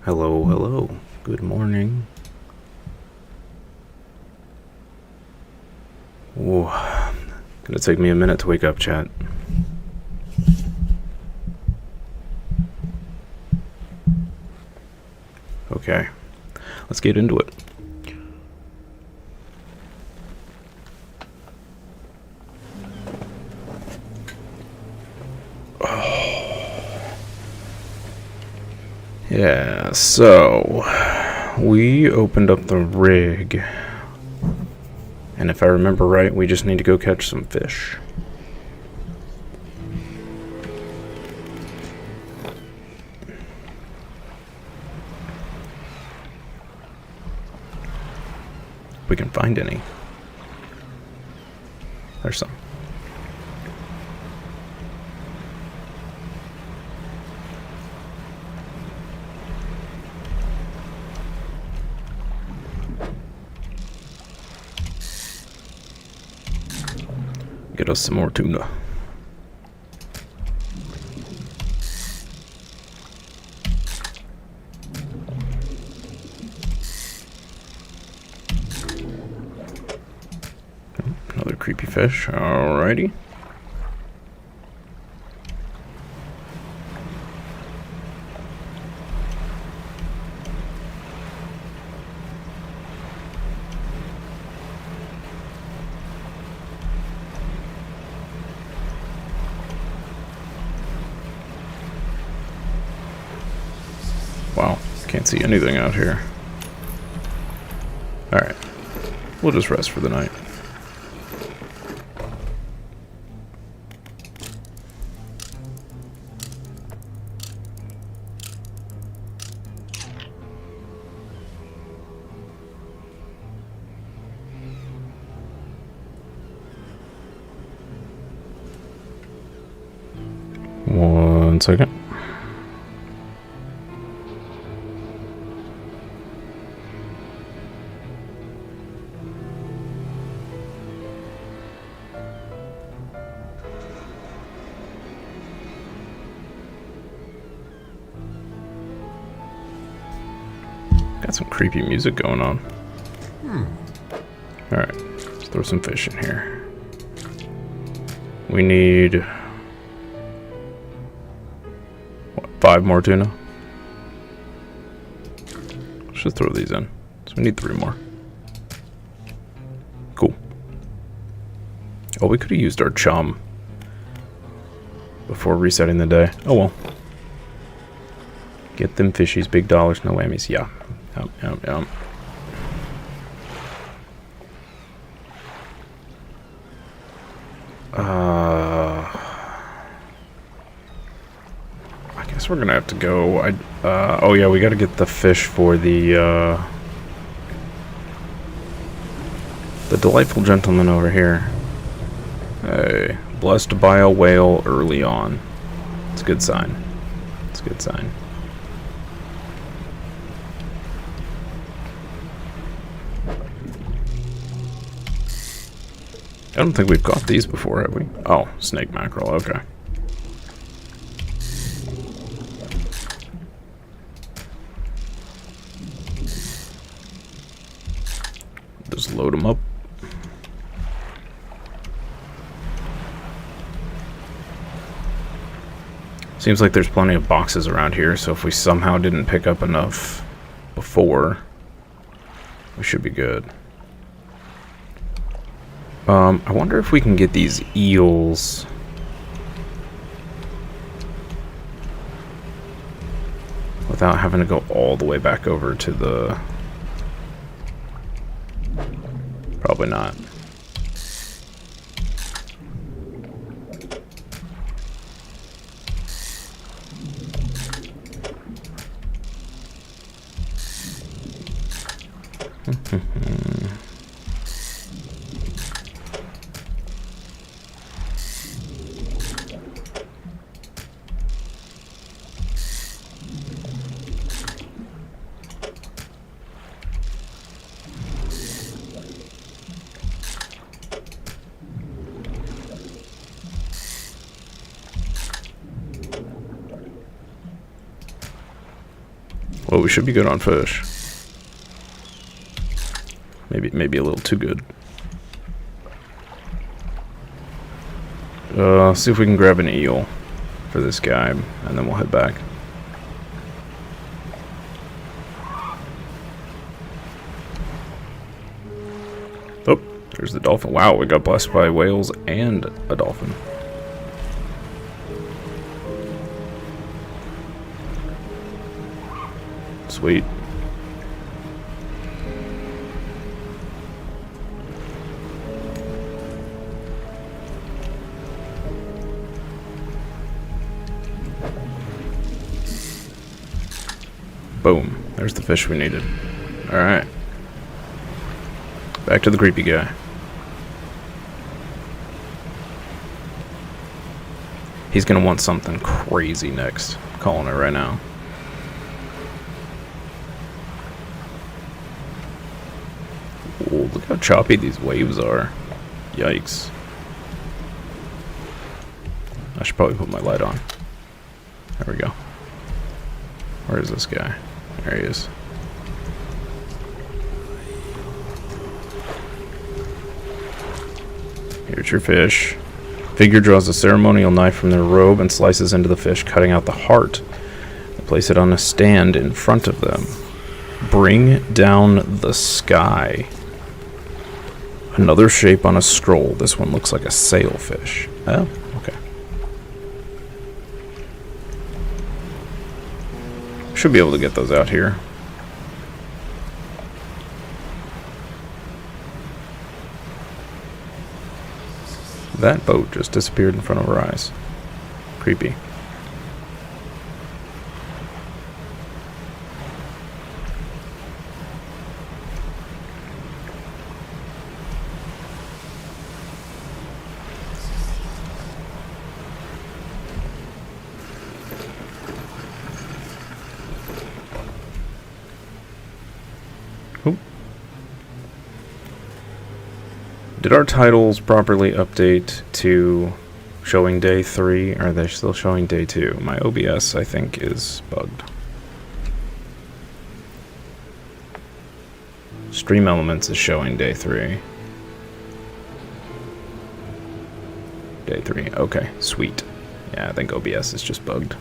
Hello, hello. Good morning. Whoa. Gonna take me a minute to wake up, chat. Okay. Let's get into it. Yeah, so we opened up the rig, and if I remember right, we just need to go catch some fish. If we can find any. There's some. Get us some more tuna. Another creepy fish. Alrighty. Wow, can't see anything out here. Alright, we'll just rest for the night. One second. Got some creepy music going on. Alright, let's throw some fish in here. We need... what, 5 more tuna? Let's just throw these in. So we need 3 more. Cool. Oh, we could have used our chum before resetting the day. Oh well. Get them fishies, big dollars, no whammies. Yeah. Yum. I guess we're gonna have to go. Oh yeah, we gotta get the fish for the delightful gentleman over here. Hey, blessed by a whale early on. It's a good sign. It's a good sign. I don't think we've caught these before, have we? Oh, snake mackerel, okay. Just load them up. Seems like there's plenty of boxes around here, so if we somehow didn't pick up enough before, we should be good. I wonder if we can get these eels. Without having to go all the way back over to the... Probably not. Well, we should be good on fish. Maybe a little too good. See if we can grab an eel for this guy, and then we'll head back. Oh, there's the dolphin. Wow, we got blessed by whales and a dolphin. Sweet. Boom. There's the fish we needed. Alright. Back to the creepy guy. He's gonna want something crazy next. I'm calling it right now. Ooh, look how choppy these waves are. Yikes. I should probably put my light on. There we go. Where is this guy? There he is. Here's your fish. Figure draws a ceremonial knife from their robe and slices into the fish, cutting out the heart. They place it on a stand in front of them. Bring down the sky. Another shape on a scroll. This one looks like a sailfish. Oh, okay. Should be able to get those out here. That boat just disappeared in front of our eyes. Creepy. Did our titles properly update to showing day 3? Or are they still showing day 2? My OBS, I think, is bugged. Stream Elements is showing day 3. Day 3. Okay, sweet. Yeah, I think OBS is just bugged.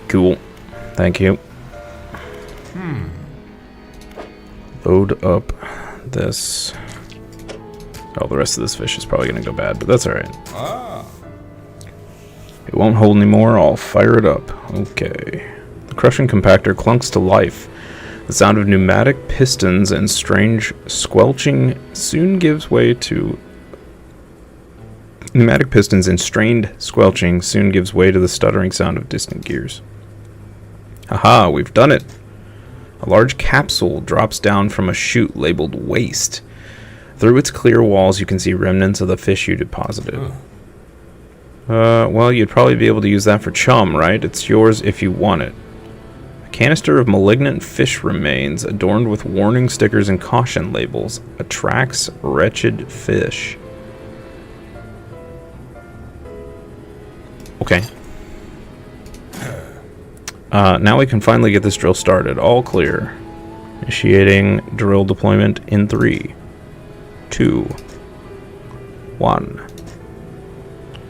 Cool. Thank you. Load up this. Oh, the rest of this fish is probably going to go bad, but that's alright. It won't hold anymore. I'll fire it up. Okay. The crushing compactor clunks to life. The sound of pneumatic pistons and strange squelching soon gives way to... Pneumatic pistons and strained squelching soon gives way to the stuttering sound of distant gears. Haha, we've done it. A large capsule drops down from a chute labeled waste. Through its clear walls, you can see remnants of the fish you deposited. Well, you'd probably be able to use that for chum, right? It's yours if you want it. A canister of malignant fish remains, adorned with warning stickers and caution labels, attracts wretched fish. Okay. Now we can finally get this drill started. All clear. Initiating drill deployment in 3, 2, 1.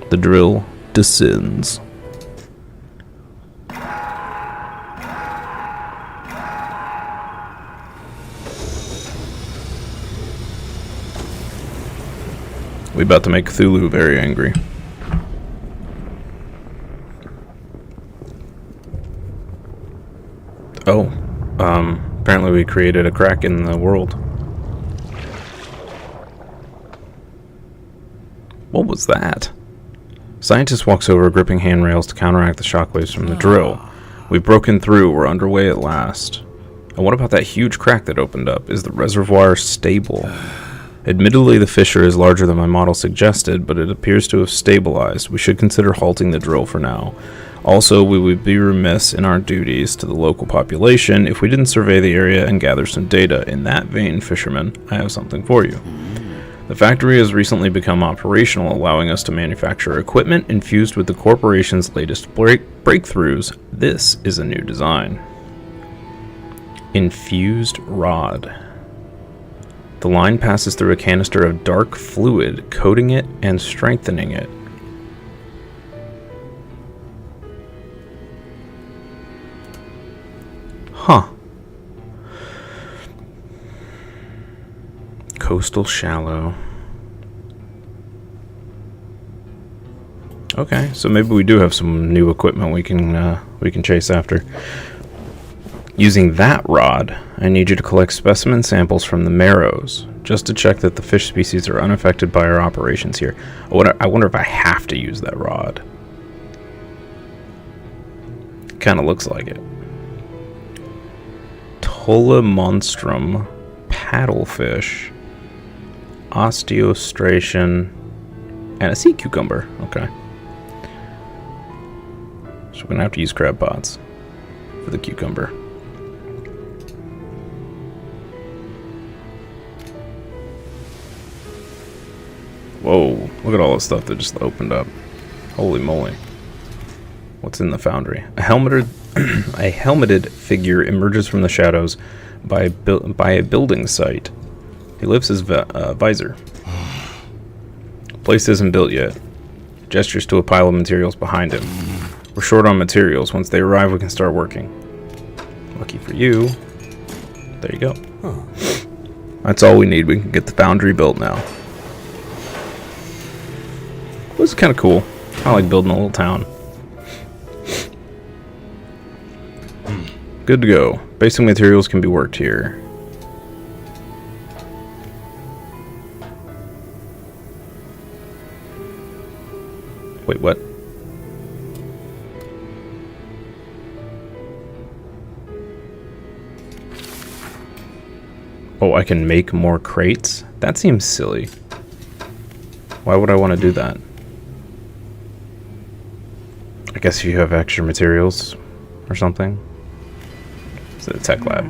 The drill descends. We about to make Cthulhu very angry. Oh, apparently we created a crack in the world. What was that? Scientist walks over, gripping handrails to counteract the shockwaves from the drill. We've broken through. We're underway at last. And what about that huge crack that opened up? Is the reservoir stable? Admittedly, the fissure is larger than my model suggested, but it appears to have stabilized. We should consider halting the drill for now. Also, we would be remiss in our duties to the local population if we didn't survey the area and gather some data. In that vein, fisherman, I have something for you. The factory has recently become operational, allowing us to manufacture equipment infused with the corporation's latest breakthroughs. This is a new design. Infused rod. The line passes through a canister of dark fluid, coating it and strengthening it. Huh. Coastal shallow. Okay, so maybe we do have some new equipment we can chase after. Using that rod, I need you to collect specimen samples from the marrows, just to check that the fish species are unaffected by our operations here. I wonder if I have to use that rod. Kind of looks like it. Tola monstrum, paddlefish, osteostration, and a sea cucumber. Okay. So we're going to have to use crab pots for the cucumber. Whoa, look at all the stuff that just opened up. Holy moly. What's in the foundry? A helmeted figure emerges from the shadows by a building site. He lifts his visor. Place isn't built yet. Gestures to a pile of materials behind him. We're short on materials. Once they arrive, we can start working. Lucky for you. There you go. That's all we need. We can get the foundry built now. This is kind of cool. I like building a little town. Good to go. Basic materials can be worked here. Wait, what? Oh, I can make more crates? That seems silly. Why would I want to do that? I guess if you have extra materials or something. It's the tech lab.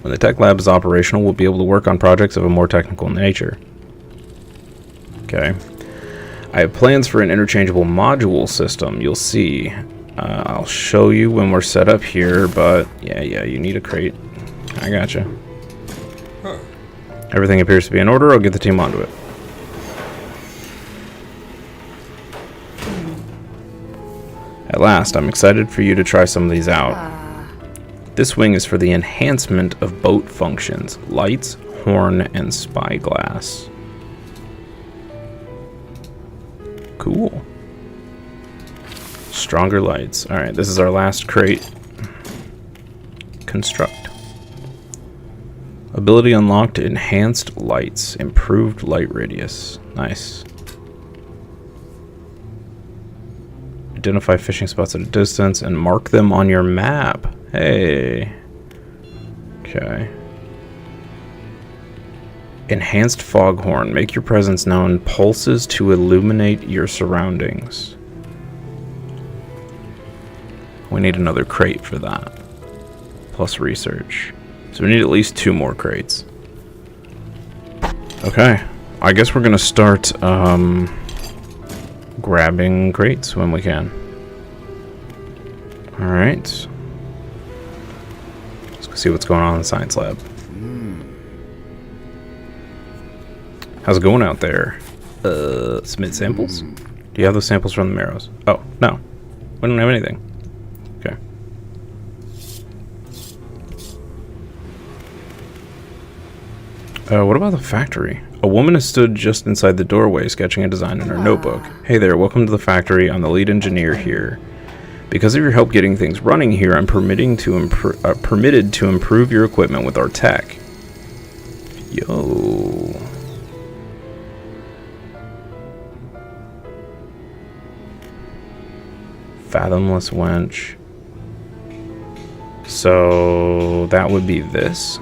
When the tech lab is operational, we'll be able to work on projects of a more technical nature. Okay. I have plans for an interchangeable module system. You'll see. I'll show you when we're set up here, but yeah, you need a crate. I gotcha. Huh. Everything appears to be in order. I'll get the team onto it. At last, I'm excited for you to try some of these out. This wing is for the enhancement of boat functions, lights, horn, and spyglass. Cool. Stronger lights. Alright, this is our last crate. Construct. Ability unlocked, enhanced lights, improved light radius. Nice. Identify fishing spots at a distance and mark them on your map. Hey. Okay. Enhanced foghorn. Make your presence known. Pulses to illuminate your surroundings. We need another crate for that. Plus research. So we need at least 2 more crates. Okay. I guess we're going to start grabbing crates when we can. Alright. Let's go see what's going on in the science lab. How's it going out there? Submit samples? Do you have those samples from the marrows? Oh, no. We don't have anything. Okay. What about the factory? A woman has stood just inside the doorway sketching a design in her notebook. Hey there, welcome to the factory. I'm the lead engineer here. Because of your help getting things running here, I'm permitted to improve your equipment with our tech. Yo. Fathomless winch. So that would be this.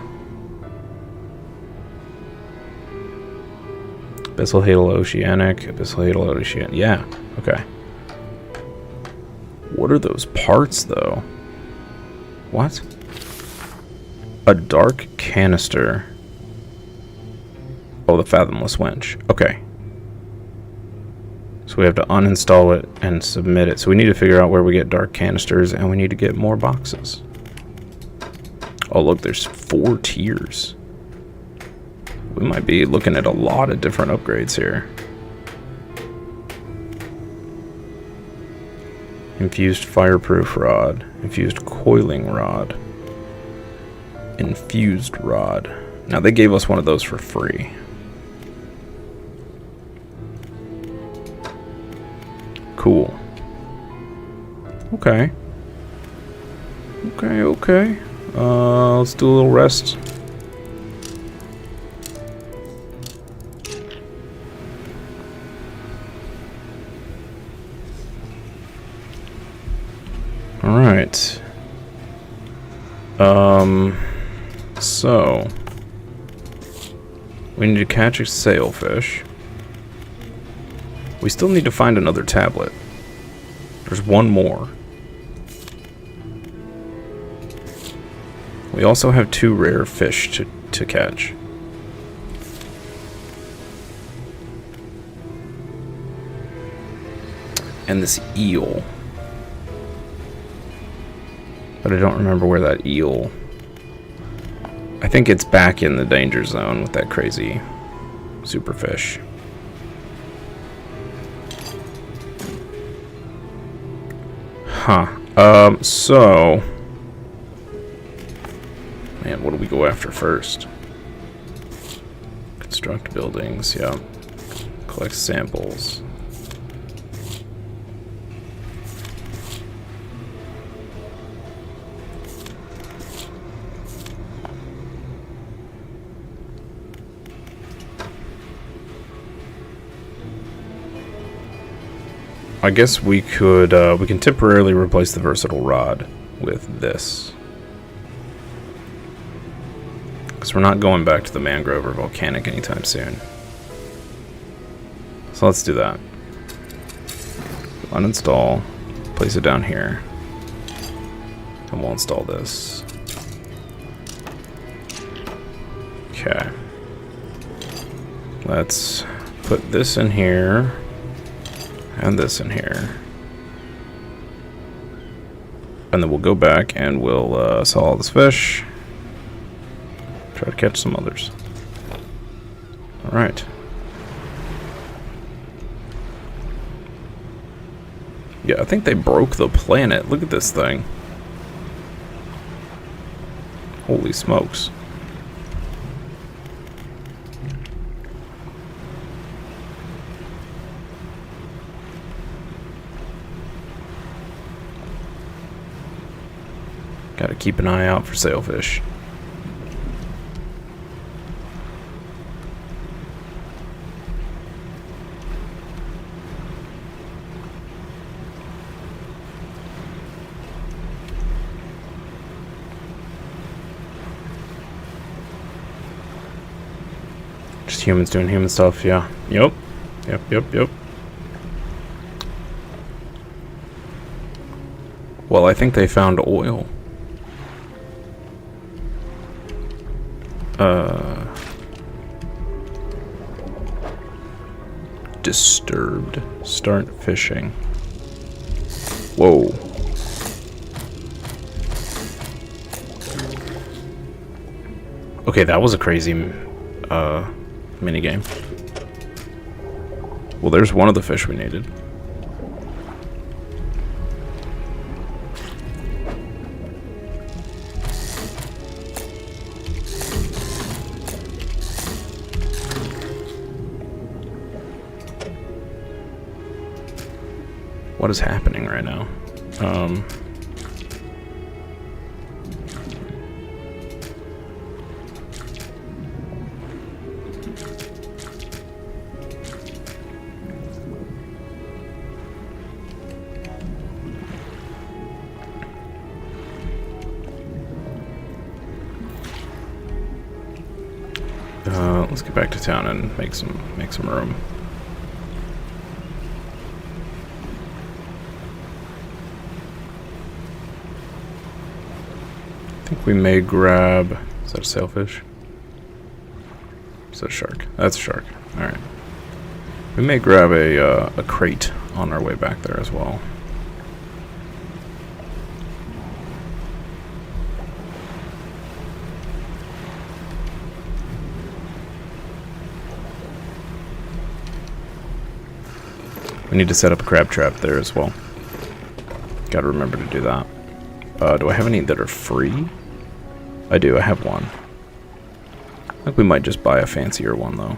Abyssal Hadal Oceanic. Abyssal Hadal Oceanic. Yeah. Okay. What are those parts, though? What? A dark canister. Oh, the fathomless winch. Okay. So we have to uninstall it and submit it. So we need to figure out where we get dark canisters, and we need to get more boxes. Oh, look, there's 4 tiers. We might be looking at a lot of different upgrades here. Infused fireproof rod. Infused coiling rod. Infused rod. Now, they gave us one of those for free. Cool. Okay. Okay. Let's do a little rest. Alright. So we need to catch a sailfish. We still need to find another tablet. There's one more. We also have 2 rare fish to catch. And this eel. But I don't remember where that eel... I think it's back in the danger zone with that crazy superfish. Huh. So... Man, what do we go after first? Construct buildings, yeah. Collect samples. I guess we could, we can temporarily replace the versatile rod with this. Because we're not going back to the mangrove or volcanic anytime soon. So let's do that. Uninstall, place it down here. And we'll install this. Okay. Let's put this in here. And this in here. And then we'll go back and we'll sell all this fish. Try to catch some others. Alright. Yeah, I think they broke the planet. Look at this thing. Holy smokes. Gotta keep an eye out for sailfish. Just humans doing human stuff, yeah. Yep. Well, I think they found oil. Disturbed. Start fishing. Whoa. Okay, that was a crazy minigame. Well, there's one of the fish we needed. What is happening right now? Let's get back to town and make some room. I think we may grab... Is that a sailfish? that a shark? That's a shark. Alright. We may grab a crate on our way back there as well. We need to set up a crab trap there as well. Gotta remember to do that. Do I have any that are free? I do, I have one. I think we might just buy a fancier one though.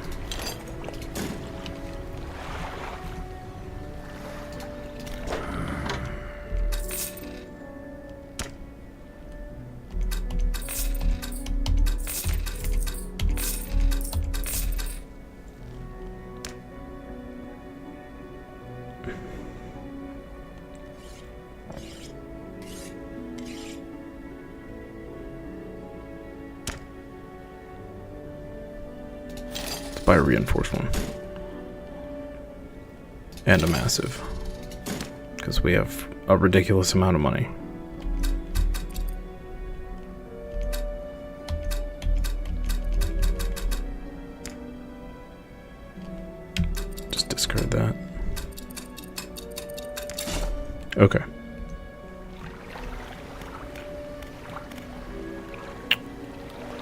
Buy a reinforced one. And a massive. Because we have a ridiculous amount of money. Just discard that. Okay.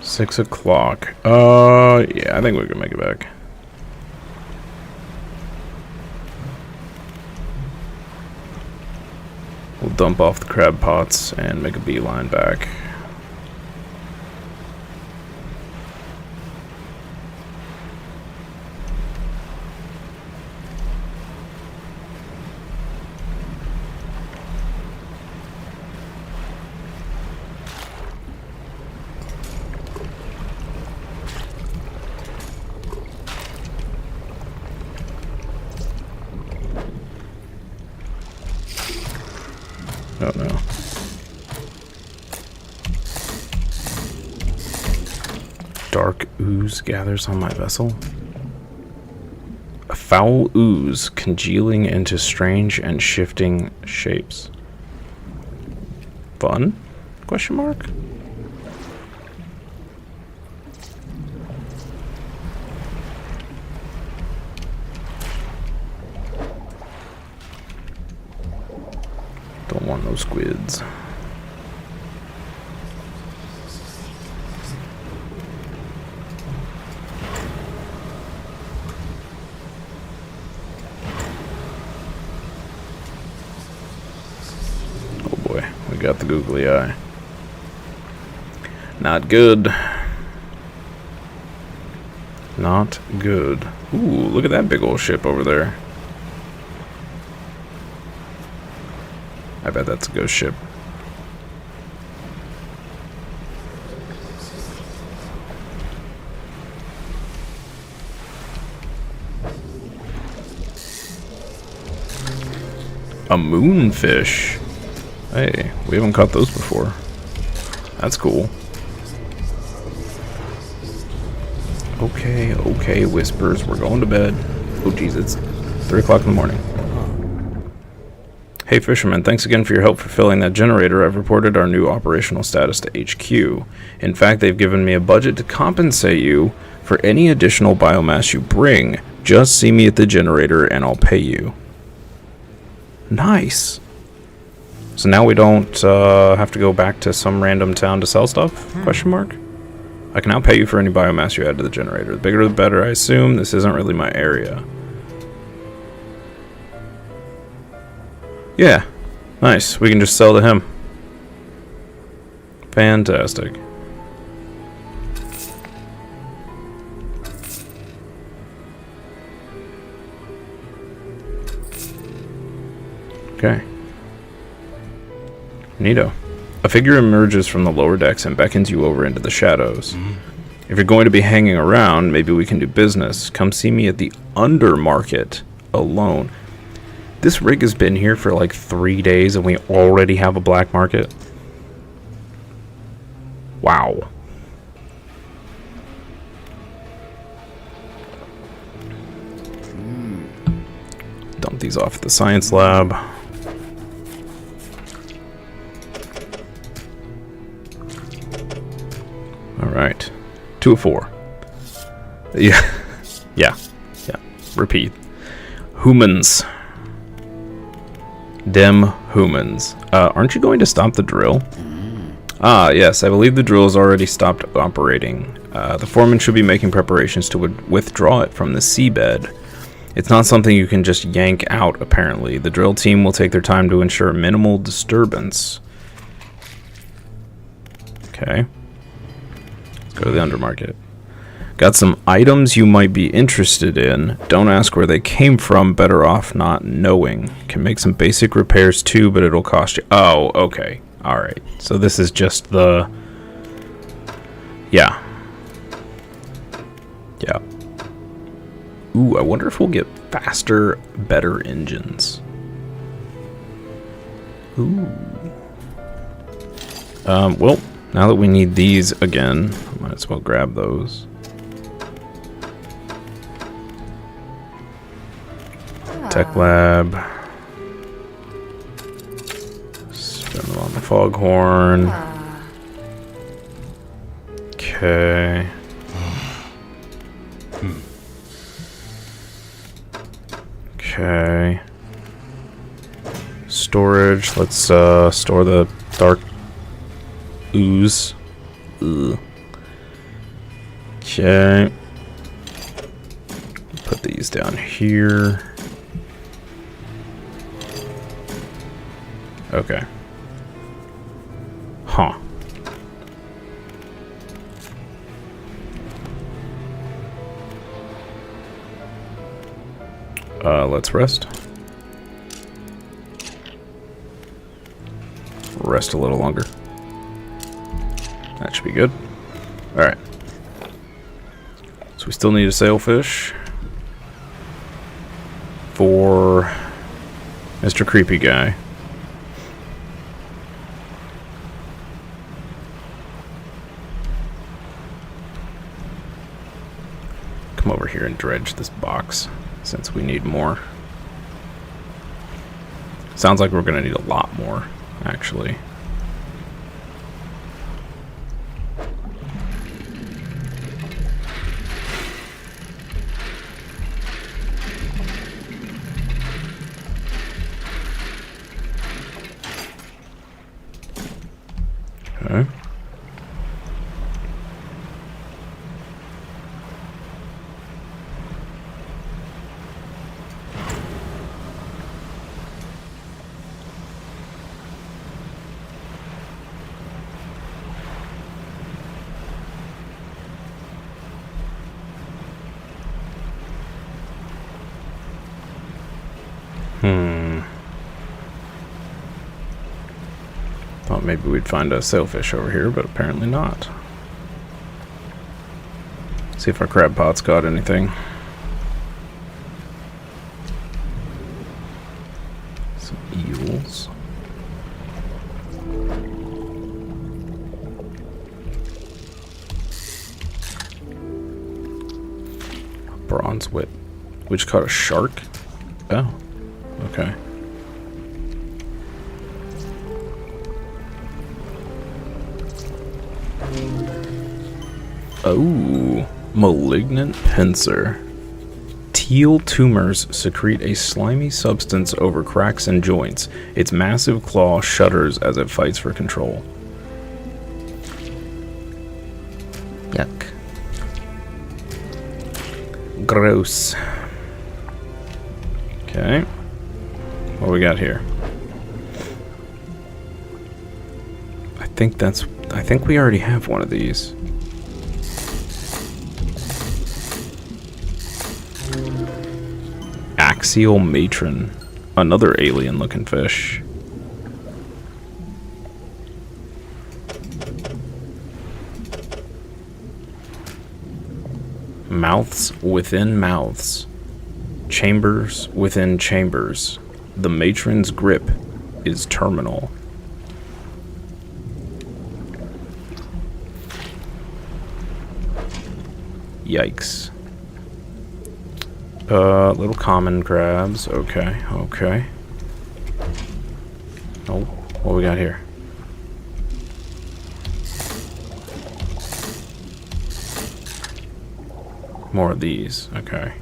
$6 o'clock. Yeah, I think we can make it back. We'll dump off the crab pots and make a beeline back. Oh no. Dark ooze gathers on my vessel. A foul ooze congealing into strange and shifting shapes. Fun? Question mark? Don't want no squids. Oh boy, we got the googly eye. Not good. Not good. Ooh, look at that big old ship over there. I bet that's a ghost ship. A moonfish. Hey, we haven't caught those before. That's cool. Okay, okay, whispers. We're going to bed. Oh, geez, it's 3 o'clock in the morning. Hey fisherman, thanks again for your help fulfilling that generator. I've reported our new operational status to HQ. In fact, they've given me a budget to compensate you for any additional biomass you bring. Just see me at the generator and I'll pay you. Nice. So now we don't have to go back to some random town to sell stuff? Question mark. I can now pay you for any biomass you add to the generator. The bigger the better, I assume. This isn't really my area. Yeah, nice. We can just sell to him. Fantastic. Okay. Neato. A figure emerges from the lower decks and beckons you over into the shadows. If you're going to be hanging around, maybe we can do business. Come see me at the Undermarket alone. This rig has been here for like 3 days and we already have a black market. Wow. Dump these off at the science lab. Alright. 2 of 4. Yeah. Yeah. Yeah. Repeat. Humans. Dem humans. Aren't you going to stop the drill? Ah, yes, I believe the drill has already stopped operating. The foreman should be making preparations to withdraw it from the seabed. It's not something you can just yank out, apparently. The drill team will take their time to ensure minimal disturbance. Okay. Let's go to the undermarket. Got some items you might be interested in. Don't ask where they came from. Better off not knowing. Can make some basic repairs too, but it'll cost you. Oh, okay. Alright. So this is just the... Yeah. Yeah. Ooh, I wonder if we'll get faster, better engines. Ooh. Well, now that we need these again, I might as well grab those. Tech lab. Spin them on the foghorn. Okay. Okay. Storage. Let's store the dark ooze. Ugh. Okay. Put these down here. Okay. Huh. Let's rest. Rest a little longer. That should be good. Alright. So we still need a sailfish for Mr. Creepy Guy. Come over here and dredge this box since we need more. Sounds like we're gonna need a lot more, actually. Okay. Thought maybe we'd find a sailfish over here, but apparently not. See if our crab pot's got anything. Some eels. A bronze whip. Which caught a shark? Oh, okay. Oh, malignant pincer. Teal tumors secrete a slimy substance over cracks and joints. Its massive claw shudders as it fights for control. Yuck. Gross. Okay. What we got here? I think we already have one of these. Axial matron. Another alien looking fish. Mouths within mouths. Chambers within chambers. The matron's grip is terminal. Yikes. Little common crabs. Okay, okay. Oh, what we got here? More of these. Okay.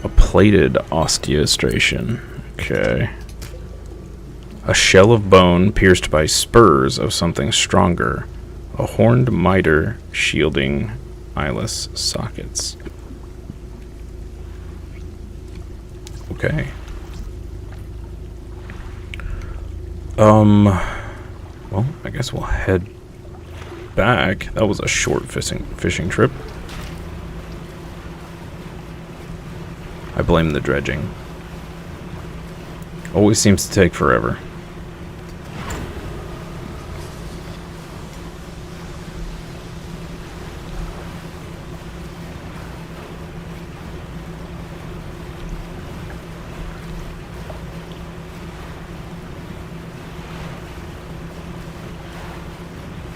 A plated osteostration. Okay. A shell of bone pierced by spurs of something stronger. A horned miter shielding eyeless sockets. Okay. Well, I guess we'll head back. That was a short fishing trip. I blame the dredging. Always seems to take forever.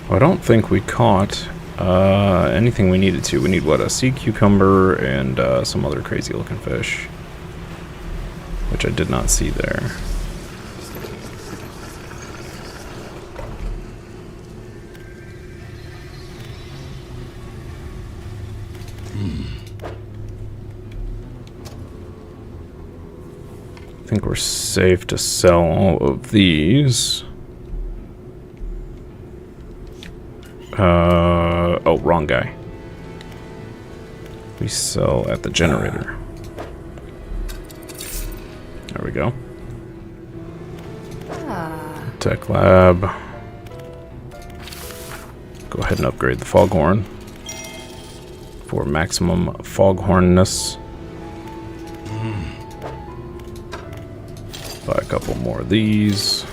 I don't think we caught anything we needed to. We need, what, a sea cucumber and some other crazy looking fish, which I did not see there. I think we're safe to sell all of these. Oh, wrong guy. We sell at the generator. There we go. Tech lab. Go ahead and upgrade the foghorn for maximum foghornness. Buy a couple more of these.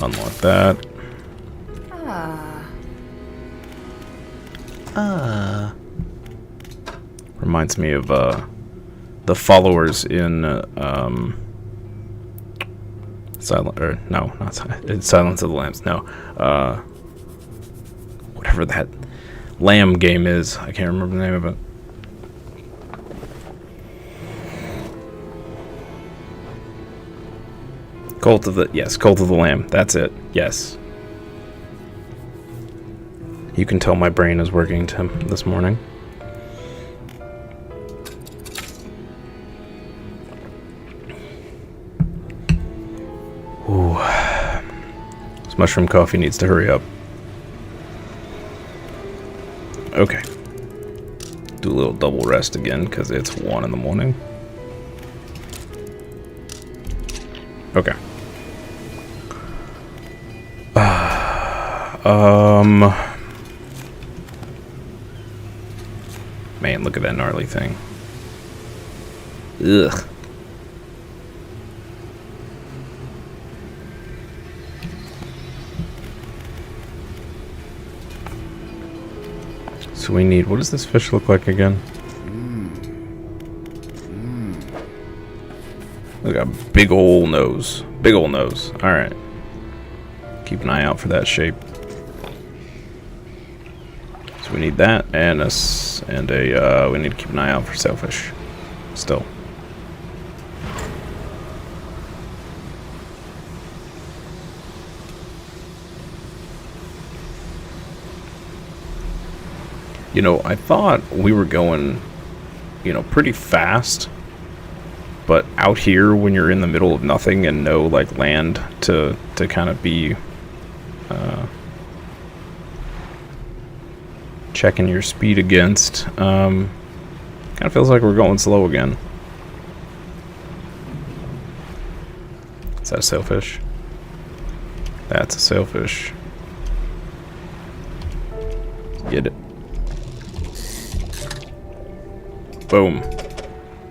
Unlock that. Reminds me of the followers in Silence of the Lambs. No, whatever that lamb game is. I can't remember the name of it. Cult of the Lamb. That's it. Yes. You can tell my brain is working, Tim, this morning. Ooh. This mushroom coffee needs to hurry up. Okay. Do a little double rest again, because it's 1 in the morning. Okay. Man, look at that gnarly thing. Ugh. So we need, what does this fish look like again? Look at a big ol' nose. Big ol' nose. Alright. Keep an eye out for that shape. So we need that and we need to keep an eye out for sailfish. Still. You know, I thought we were going, you know, pretty fast. But out here, when you're in the middle of nothing and no, like, land to kind of be checking your speed against, kind of feels like we're going slow again. Is that a sailfish? That's a sailfish. Get it. Boom.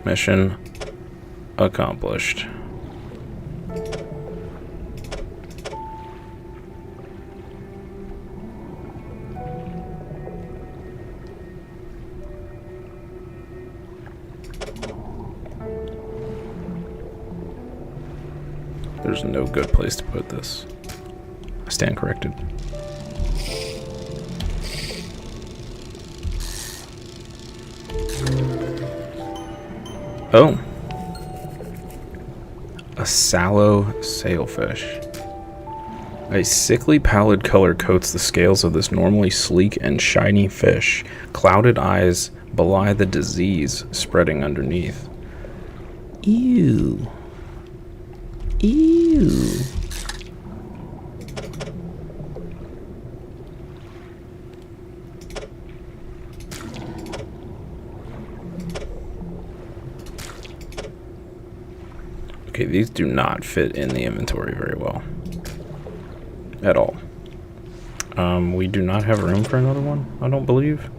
Mission accomplished. There's no good place to put this. I stand corrected. Oh. A sallow sailfish. A sickly pallid color coats the scales of this normally sleek and shiny fish. Clouded eyes belie the disease spreading underneath. Ew. Ew. Okay, these do not fit in the inventory very well. At all. We do not have room for another one, I don't believe.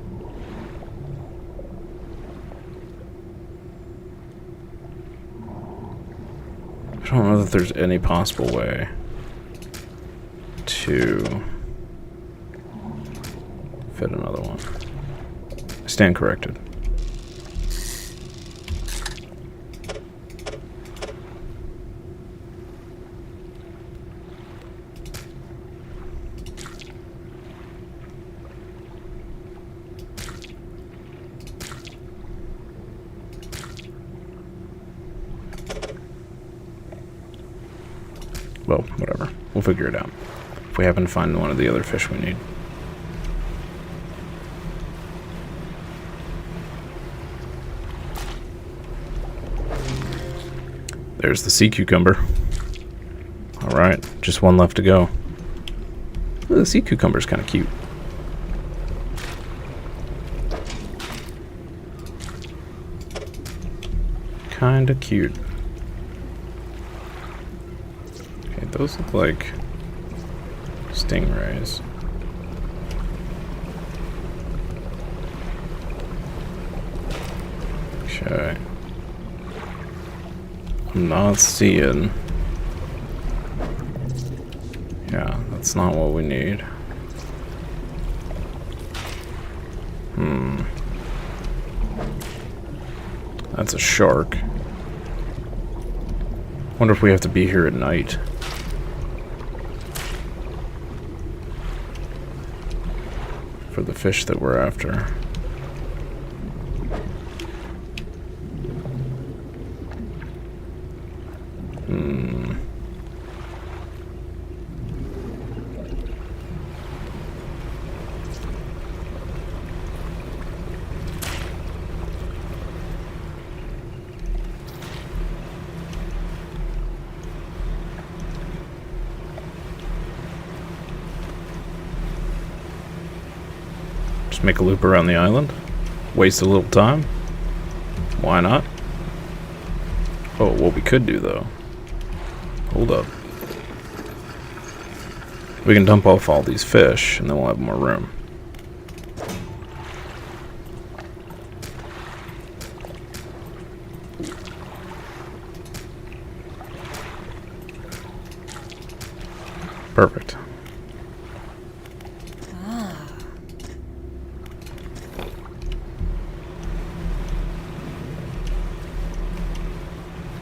I don't know that there's any possible way to fit another one. I stand corrected. Well, whatever. We'll figure it out. If we happen to find one of the other fish we need. There's the sea cucumber. Alright, just one left to go. Ooh, the sea cucumber's kind of cute. Kinda cute. Those look like stingrays. Okay. I'm not seeing. Yeah, that's not what we need. That's a shark. Wonder if we have to be here at night. For the fish that we're after. Just make a loop around the island. Waste a little time. Why not? Oh, what we could do though. Hold up. We can dump off all these fish and then we'll have more room. Perfect.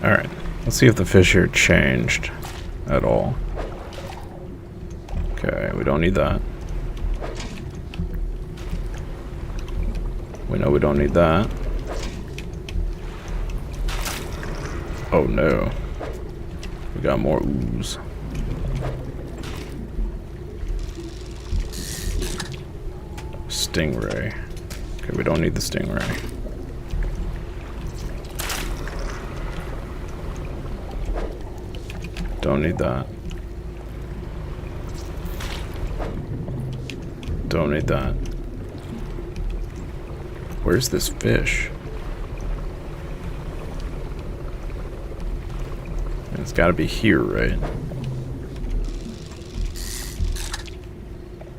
Alright, let's see if the fish here changed at all. Okay, we don't need that. We know we don't need that. Oh no. We got more ooze. Stingray. Okay, we don't need the stingray. Don't need that. Don't need that. Where's this fish? It's gotta be here, right?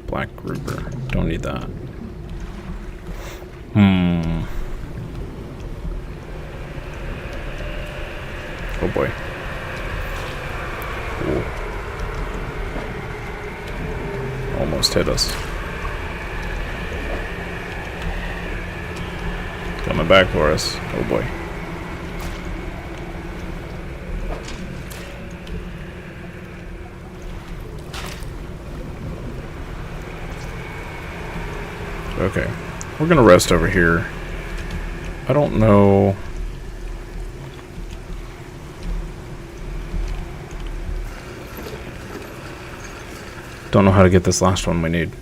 Black grouper. Don't need that. Oh boy. Ooh. Almost hit us. Coming back for us. Oh boy. Okay. We're gonna rest over here. I don't know. Don't know how to get this last one we need.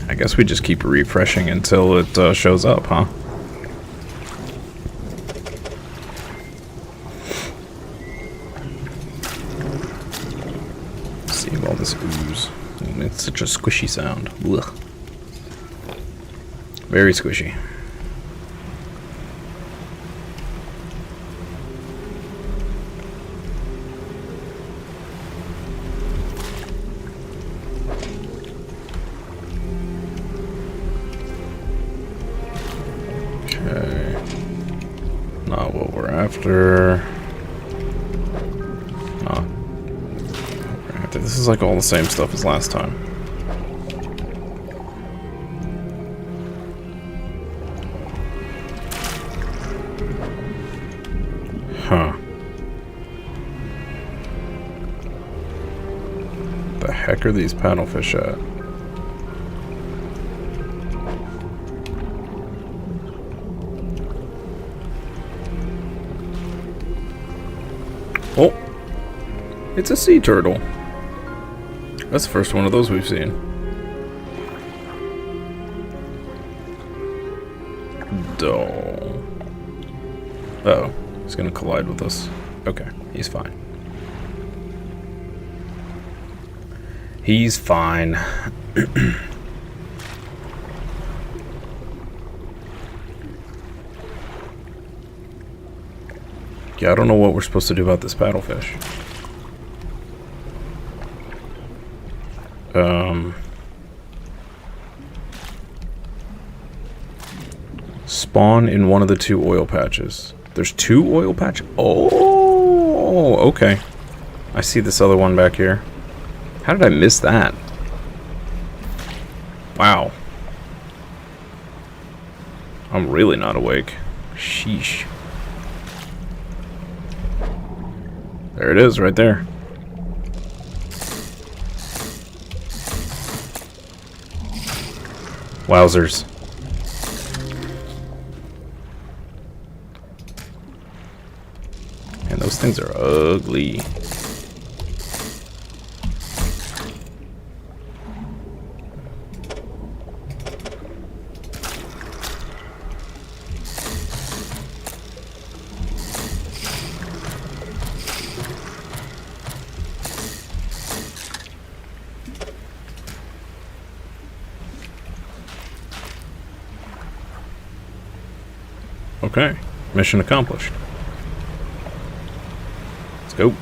I guess we just keep refreshing until it shows up, huh? See all this ooze. It's such a squishy sound. Ugh. Very squishy. Not what we're after. Not what we're after. This is like all the same stuff as last time. Huh. The heck are these paddlefish at? Oh, it's a sea turtle. That's the first one of those we've seen. Dull. Uh-oh, he's gonna collide with us. Okay, he's fine. He's fine. Yeah, I don't know what we're supposed to do about this paddlefish. Spawn in one of the 2 oil patches. There's 2 oil patches? Oh, okay. I see this other one back here. How did I miss that? Wow. I'm really not awake. Sheesh. There it is, right there. Wowzers. And those things are ugly. Okay, mission accomplished. Let's go.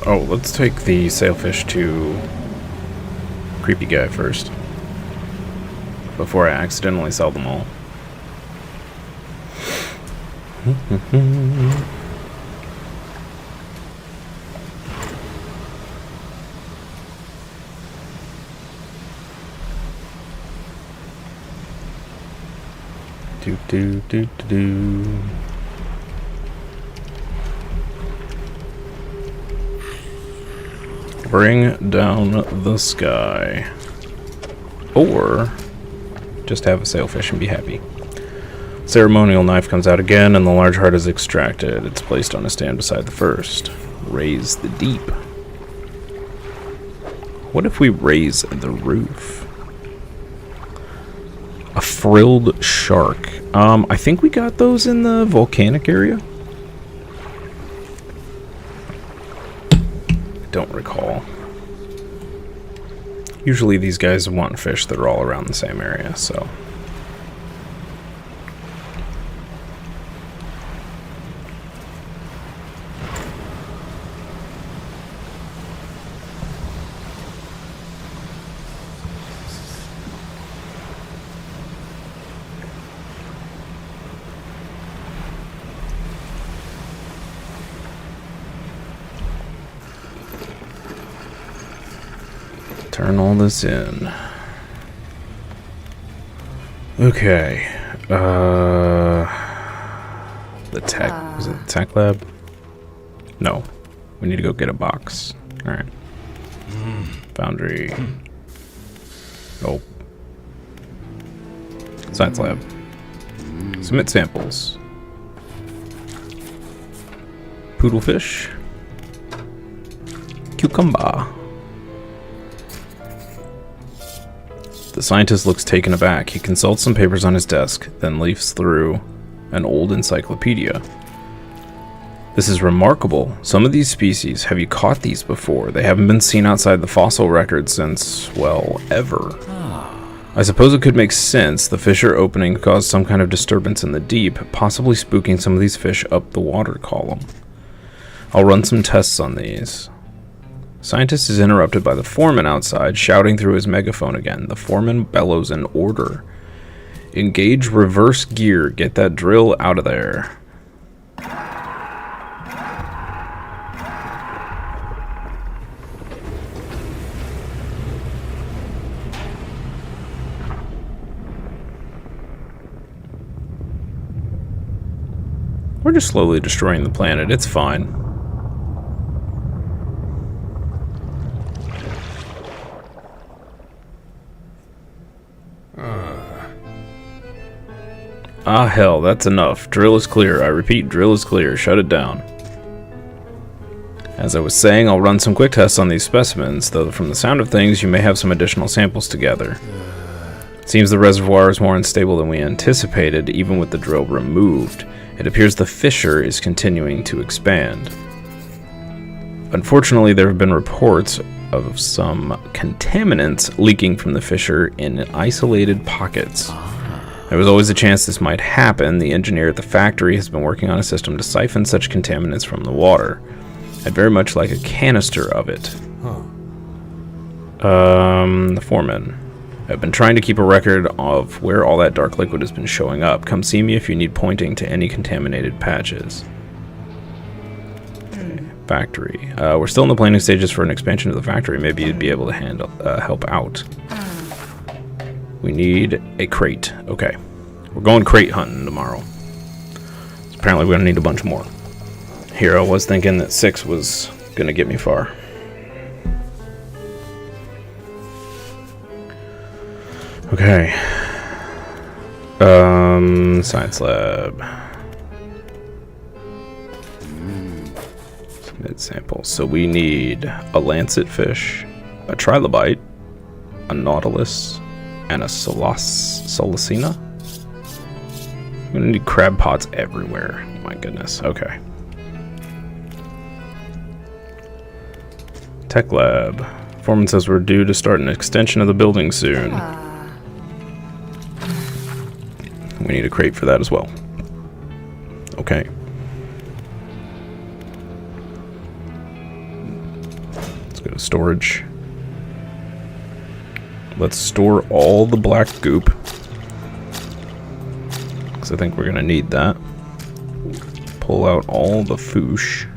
Oh, let's take the sailfish to creepy guy first. Before I accidentally sell them all. Do do do do do. Bring down the sky. Or just have a sailfish and be happy. Ceremonial knife comes out again and the large heart is extracted. It's placed on a stand beside the first. Raise the deep. What if we raise the roof? A frilled shark. I think we got those in the volcanic area. Don't recall. Usually these guys want fish that are all around the same area, so. Turn all this in. Okay. The tech. Was it the tech lab? No. We need to go get a box. Alright. Foundry. Nope. Science lab. Submit samples. Poodlefish. Cucumber. The scientist looks taken aback. He consults some papers on his desk, then leafs through an old encyclopedia. This is remarkable. Some of these species, have you caught these before? They haven't been seen outside the fossil record since, well, ever. I suppose it could make sense. The fissure opening caused some kind of disturbance in the deep, possibly spooking some of these fish up the water column. I'll run some tests on these. Scientist is interrupted by the foreman outside, shouting through his megaphone again. The foreman bellows an order. Engage reverse gear. Get that drill out of there. We're just slowly destroying the planet. It's fine. Ah, hell, that's enough. Drill is clear. I repeat, drill is clear. Shut it down. As I was saying, I'll run some quick tests on these specimens, though from the sound of things, you may have some additional samples together. It seems the reservoir is more unstable than we anticipated, even with the drill removed. It appears the fissure is continuing to expand. Unfortunately, there have been reports of some contaminants leaking from the fissure in isolated pockets. There was always a chance this might happen. The engineer at the factory has been working on a system to siphon such contaminants from the water. I'd very much like a canister of it. The foreman. I've been trying to keep a record of where all that dark liquid has been showing up. Come see me if you need pointing to any contaminated patches. Okay. Factory. We're still in the planning stages for an expansion of the factory. Maybe you'd be able to help out. We need a crate. Okay. We're going crate hunting tomorrow. So apparently we're going to need a bunch more. Here I was thinking that 6 was going to get me far. Okay. Science lab. Submit samples. So we need a lancet fish, a trilobite, a nautilus, and a solicina. I'm gonna need crab pots everywhere. Oh my goodness. Okay. Tech lab. Foreman says we're due to start an extension of the building soon. We need a crate for that as well. Okay. Let's go to storage. Let's store all the black goop, because I think we're going to need that. Pull out all the foosh.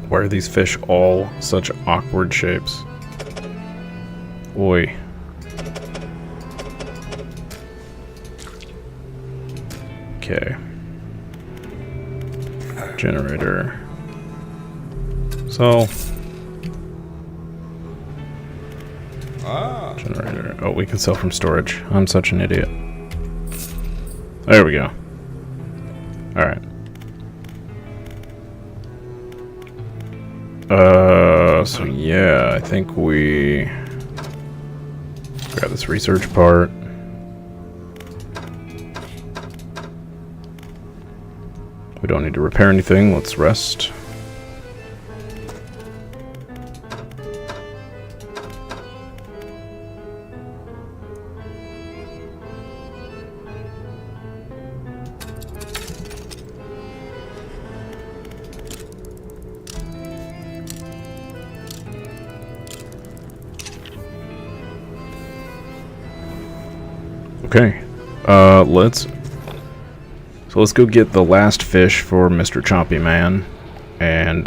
Why are these fish all such awkward shapes? Oi. Okay. Generator. So. Generator. Oh, we can sell from storage. I'm such an idiot. There we go. Alright. So yeah, I think we grab this research part. We don't need to repair anything, let's rest. Okay. Let's go get the last fish for Mr. Chompy Man, and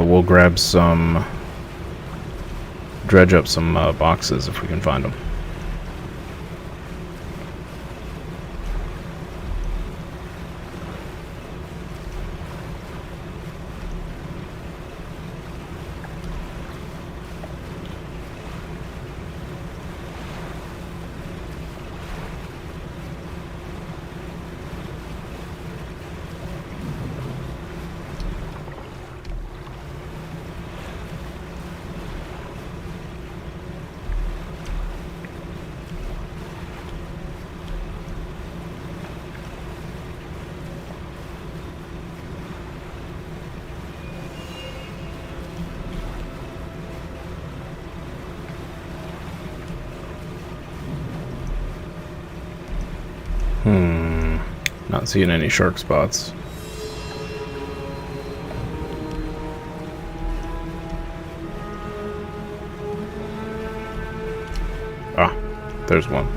we'll grab some, dredge up some boxes if we can find them. Not seeing any shark spots. Ah, there's one.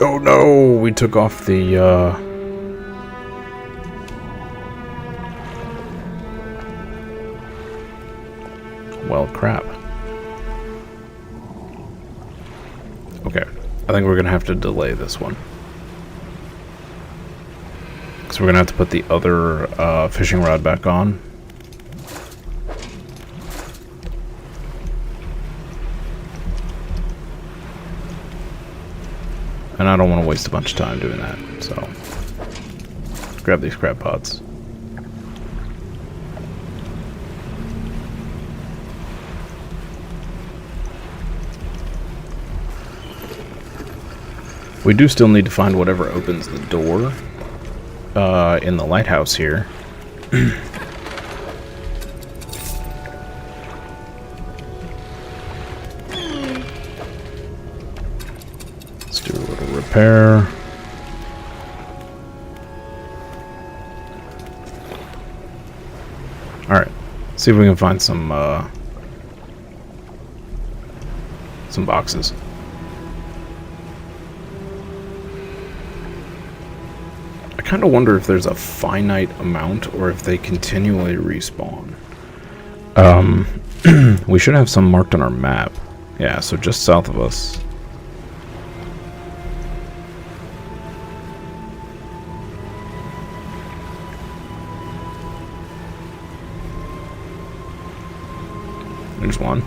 Oh no, we took off the well, crap. Okay, I think we're gonna have to delay this one. So we're gonna have to put the other fishing rod back on. And I don't want to waste a bunch of time doing that, so grab these crab pots. We do still need to find whatever opens the door in the lighthouse here. Let's do a little repair. Alright, see if we can find some boxes. I kind of wonder if there's a finite amount or if they continually respawn. We should have some marked on our map. Yeah, so just south of us. There's one.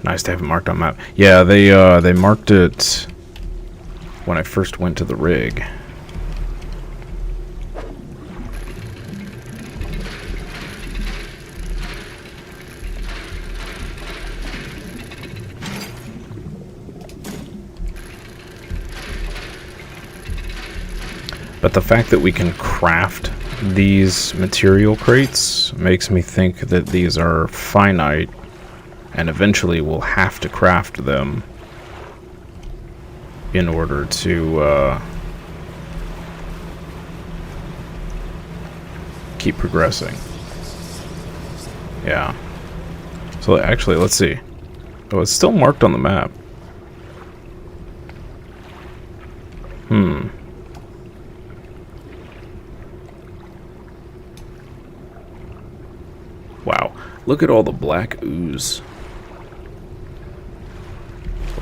Nice to have it marked on map. Yeah, they marked it when I first went to the rig. But the fact that we can craft these material crates makes me think that these are finite. And eventually we'll have to craft them in order to keep progressing. Yeah. So actually, let's see. Oh, it's still marked on the map. Wow. Look at all the black ooze.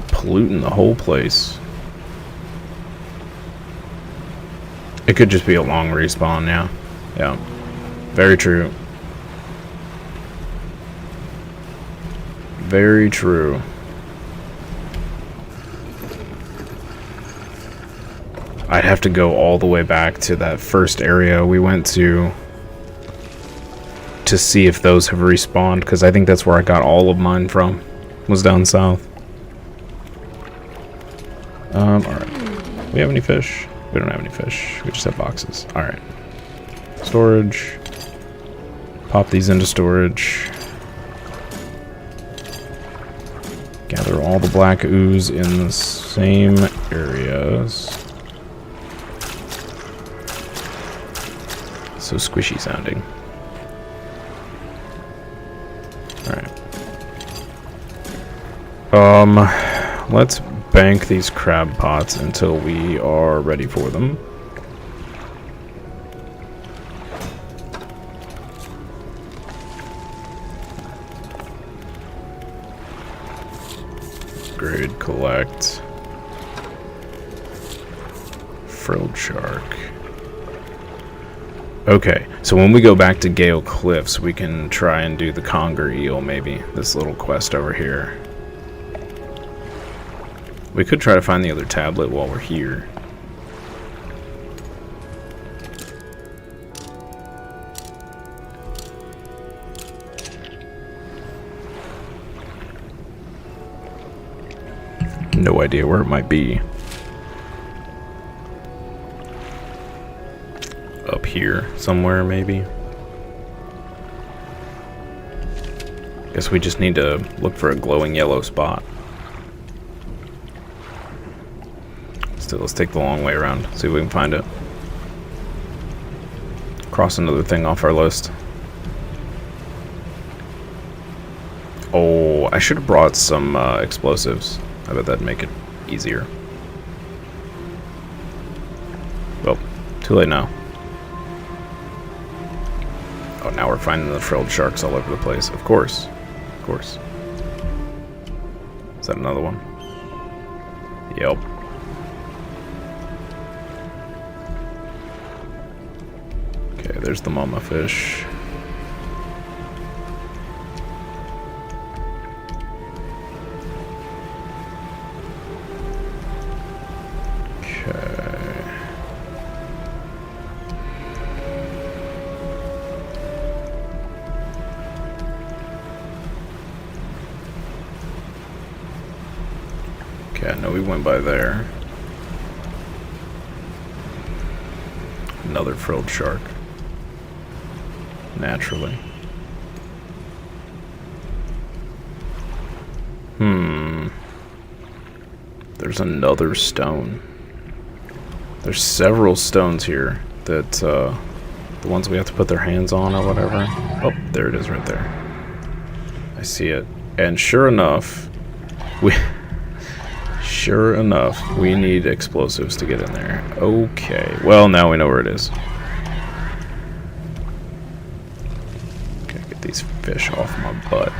Polluting the whole place. It could just be a long respawn, yeah. Yeah. Very true. Very true. I'd have to go all the way back to that first area we went to see if those have respawned, because I think that's where I got all of mine from, was down south. Alright. We have any fish? We don't have any fish. We just have boxes. Alright. Storage. Pop these into storage. Gather all the black ooze in the same areas. So squishy sounding. Alright. Let's bank these crab pots until we are ready for them. Upgrade, collect. Frilled shark. Okay, so when we go back to Gale Cliffs, we can try and do the conger eel, maybe. This little quest over here. We could try to find the other tablet while we're here. No idea where it might be. Up here somewhere, maybe. Guess we just need to look for a glowing yellow spot. Still, let's take the long way around, see if we can find it. Cross another thing off our list. Oh, I should have brought some explosives. I bet that'd make it easier. Well, too late now. Oh, now we're finding the frilled sharks all over the place. Of course. Of course. Is that another one? Yep. Okay, there's the mama fish. Okay, I know we went by there. Another frilled shark. Naturally. There's another stone. There's several stones here that, the ones we have to put their hands on or whatever. Oh, there it is right there. I see it. And sure enough, we need explosives to get in there. Okay, well, now we know where it is. Okay, get these fish off my butt.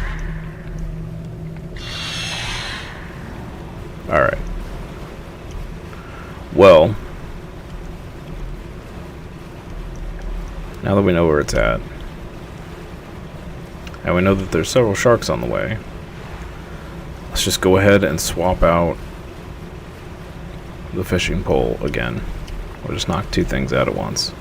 Alright. Well, now that we know where it's at, and we know that there's several sharks on the way, let's just go ahead and swap out the fishing pole again. We'll just knock two things out at once.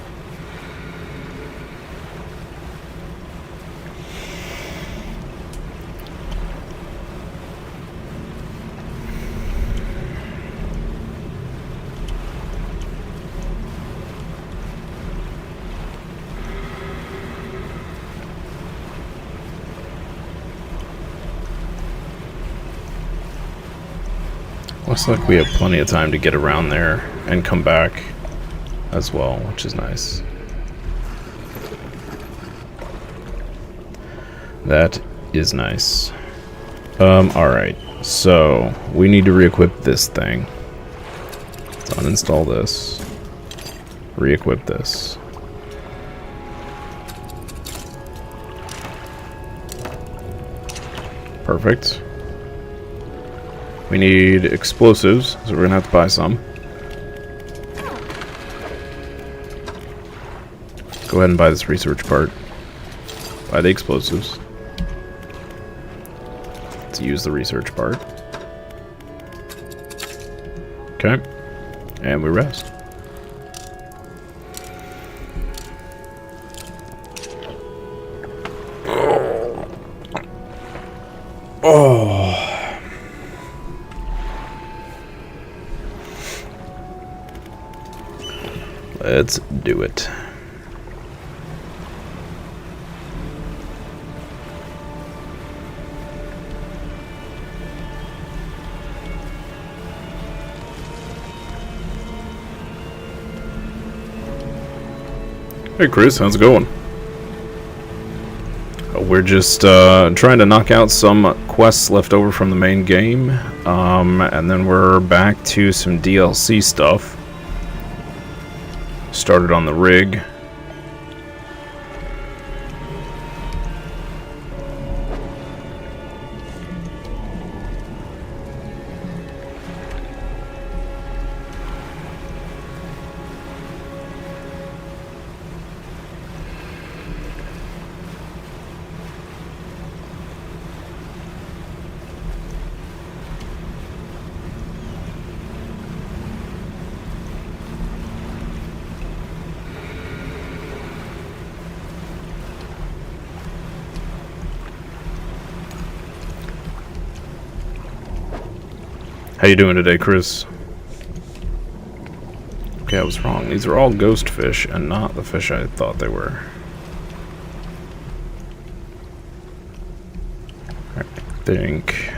Looks like we have plenty of time to get around there and come back as well, which is nice. That is nice. Alright, so we need to re-equip this thing. Let's uninstall this. Re-equip this. Perfect. We need explosives, so we're gonna have to buy some. Go ahead and buy this research part. Buy the explosives. Let's use the research part. Okay. And we rest. Oh. Let's do it. Hey Chris, how's it going? We're just trying to knock out some quests left over from the main game, and then we're back to some DLC stuff. Started on the rig. How you doing today, Chris? Okay, I was wrong. These are all ghost fish and not the fish I thought they were. I think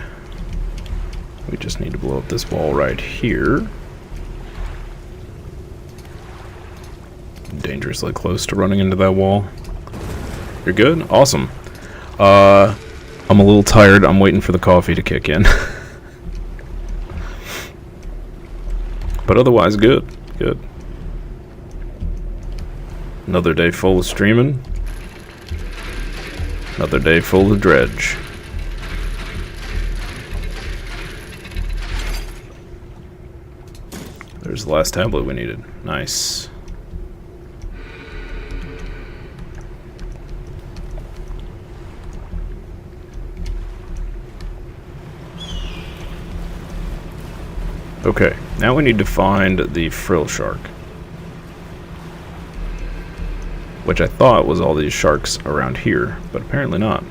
we just need to blow up this wall right here. Dangerously close to running into that wall. You're good? Awesome. I'm a little tired. I'm waiting for the coffee to kick in. But otherwise, good. Good. Another day full of streaming. Another day full of dredge. There's the last tablet we needed. Nice. Okay, now we need to find the frill shark. Which I thought was all these sharks around here, but apparently not.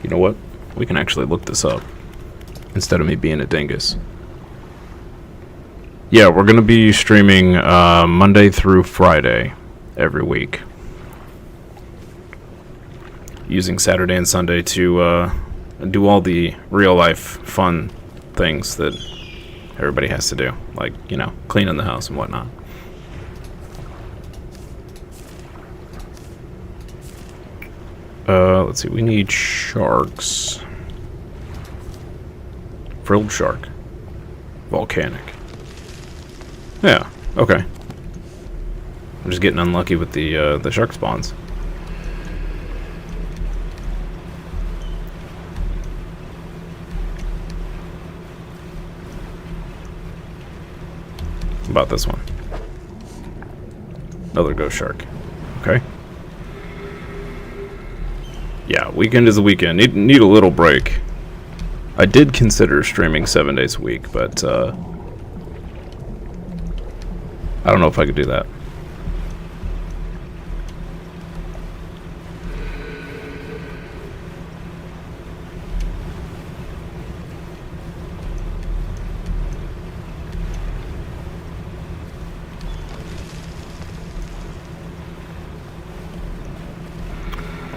You know what? We can actually look this up, instead of me being a dingus. Yeah, we're going to be streaming Monday through Friday every week. Using Saturday and Sunday to do all the real-life fun things that everybody has to do. Like, you know, cleaning the house and whatnot. Let's see, we need sharks. Frilled shark. Volcanic. Yeah, okay. I'm just getting unlucky with the shark spawns. About this one. Another ghost shark. Okay. Yeah, weekend is a weekend. Need a little break. I did consider streaming 7 days a week, but I don't know if I could do that.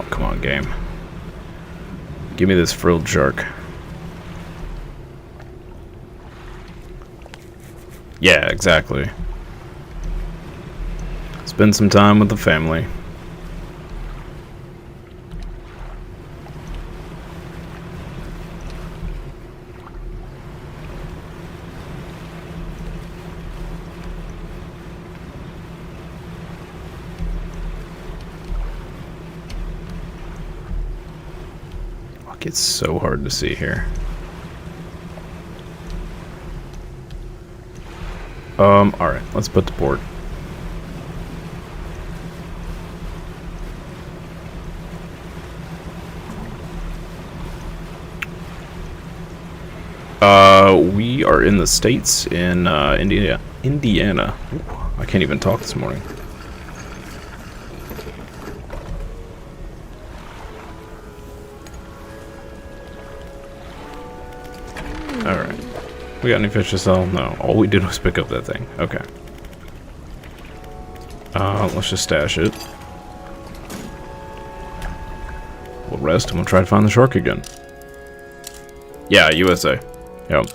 Come on, game. Give me this frilled shark. Yeah, exactly. Spend some time with the family. It's so hard to see here. Alright, let's put the board. We are in the States in Indiana. Ooh, I can't even talk this morning. Alright. We got any fish to sell? No. All we did was pick up that thing. Okay. Let's just stash it. We'll rest and we'll try to find the shark again. Yeah, USA. Yep.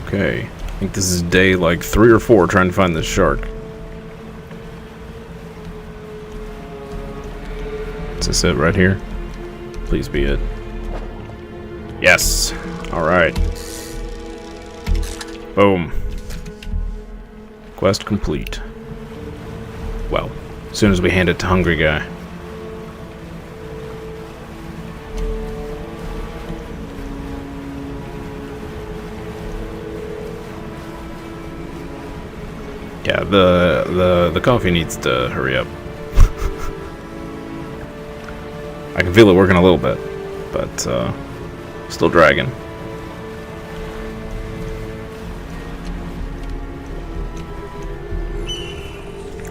Okay. I think this is day like 3 or 4 trying to find this shark. Is this it right here? Please be it. Yes! Alright. Boom. Quest complete. Well, as soon as we hand it to Hungry Guy. Yeah, the coffee needs to hurry up. I can feel it working a little bit, but still dragging.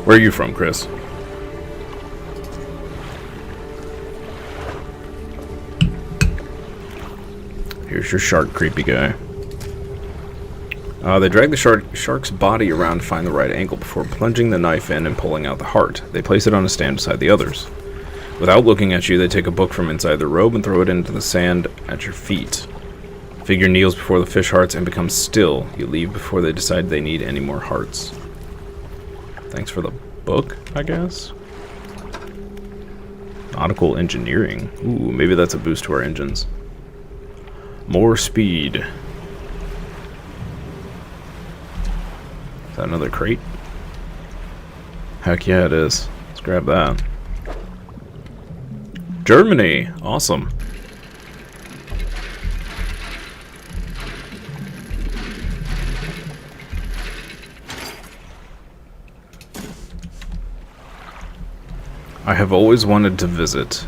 Where are you from, Chris? Here's your shark creepy guy. They drag the shark's body around to find the right angle before plunging the knife in and pulling out the heart. They place it on a stand beside the others. Without looking at you, they take a book from inside their robe and throw it into the sand at your feet. Figure kneels before the fish hearts and becomes still. You leave before they decide they need any more hearts. Thanks for the book, I guess? Nautical engineering. Ooh, maybe that's a boost to our engines. More speed. Is that another crate? Heck yeah, it is. Let's grab that. Germany! Awesome. I have always wanted to visit.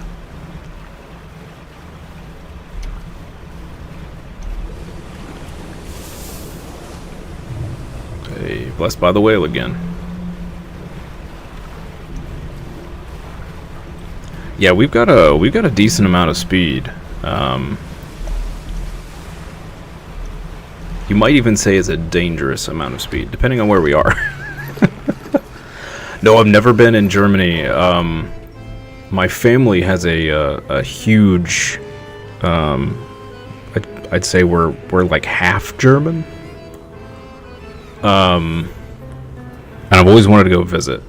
Hey, blessed by the whale again. Yeah, we've got a decent amount of speed. You might even say it's a dangerous amount of speed, depending on where we are. No, I've never been in Germany. My family has a huge. I'd say we're like half German. And I've always wanted to go visit.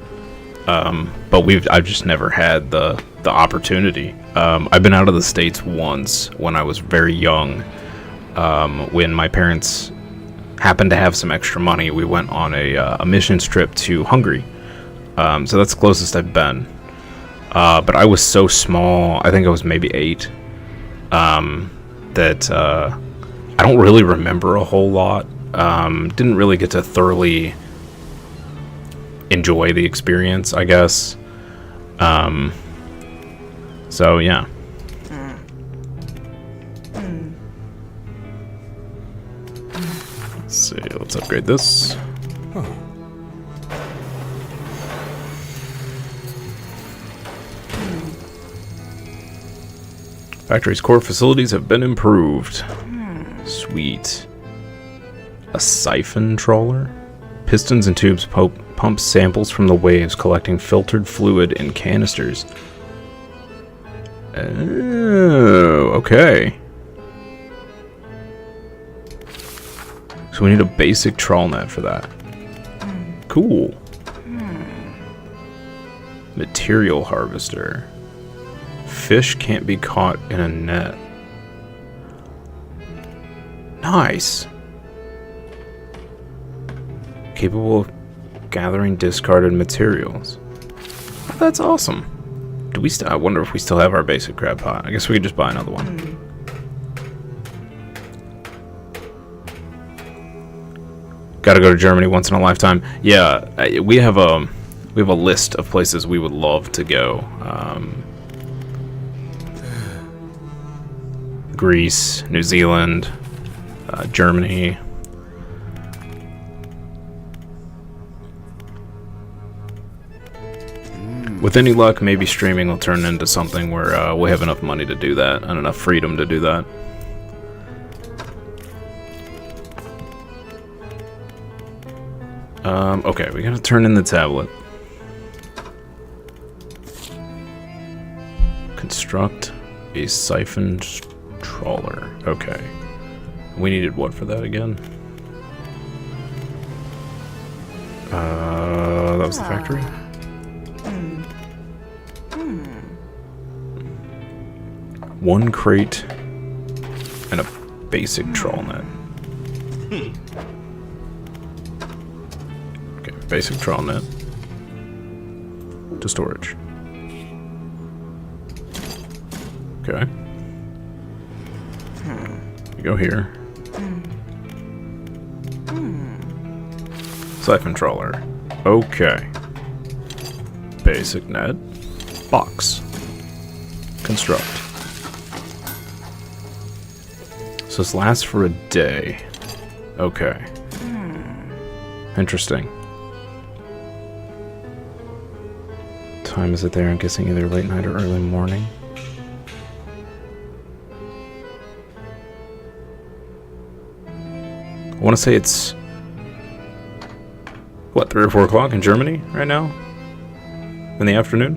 But I've just never had the opportunity. I've been out of the States once when I was very young. When my parents happened to have some extra money, we went on a missions trip to Hungary. So that's the closest I've been. But I was so small, I think I was maybe 8, that I don't really remember a whole lot. Didn't really get to thoroughly enjoy the experience, I guess. So, yeah. Let's see, let's upgrade this. Factory's core facilities have been improved. Sweet. A siphon trawler? Pistons and tubes pump samples from the waves, collecting filtered fluid in canisters. Oh, okay. So we need a basic trawl net for that. Cool. Material harvester. Fish can't be caught in a net. Nice. Capable of gathering discarded materials. That's awesome. Do we I wonder if we still have our basic crab pot. I guess we could just buy another one. Gotta go to Germany once in a lifetime. Yeah, we have a list of places we would love to go. Greece, New Zealand, Germany. With any luck, maybe streaming will turn into something where we have enough money to do that and enough freedom to do that. Okay, we gotta turn in the tablet. Construct a siphoned trawler. Okay. We needed what for that again? That was the factory. One crate and a basic trawl net. Okay, basic trawl net to storage. Okay. You go here. Siphon trawler. Okay. Basic net. Box. Construct. So this lasts for a day. Okay. Interesting. Time is it there? I'm guessing either late night or early morning. I want to say it's... what, 3 or 4 o'clock in Germany right now? In the afternoon?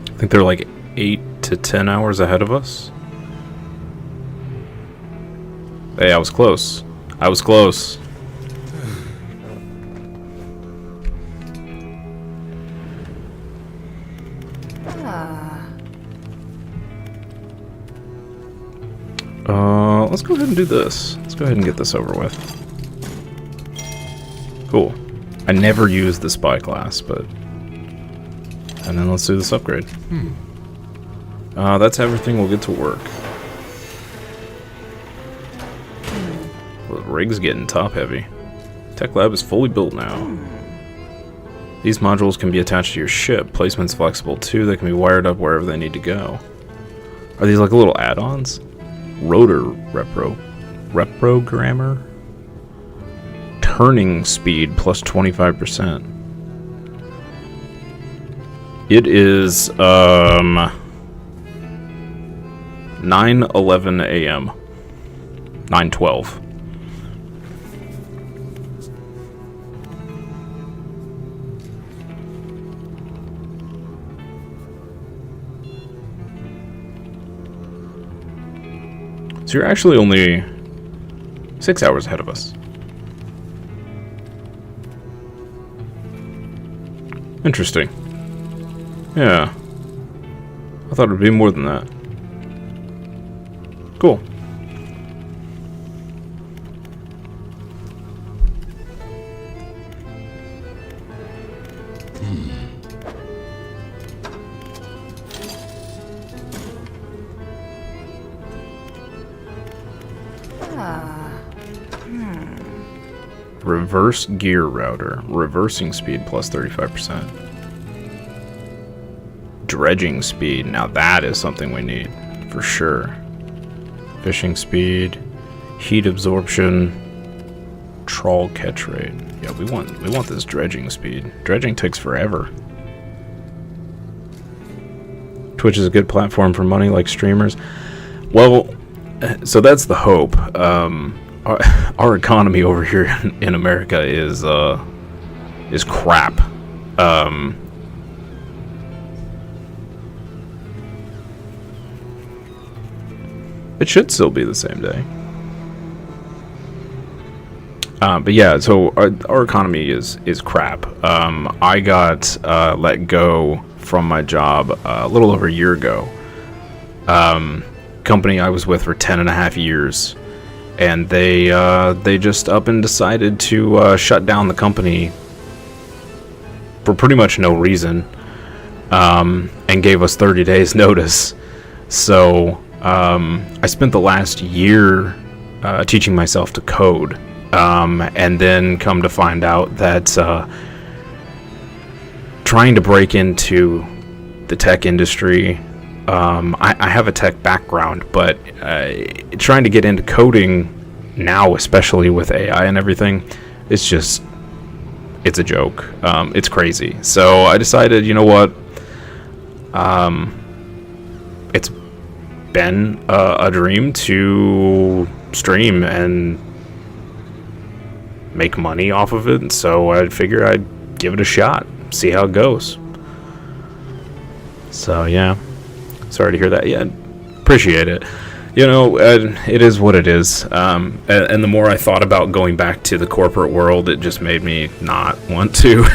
I think they're like 8 to 10 hours ahead of us. Hey, I was close. I was close. Let's go ahead and do this. Let's go ahead and get this over with. Cool. I never used the spy class, but... and then let's do this upgrade. That's everything. We'll get to work. Well, the rig's getting top heavy. Tech lab is fully built now. These modules can be attached to your ship. Placement's flexible too. They can be wired up wherever they need to go. Are these like little add-ons? Rotor reprogrammer. Turning speed plus 25%. It is 9:11 a.m. 9:12. So you're actually only 6 hours ahead of us. Interesting. Yeah. I thought it would be more than that. Cool. Reverse gear router. Reversing speed plus 35%. Dredging speed. Now that is something we need for sure. Fishing speed. Heat absorption. Trawl catch rate. Yeah, we want this dredging speed. Dredging takes forever. Twitch is a good platform for money like streamers. Well, so that's the hope. Our economy over here in America is crap. It should still be the same day. But yeah, so our economy is crap. I got let go from my job a little over a year ago. Company I was with for 10.5 years. And they just up and decided to shut down the company for pretty much no reason, and gave us 30 days notice. So I spent the last year teaching myself to code, and then come to find out that trying to break into the tech industry. I have a tech background, but trying to get into coding now, especially with AI and everything, it's a joke. It's crazy. So I decided, you know what? It's been a dream to stream and make money off of it, so I figured I'd give it a shot, see how it goes. So yeah. Sorry to hear that. Yeah, appreciate it. You know, it is what it is. And the more I thought about going back to the corporate world, it just made me not want to.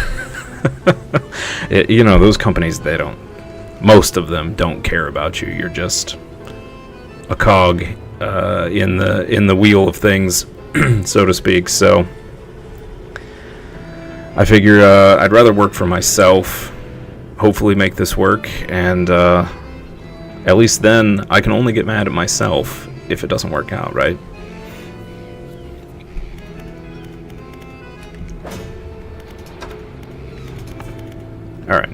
You know, those companies, most of them don't care about you. You're just a cog in the wheel of things, so to speak. So I figure I'd rather work for myself, hopefully make this work, and at least then I can only get mad at myself if it doesn't work out, right? Alright.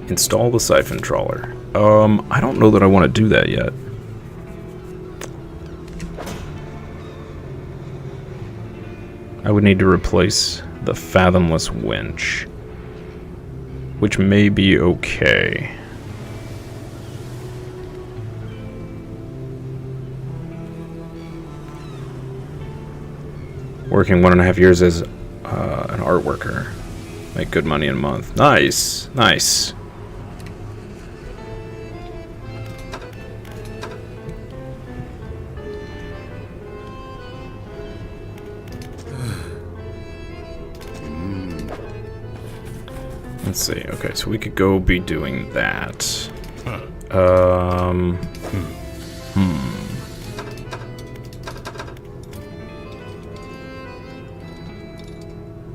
Install the siphon trawler. I don't know that I want to do that yet. I would need to replace the fathomless winch, which may be okay. Working 1.5 years as an art worker. Make good money in a month. Nice, nice. Let's see. Okay, so we could go be doing that.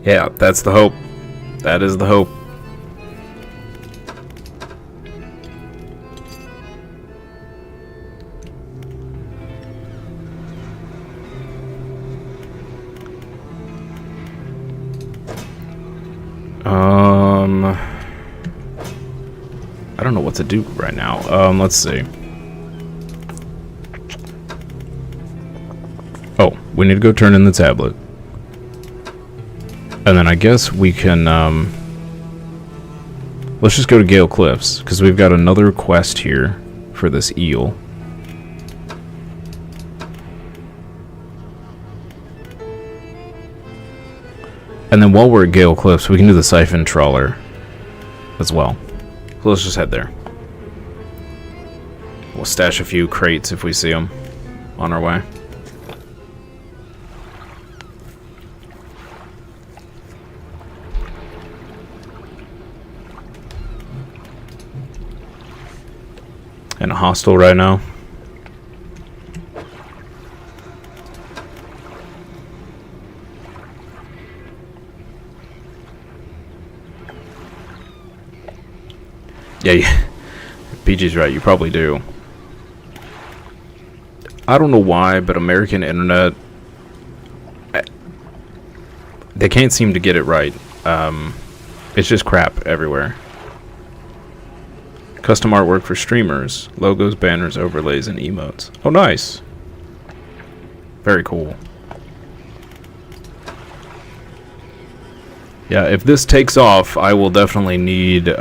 Yeah, that's the hope. That is the hope. I don't know what to do right now. Let's see. Oh, we need to go turn in the tablet. And then I guess we can, let's just go to Gale Cliffs, because we've got another quest here for this eel. And then while we're at Gale Cliffs, we can do the siphon trawler as well. So let's just head there. We'll stash a few crates if we see them on our way. In a hostel right now. Yeah, PG's right, you probably do. I don't know why, but American internet, they can't seem to get it right. It's just crap everywhere. Custom artwork for streamers, logos, banners, overlays, and emotes. Oh, nice. Very cool. Yeah, if this takes off, I will definitely need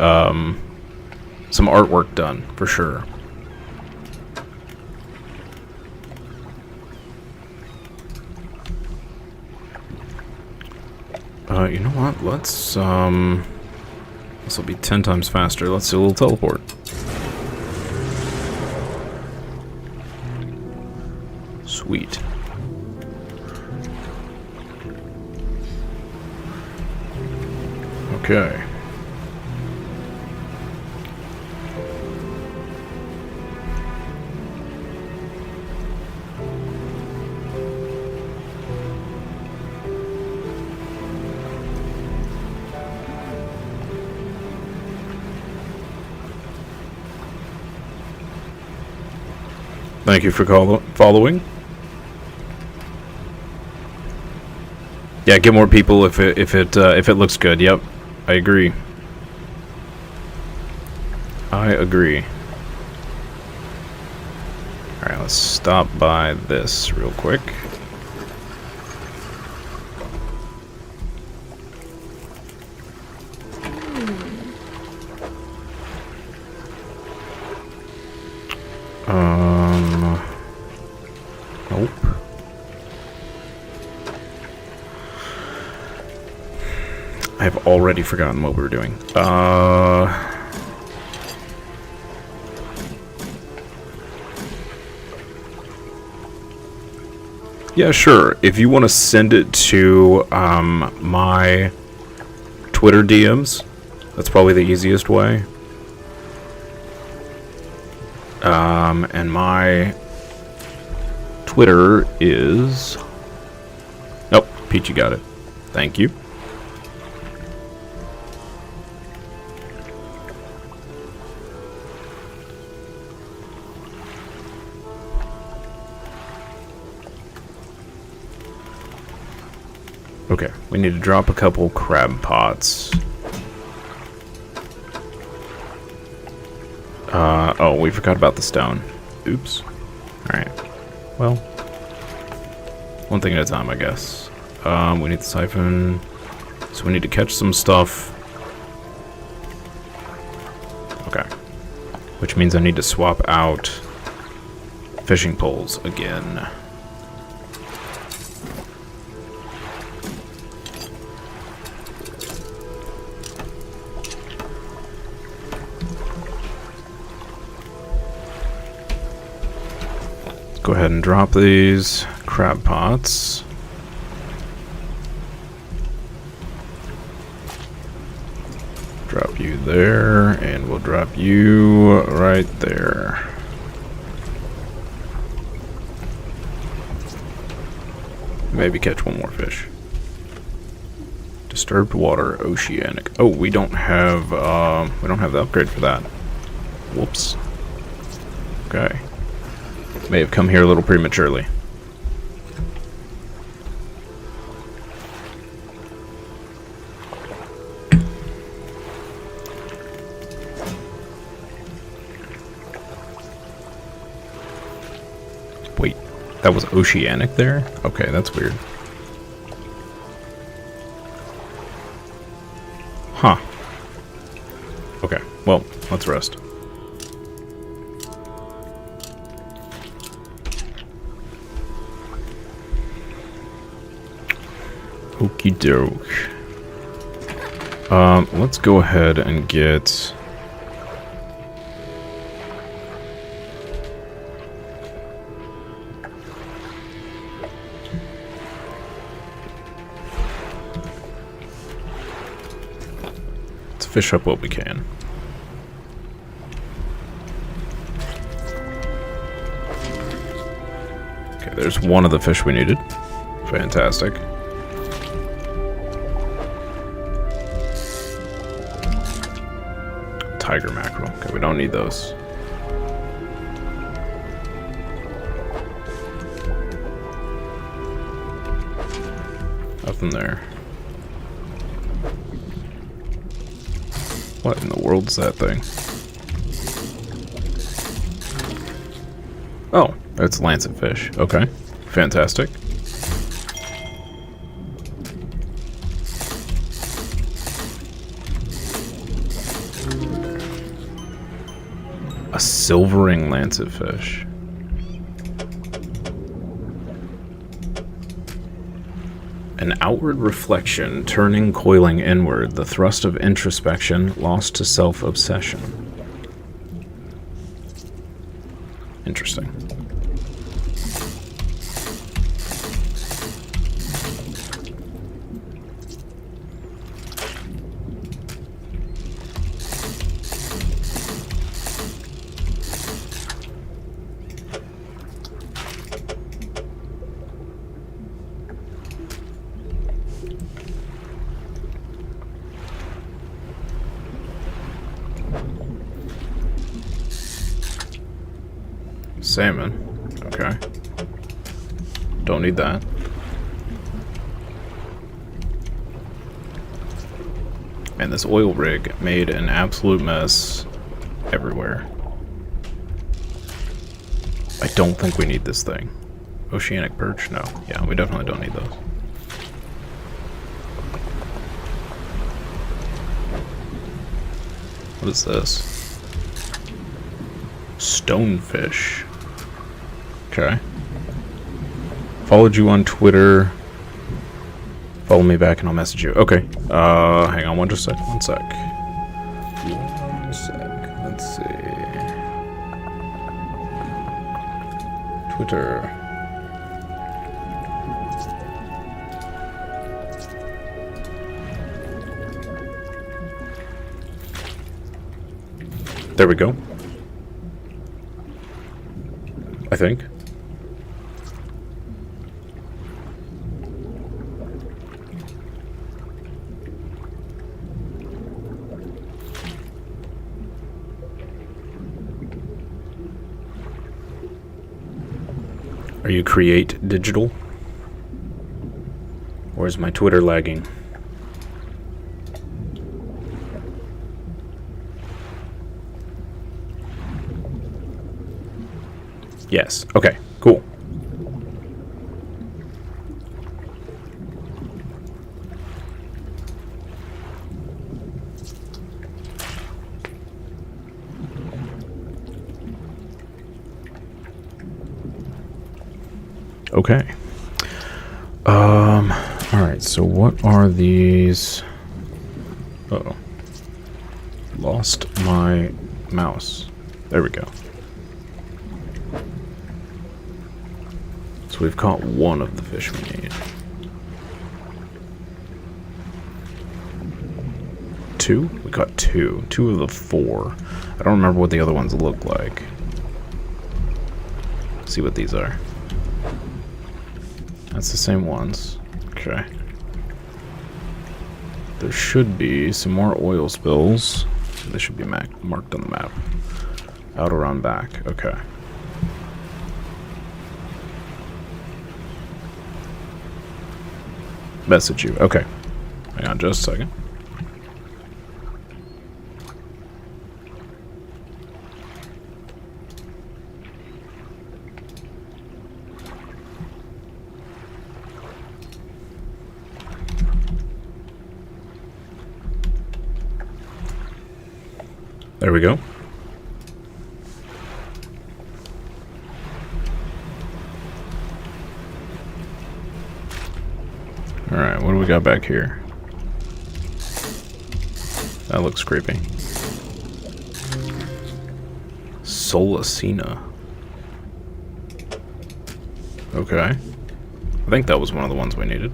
some artwork done, for sure. You know what? Let's, this will be 10 times faster. Let's do a little teleport. Sweet. Okay. Thank you for following. Yeah, get more people if it looks good. Yep, I agree. I agree. All right, let's stop by this real quick. Nope. I've already forgotten what we were doing. Yeah, sure. If you want to send it to my Twitter DMs, that's probably the easiest way. And my Twitter is... Oh, Peachy got it. Thank you. Okay, we need to drop a couple crab pots. Oh, we forgot about the stone. Oops. Alright. Well, one thing at a time, I guess. We need the siphon. So we need to catch some stuff. Okay. Which means I need to swap out fishing poles again. Go ahead and drop these crab pots. Drop you there, and we'll drop you right there. Maybe catch one more fish. Disturbed water, oceanic. Oh, we don't have the upgrade for that. Whoops. Okay. May have come here a little prematurely. Wait, that was oceanic there? Okay, that's weird. Huh. Okay, well, let's rest. Okie doke. Let's go ahead and get... Let's fish up what we can. Okay, there's one of the fish we needed. Fantastic. Tiger mackerel. Okay, we don't need those. Nothing there. What in the world's that thing? Oh, it's lancet fish. Okay, fantastic. A silvering lancet fish. An outward reflection, turning, coiling inward, the thrust of introspection, lost to self-obsession. Interesting. Salmon. Okay. Don't need that. And this oil rig made an absolute mess everywhere. I don't think we need this thing. Oceanic perch? No. Yeah, we definitely don't need those. What is this? Stonefish. Okay. Followed you on Twitter. Follow me back and I'll message you. Okay. Hang on one sec. One sec. Let's see. Twitter. There we go. I think. Are you create digital? Or is my Twitter lagging? Yes. Okay, cool. Okay. Alright, so what are these? Uh-oh. Lost my mouse. There we go. So we've caught one of the fish we need. Two? We caught two. Two of the four. I don't remember what the other ones look like. Let's see what these are. That's the same ones. Okay. There should be some more oil spills. They should be marked on the map. Out around back. Okay. Message you. Okay. Hang on just a second. There we go. Alright, what do we got back here? That looks creepy. Solacina. Okay. I think that was one of the ones we needed.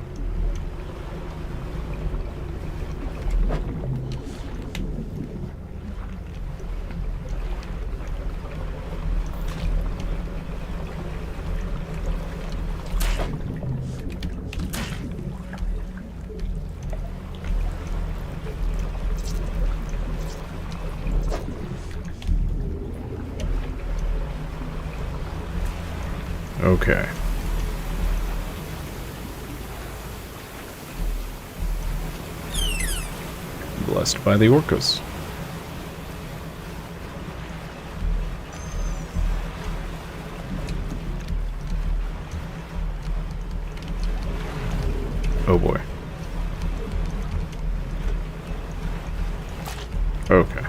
Okay. Blessed by the orcas. Oh boy. Okay.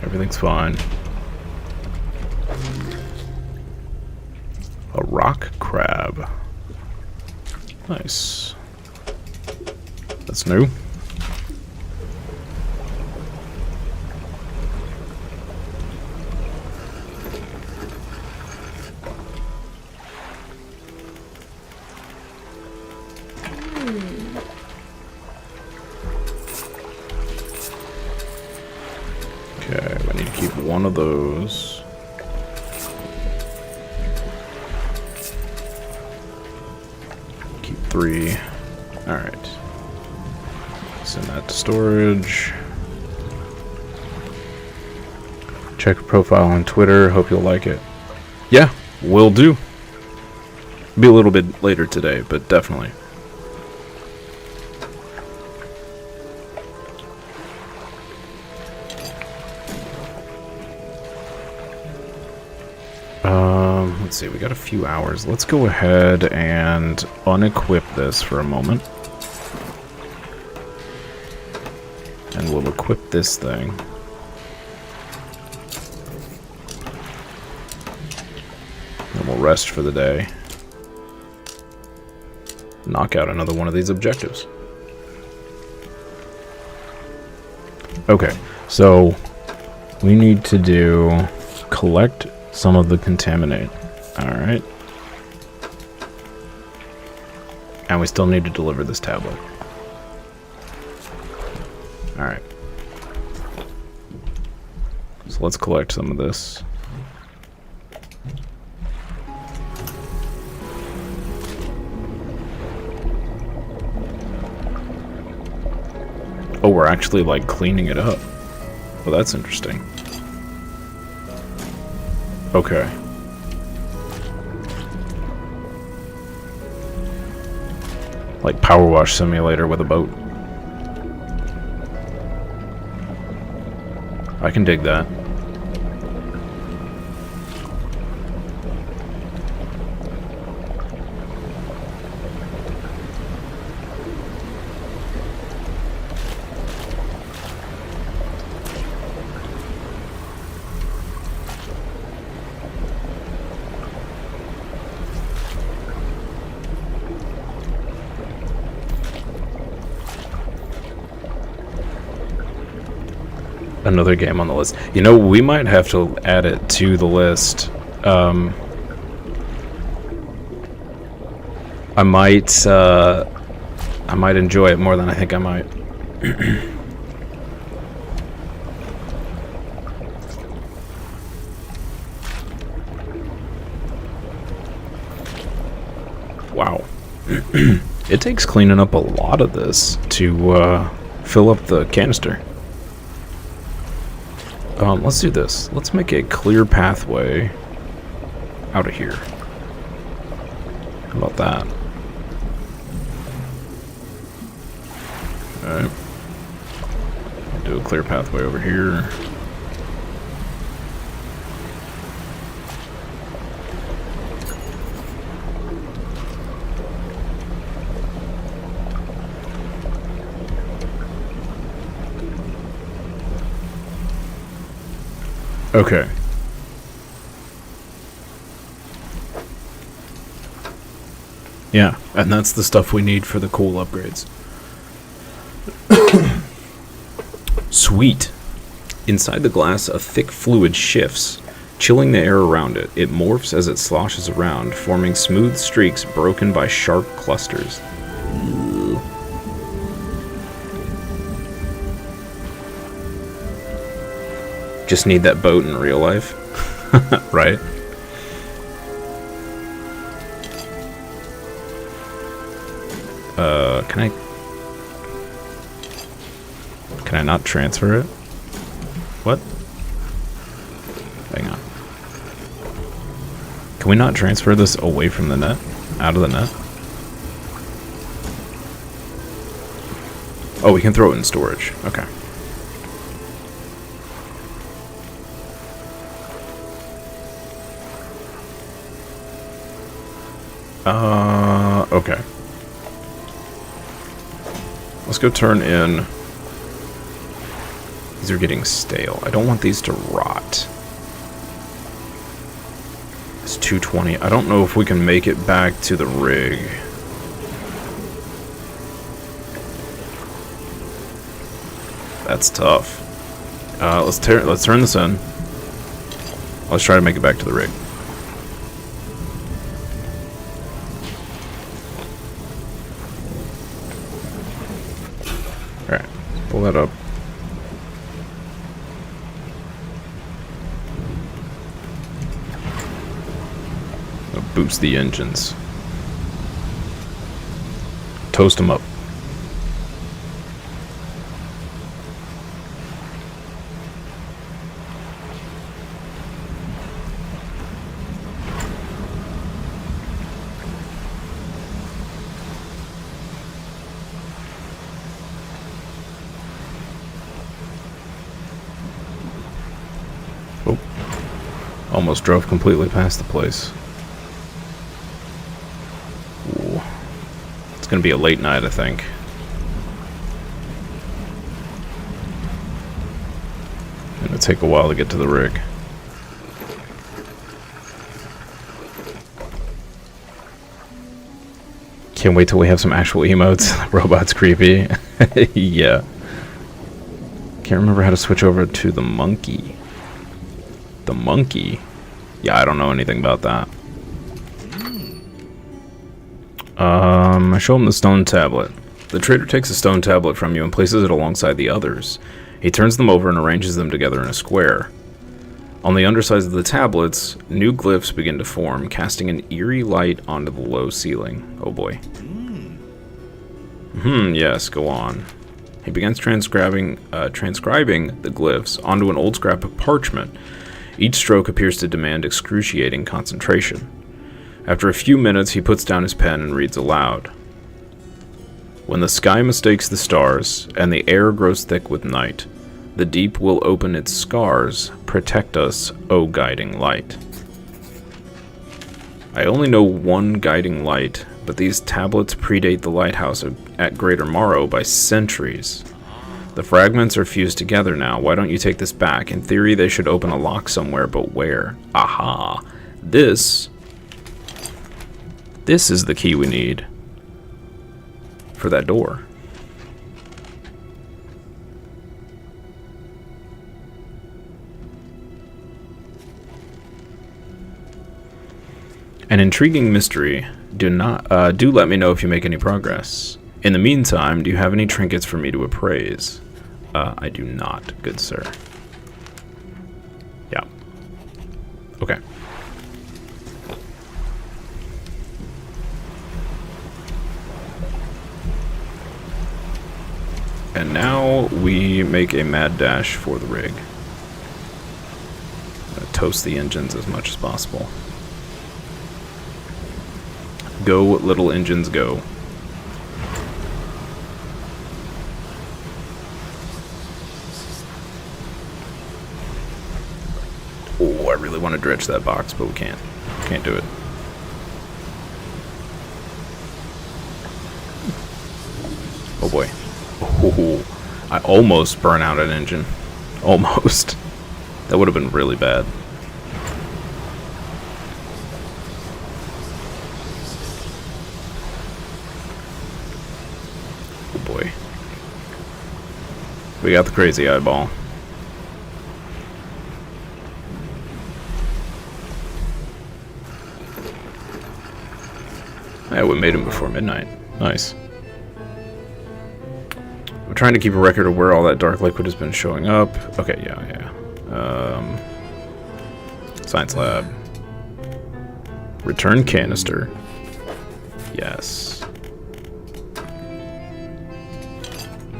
Everything's fine. A rock crab. Nice. That's new. Okay, we need to keep one of those. Keep 3. Alright. Send that to storage. Check your profile on Twitter. Hope you'll like it. Yeah, will do. Be a little bit later today, but definitely. Let's see, we got a few hours. Let's go ahead and unequip this for a moment. And we'll equip this thing. And we'll rest for the day. Knock out another one of these objectives. Okay, so we need to collect some of the contaminate. Alright. And we still need to deliver this tablet. Alright. So let's collect some of this. Oh, we're actually, like, cleaning it up. Well, that's interesting. Okay. Like Power Wash Simulator with a boat. I can dig that. Another game on the list. You know, we might have to add it to the list. I might enjoy it more than I think I might. Wow. It takes cleaning up a lot of this to fill up the canister. Let's do this. Let's make a clear pathway out of here. How about that? Alright. Do a clear pathway over here. Okay. Yeah, and that's the stuff we need for the cool upgrades. Sweet. Inside the glass, a thick fluid shifts, chilling the air around it. It morphs as it sloshes around, forming smooth streaks broken by sharp clusters. Just need that boat in real life. Right? Can I not transfer it? What? Hang on. Can we not transfer this away from the net? Out of the net? Oh, we can throw it in storage. Okay. Okay. Let's go turn in. These are getting stale. I don't want these to rot. It's 220. I don't know if we can make it back to the rig. That's tough. Let's turn this in. Let's try to make it back to the rig. Alright, pull that up. It'll boost the engines. Toast them up. Almost drove completely past the place. Ooh. It's gonna be a late night, I think. Gonna take a while to get to the rig. Can't wait till we have some actual emotes. Robot's creepy. Yeah. Can't remember how to switch over to the monkey. The monkey? Yeah, I don't know anything about that. I show him the stone tablet. The trader takes a stone tablet from you and places it alongside the others. He turns them over and arranges them together in a square. On the undersides of the tablets, new glyphs begin to form, casting an eerie light onto the low ceiling. Oh boy. Yes, go on. He begins transcribing the glyphs onto an old scrap of parchment. Each stroke appears to demand excruciating concentration. After a few minutes, he puts down his pen and reads aloud. When the sky mistakes the stars, and the air grows thick with night, the deep will open its scars. Protect us, O guiding light. I only know one guiding light, but these tablets predate the lighthouse at Greater Morrow by centuries. The fragments are fused together now. Why don't you take this back? In theory, they should open a lock somewhere, but where? Aha! This is the key we need for that door. An intriguing mystery. Do let me know if you make any progress. In the meantime, do you have any trinkets for me to appraise? I do not, good sir. Yeah. Okay. And now we make a mad dash for the rig. Toast the engines as much as possible. Go, little engines, go. Oh, I really want to dredge that box, but we can't. Can't do it. Oh boy. Oh, I almost burn out an engine. Almost. That would have been really bad. Oh boy. We got the crazy eyeball. Yeah, we made him before midnight. Nice. I'm trying to keep a record of where all that dark liquid has been showing up. Okay, yeah. Science lab. Return canister. Yes.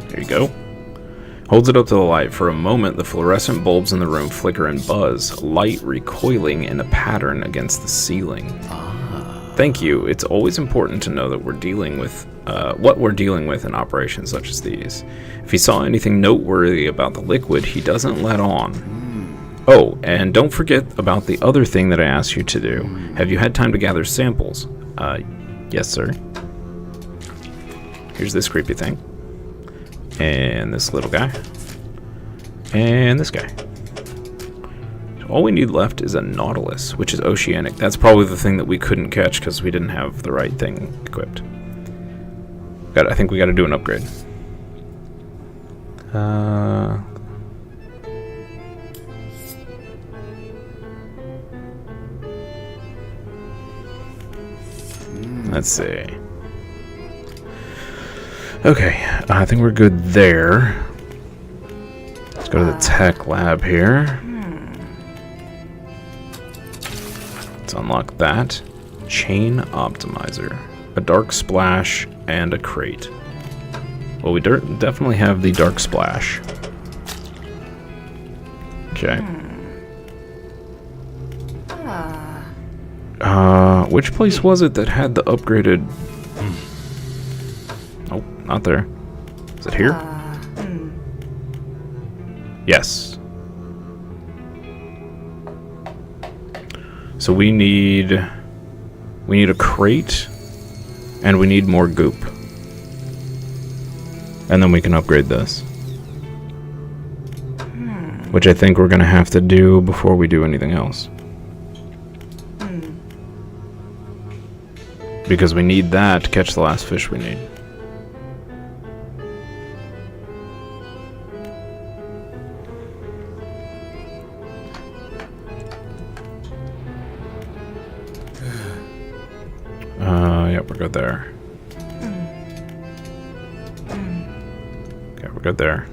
There you go. Holds it up to the light. For a moment, the fluorescent bulbs in the room flicker and buzz, light recoiling in a pattern against the ceiling. Thank you. It's always important to know that we're dealing with what we're dealing with in operations such as these. If he saw anything noteworthy about the liquid, he doesn't let on. Oh, and don't forget about the other thing that I asked you to do. Have you had time to gather samples? Yes, sir. Here's this creepy thing. And this little guy. And this guy. All we need left is a Nautilus, which is oceanic. That's probably the thing that we couldn't catch because we didn't have the right thing equipped. I think we got to do an upgrade. Let's see. Okay, I think we're good there. Let's go to the tech lab here. Let's unlock that. Chain optimizer. A dark splash and a crate. Well, we definitely have the dark splash. Okay. Which place was it that had the upgraded... Oh, not there. Is it here? Yes. So we need a crate, and we need more goop. And then we can upgrade this. Which I think we're going to have to do before we do anything else. Because we need that to catch the last fish we need. Yep, we're good there. Okay, we're good there.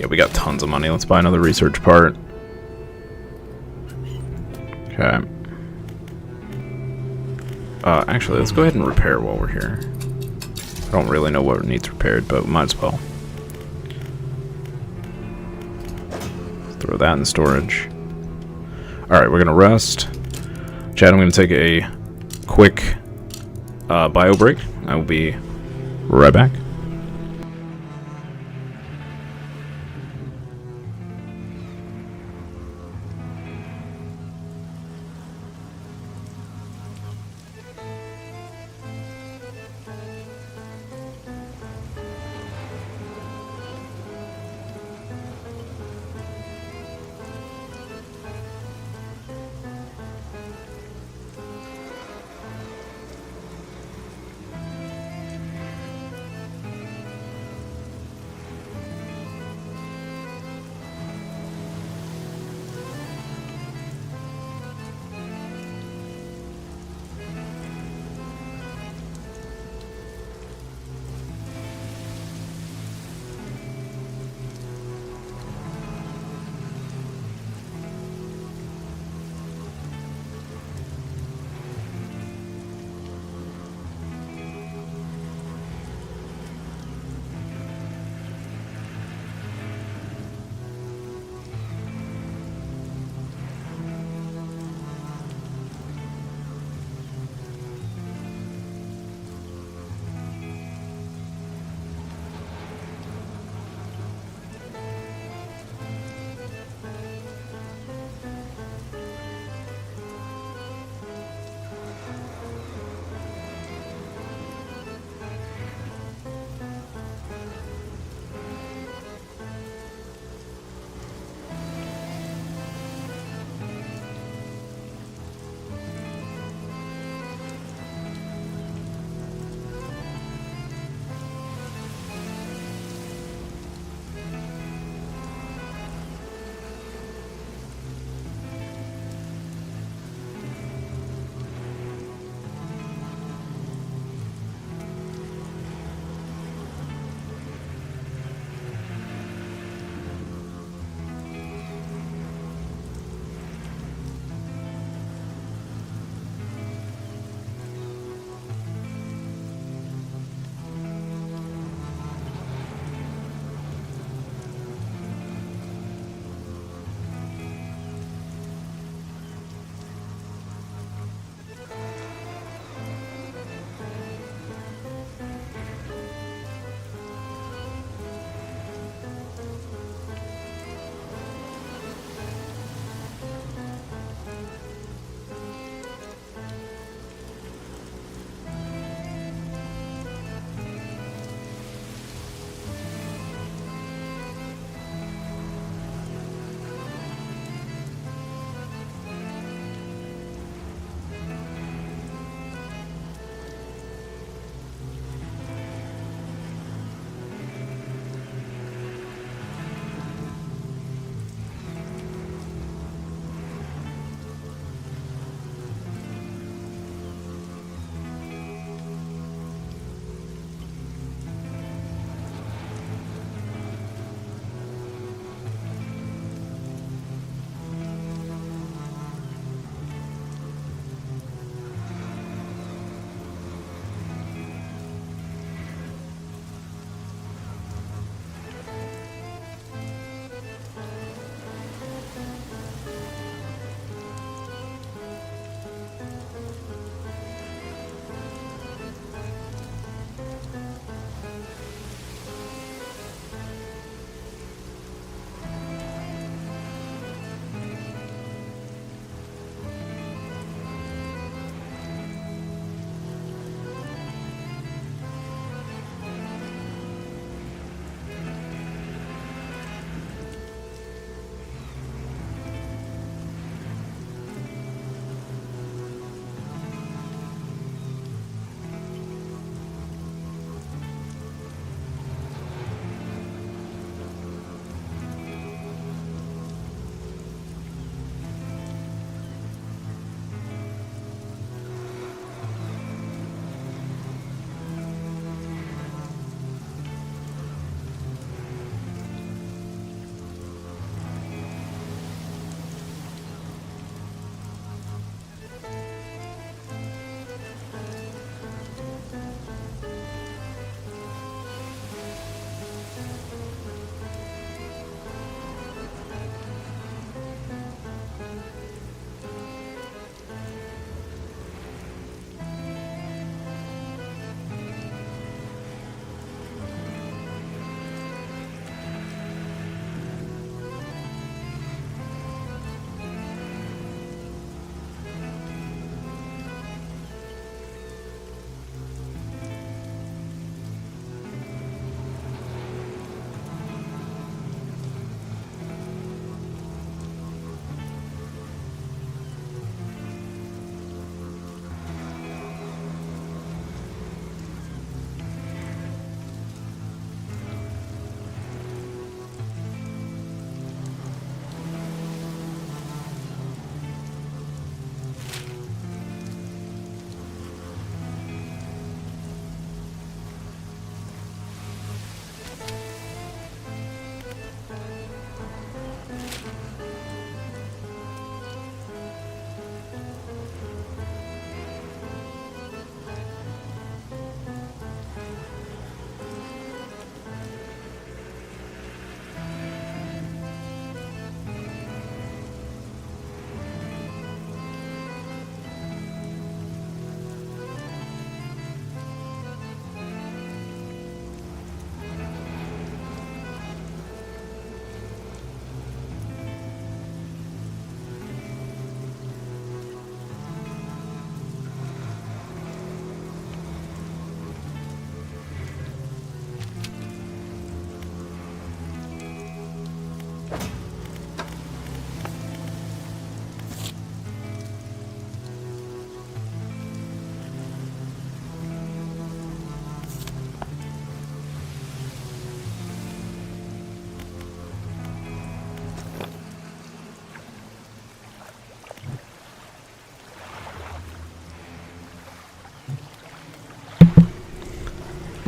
Yeah, we got tons of money. Let's buy another research part. Okay. Actually, let's go ahead and repair while we're here. I don't really know what needs repaired, but might as well. Throw that in storage. Alright, we're gonna rest. Chad, I'm gonna take a quick bio break. I will be right back.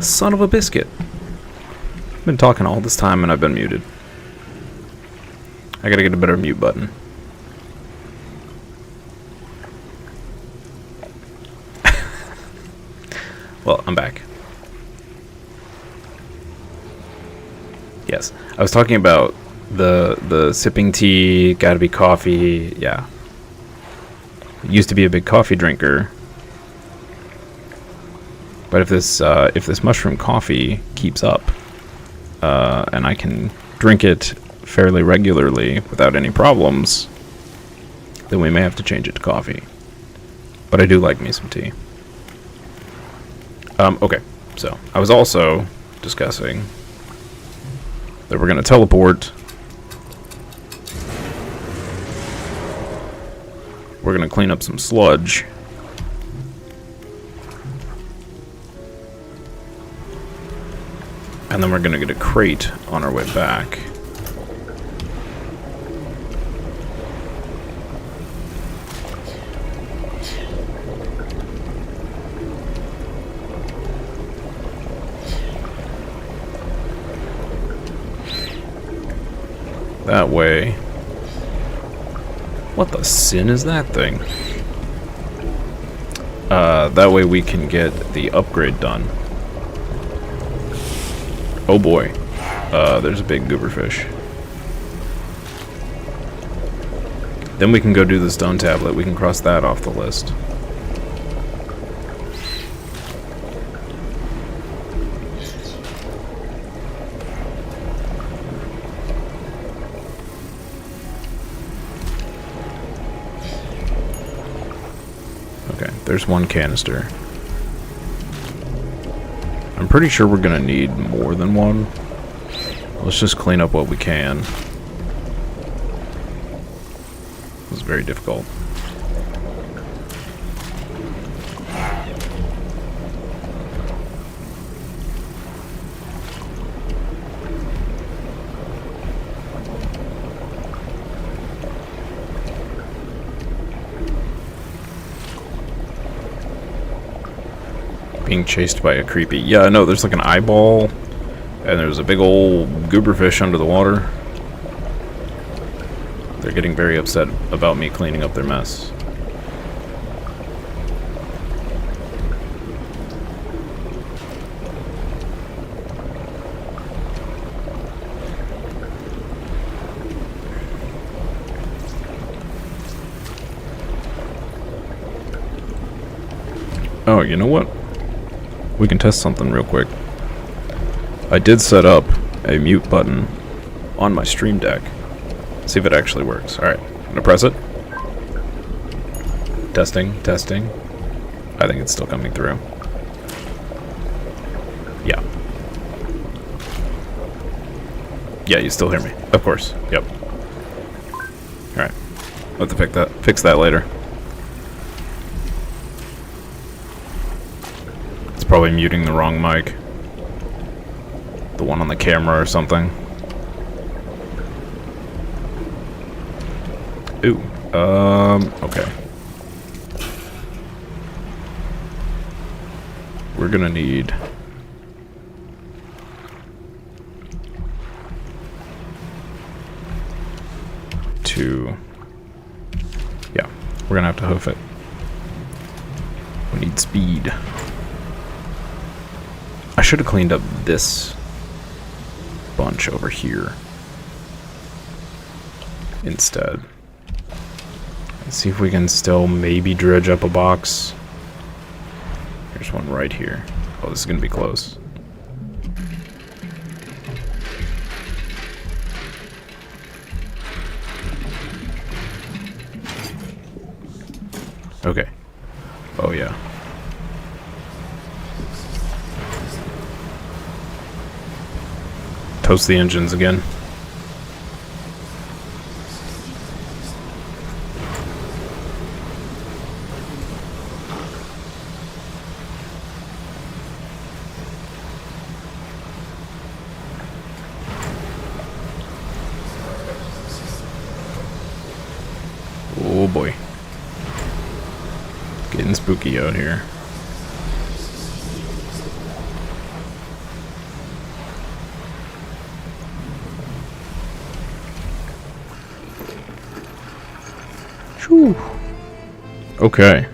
Son of a biscuit. I've been talking all this time and I've been muted. I gotta get a better mute button. Well, I'm back. Yes, I was talking about the sipping tea, gotta be coffee, yeah. Used to be a big coffee drinker. But if this mushroom coffee keeps up, and I can drink it fairly regularly without any problems, then we may have to change it to coffee. But I do like me some tea. Okay, so I was also discussing that we're going to teleport. We're going to clean up some sludge. And then we're going to get a crate on our way back. That way. What the sin is that thing? That way we can get the upgrade done. Oh boy. There's a big gooberfish. Then we can go do the stone tablet. We can cross that off the list. Okay, there's one canister. I'm pretty sure we're gonna need more than one. Let's just clean up what we can. It's very difficult. Being chased by a creepy... Yeah, no, there's like an eyeball, and there's a big old gooberfish under the water. They're getting very upset about me cleaning up their mess. Oh, you know what? We can test something real quick. I did set up a mute button on my stream deck. See if it actually works. Alright, I'm gonna press it. Testing, testing. I think it's still coming through. Yeah. Yeah, you still hear me. Of course. Yep. Alright. I'll have to fix that later. Probably muting the wrong mic. The one on the camera or something. Ooh. Okay. We're gonna need... to... Yeah, we're gonna have to hoof it. We need speed. I should have cleaned up this bunch over here instead. Let's see if we can still maybe dredge up a box. There's one right here. Oh, this is gonna be close. Okay. Oh yeah. Toast the engines again. Oh boy. Getting spooky out here. Whew. Okay.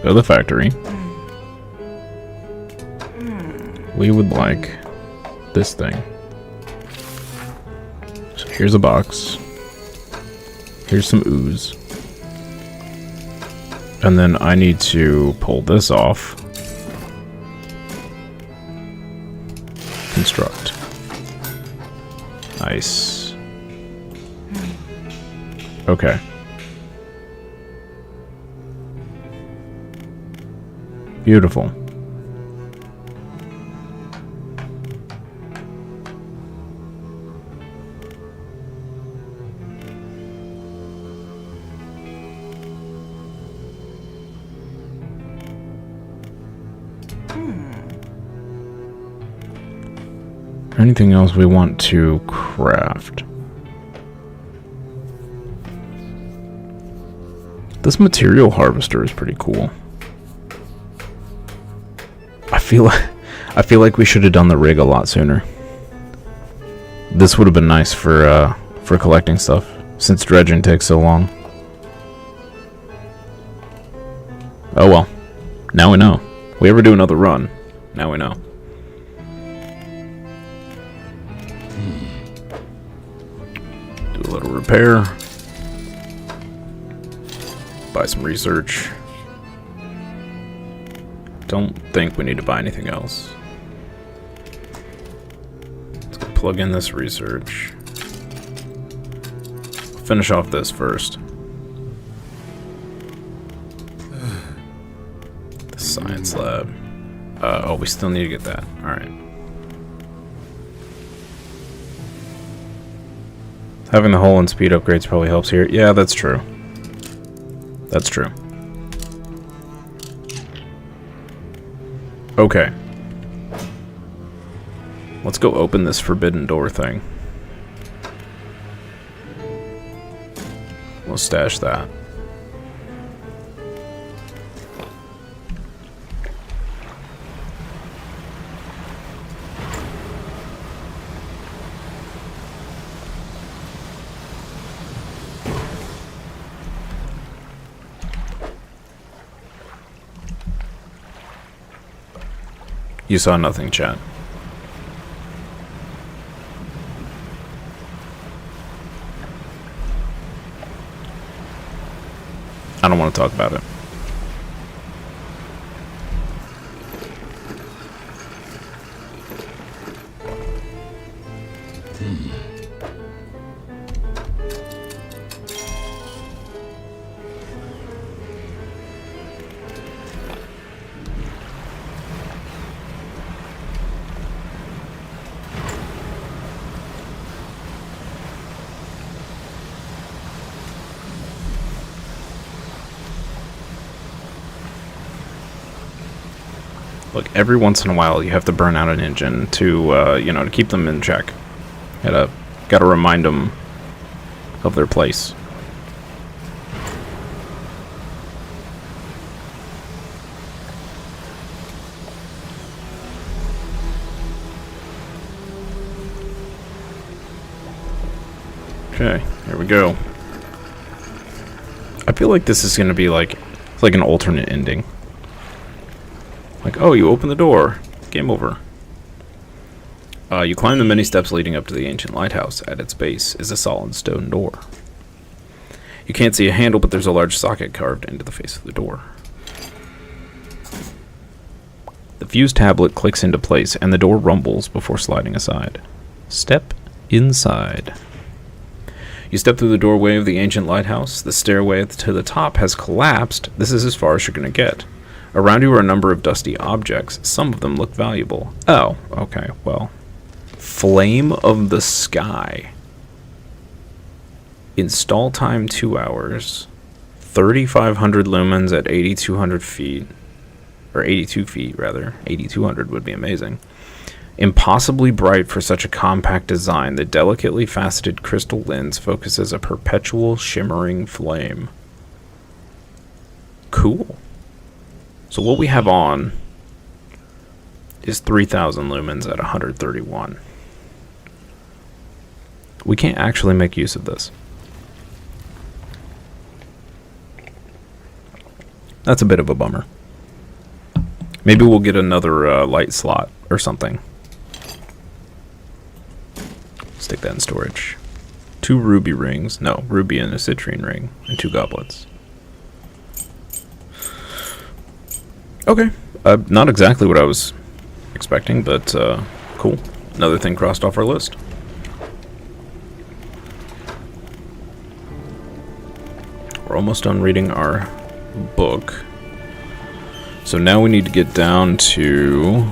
Go to the factory. We would like this thing. So here's a box. Here's some ooze. And then I need to pull this off. Construct. Nice. Okay. Beautiful. Anything else we want to craft? This material harvester is pretty cool. I feel like we should have done the rig a lot sooner. This would have been nice for collecting stuff, since dredging takes so long. Oh well. Now we know. We ever do another run, now we know. Do a little repair. Buy some research. Don't think we need to buy anything else. Let's go plug in this research. Finish off this first. The science lab. Oh, we still need to get that. Alright. Having the hull and speed upgrades probably helps here. Yeah, that's true. That's true. Okay. Let's go open this forbidden door thing. We'll stash that. You saw nothing, chat. I don't want to talk about it. Look, every once in a while you have to burn out an engine to, you know, to keep them in check. Gotta remind them of their place. Okay, here we go. I feel like this is gonna be like, it's like an alternate ending. Like, oh, you open the door. Game over. You climb the many steps leading up to the ancient lighthouse. At its base is a solid stone door. You can't see a handle, but there's a large socket carved into the face of the door. The fuse tablet clicks into place, and the door rumbles before sliding aside. Step inside. You step through the doorway of the ancient lighthouse. The stairway to the top has collapsed. This is as far as you're going to get. Around you are a number of dusty objects. Some of them look valuable. Oh, okay, well. Flame of the Sky. Install time 2 hours. 3,500 lumens at 8,200 feet. Or 82 feet, rather. 8,200 would be amazing. Impossibly bright for such a compact design, the delicately faceted crystal lens focuses a perpetual shimmering flame. Cool. So what we have on is 3,000 lumens at 131. We can't actually make use of this. That's a bit of a bummer. Maybe we'll get another light slot or something. Stick that in storage. 2 ruby rings. No, ruby and a citrine ring. And 2 goblets. Okay. Not exactly what I was expecting, but cool. Another thing crossed off our list. We're almost done reading our book. So now we need to get down to...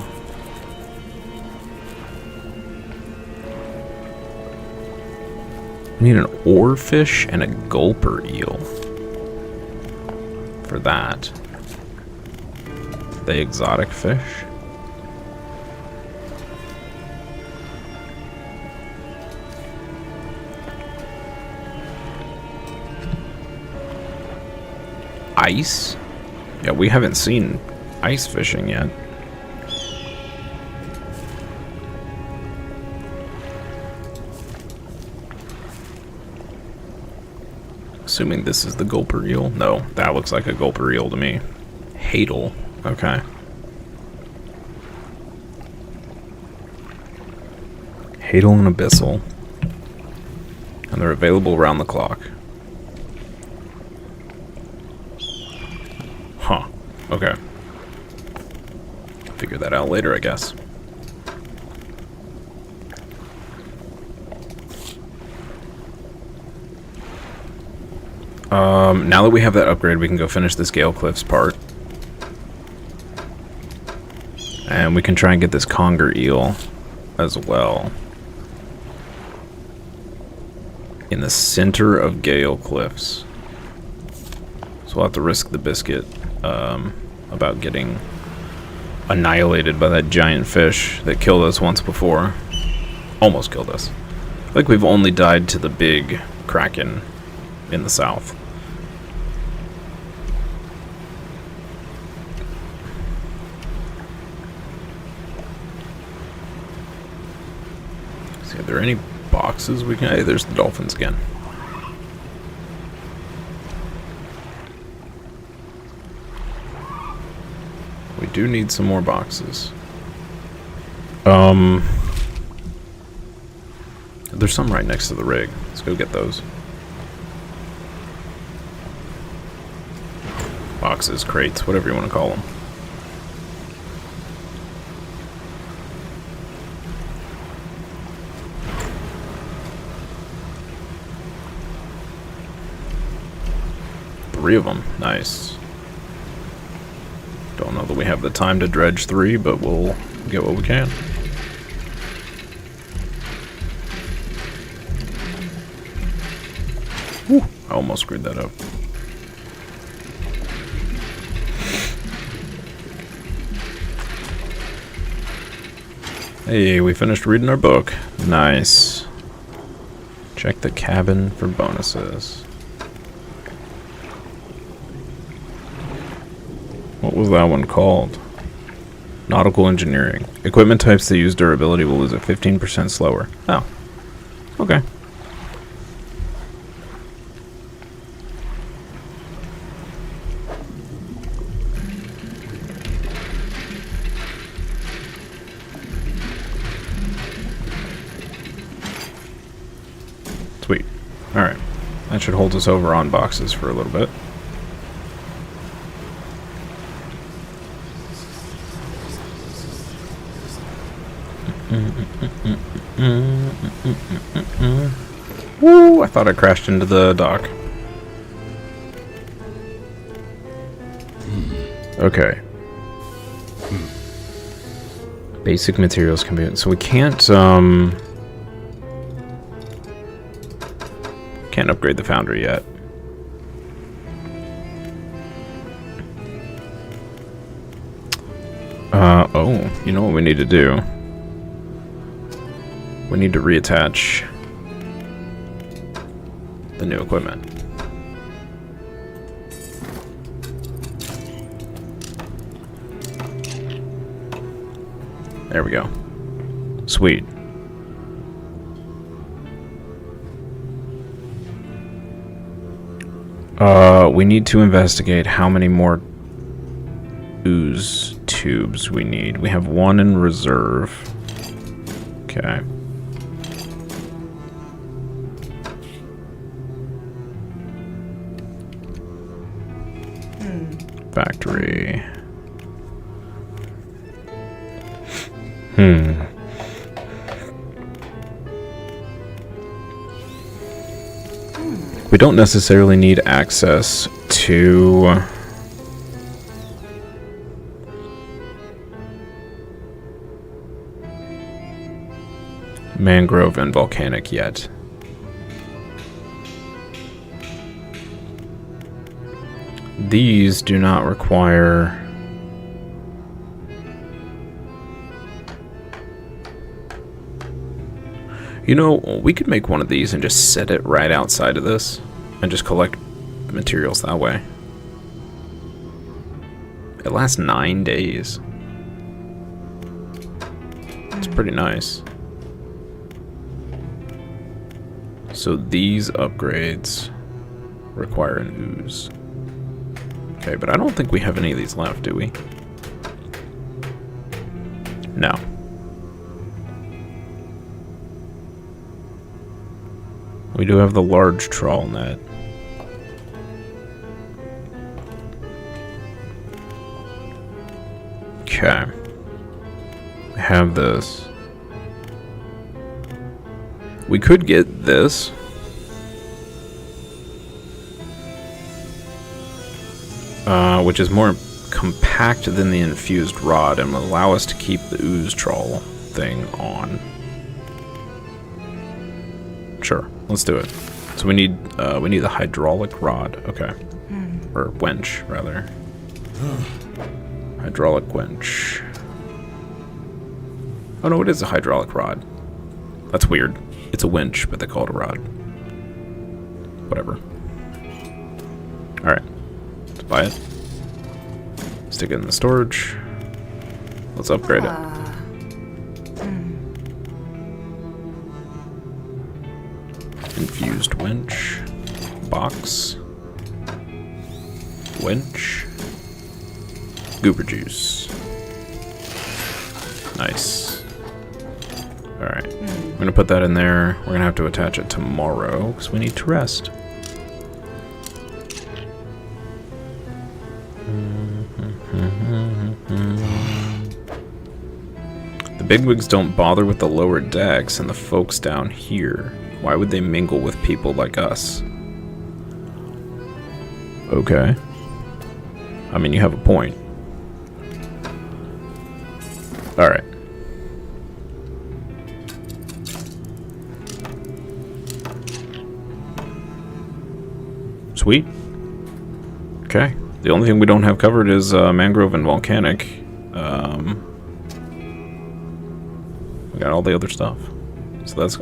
we need an oarfish and a gulper eel. For that. The exotic fish. Ice? Yeah, we haven't seen ice fishing yet. Assuming this is the gulper eel. No, that looks like a gulper eel to me. Hadal. Okay. Hadal and abyssal. And they're available around the clock. Huh. Okay. Figure that out later, I guess. Now that we have that upgrade, we can go finish this Gale Cliffs part. And we can try and get this conger eel as well. In the center of Gale Cliffs. So we'll have to risk the biscuit about getting annihilated by that giant fish that killed us once before. Almost killed us. I think we've only died to the big kraken in the south. See, are there any boxes we can... Hey, there's the dolphins again. We do need some more boxes. There's some right next to the rig. Let's go get those. Boxes, crates, whatever you want to call them. Three of them. Nice. Don't know that we have the time to dredge 3, but we'll get what we can. Whew, I almost screwed that up. Hey, we finished reading our book. Nice. Check the cabin for bonuses. What was that one called? Nautical engineering. Equipment types that use durability will lose it 15% slower. Oh. Okay. Sweet. Alright. That should hold us over on boxes for a little bit. Woo! I thought I crashed into the dock. Okay. Basic materials can be... So we can't upgrade the foundry yet. Oh, you know what we need to do? We need to reattach the new equipment. There we go. Sweet. We need to investigate how many more ooze tubes we need? We have 1 in reserve. Okay. Factory. We don't necessarily need access to mangrove and volcanic yet. These do not require You know, we could make one of these and just set it right outside of this and just collect materials that way. It lasts 9 days. It's pretty nice. So these upgrades require an ooze. Okay, but I don't think we have any of these left, do we? No. We do have the large trawl net. Okay. I have this. We could get this. Which is more compact than the infused rod and will allow us to keep the ooze trawl thing on. Sure, let's do it. So we need the hydraulic rod. Okay. Or winch, rather. Hydraulic winch. Oh no, it is a hydraulic rod. That's weird. It's a winch, but they call it a rod. Whatever. Alright. Let's buy it. Stick it in the storage. Let's upgrade it. Infused winch. Box. Winch. Goober juice. Nice. Alright. I'm gonna put that in there. We're gonna have to attach it tomorrow because we need to rest. The bigwigs don't bother with the lower decks and the folks down here. Why would they mingle with people like us? Okay. I mean, you have a point. Alright. Sweet. Okay. The only thing we don't have covered is mangrove and volcanic. We got all the other stuff. So that's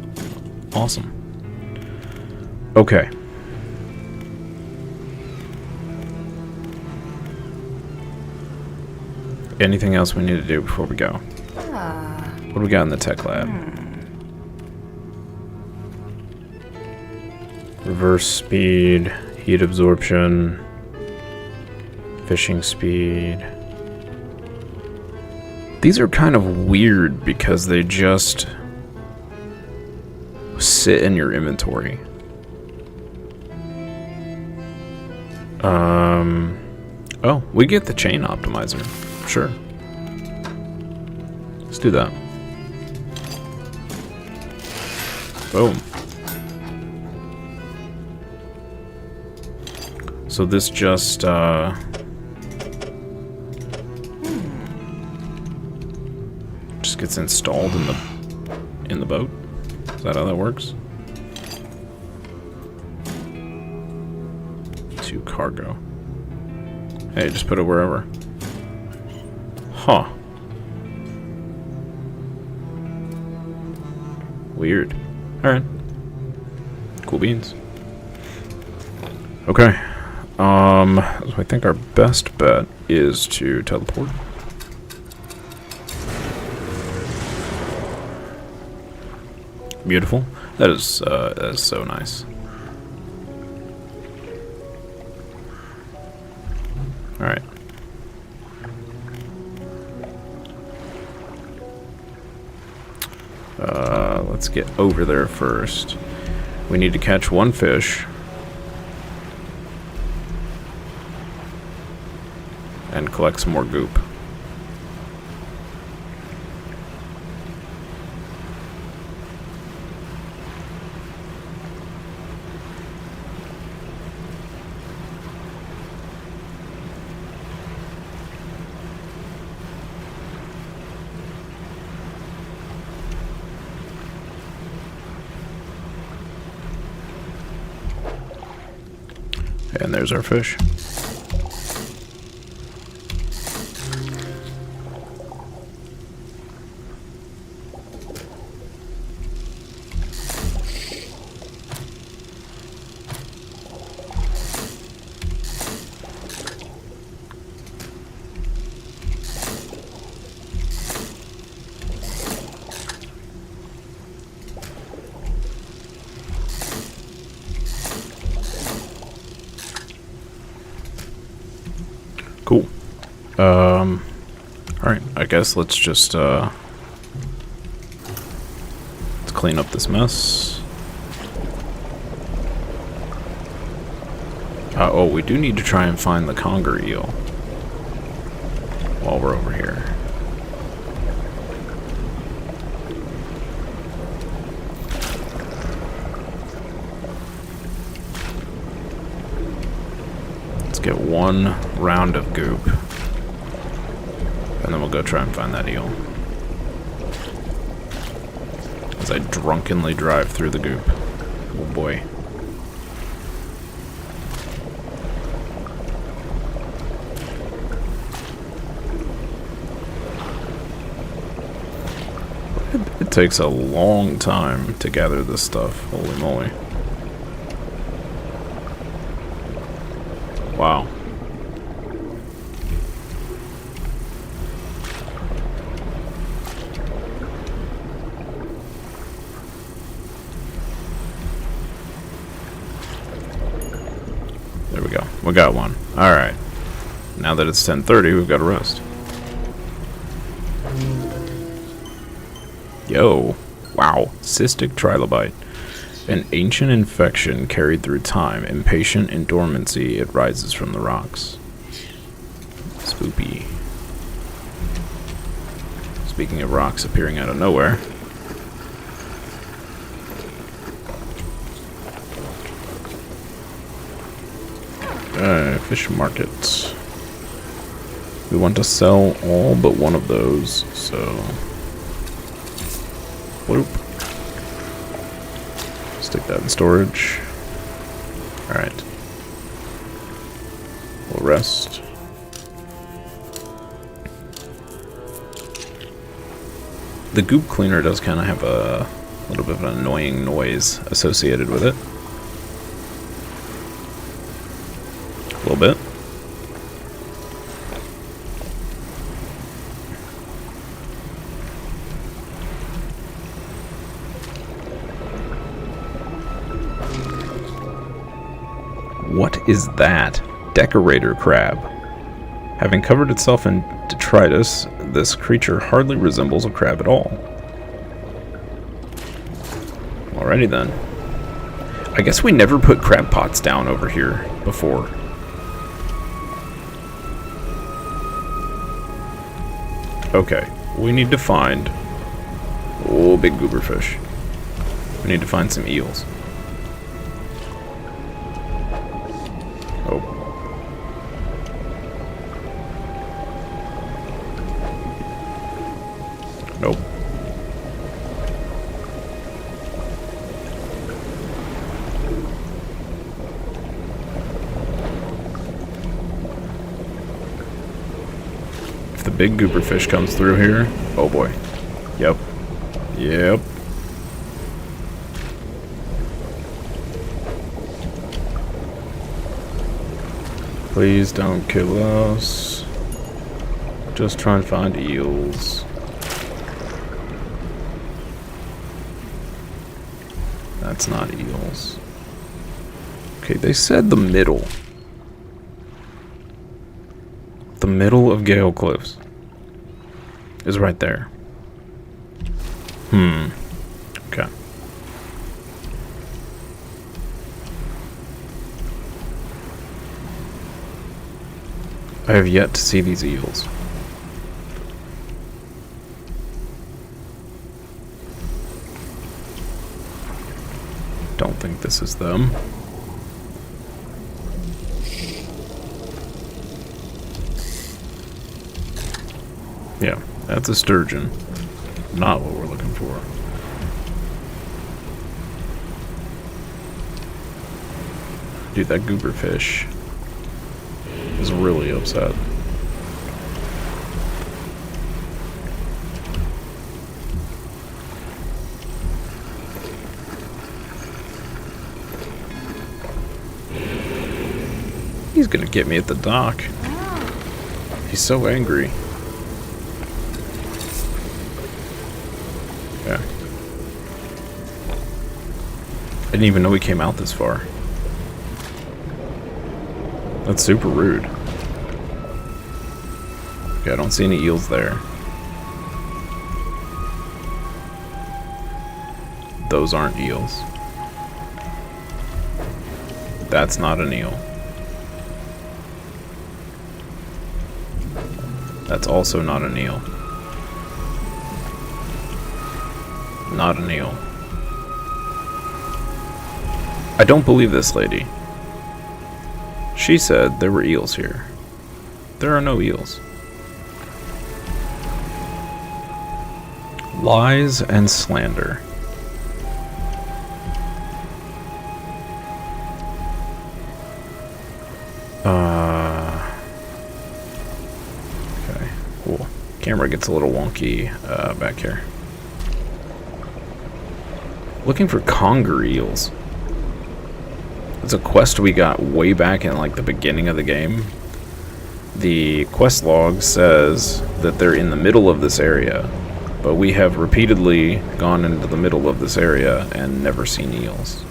awesome. Okay. Anything else we need to do before we go? What do we got in the tech lab? Reverse speed, heat absorption, fishing speed. These are kind of weird because they just sit in your inventory. Oh, we get the chain optimizer. Sure. Let's do that. Boom. So this just gets installed in the boat. Is that how that works? To cargo. Hey, just put it wherever. Huh. Weird. Alright. Cool beans. Okay. So I think our best bet is to teleport. Beautiful. That is so nice. Alright. Let's get over there first. We need to catch one fish. And collect some more goop. And there's our fish. Cool. Alright, I guess let's just, let's clean up this mess. Oh, we do need to try and find the conger eel while we're over here. Get one round of goop, and then we'll go try and find that eel as I drunkenly drive through the goop. Oh boy. It takes a long time to gather this stuff. Holy moly. Wow. There we go. We got one. Alright. Now that it's 10:30, we've got to rest. Yo. Wow. Cystic trilobite. An ancient infection carried through time. Impatient in dormancy, it rises from the rocks. Spoopy. Speaking of rocks appearing out of nowhere. Fish market. We want to sell all but one of those, so... Whoop. Stick that in storage. Alright. We'll rest. The goop cleaner does kind of have a little bit of an annoying noise associated with it. A little bit. What is that? Decorator crab. Having covered itself in detritus, this creature hardly resembles a crab at all. Alrighty then. I guess we never put crab pots down over here before. Okay, we need to find... Oh, big gooberfish. We need to find some eels. Oh. Nope. If the big gooberfish comes through here, oh boy. Yep. Yep. Please don't kill us. Just try and find eels. That's not eels. Okay, they said the middle. The middle of Gale Cliffs is right there. I have yet to see these eels. Don't think this is them. Yeah, that's a sturgeon. Not what we're looking for. Dude, that gooberfish is really upset. He's gonna get me at the dock. He's so angry. Yeah. I didn't even know he came out this far. That's super rude. Okay, I don't see any eels there. Those aren't eels. That's not an eel. That's also not an eel. Not an eel. I don't believe this lady. She said there were eels here. There are no eels. Lies and slander. Okay, cool. Camera gets a little wonky back here. Looking for conger eels. It's a quest we got way back in like the beginning of the game. The quest log says that they're in the middle of this area, but we have repeatedly gone into the middle of this area and never seen eels.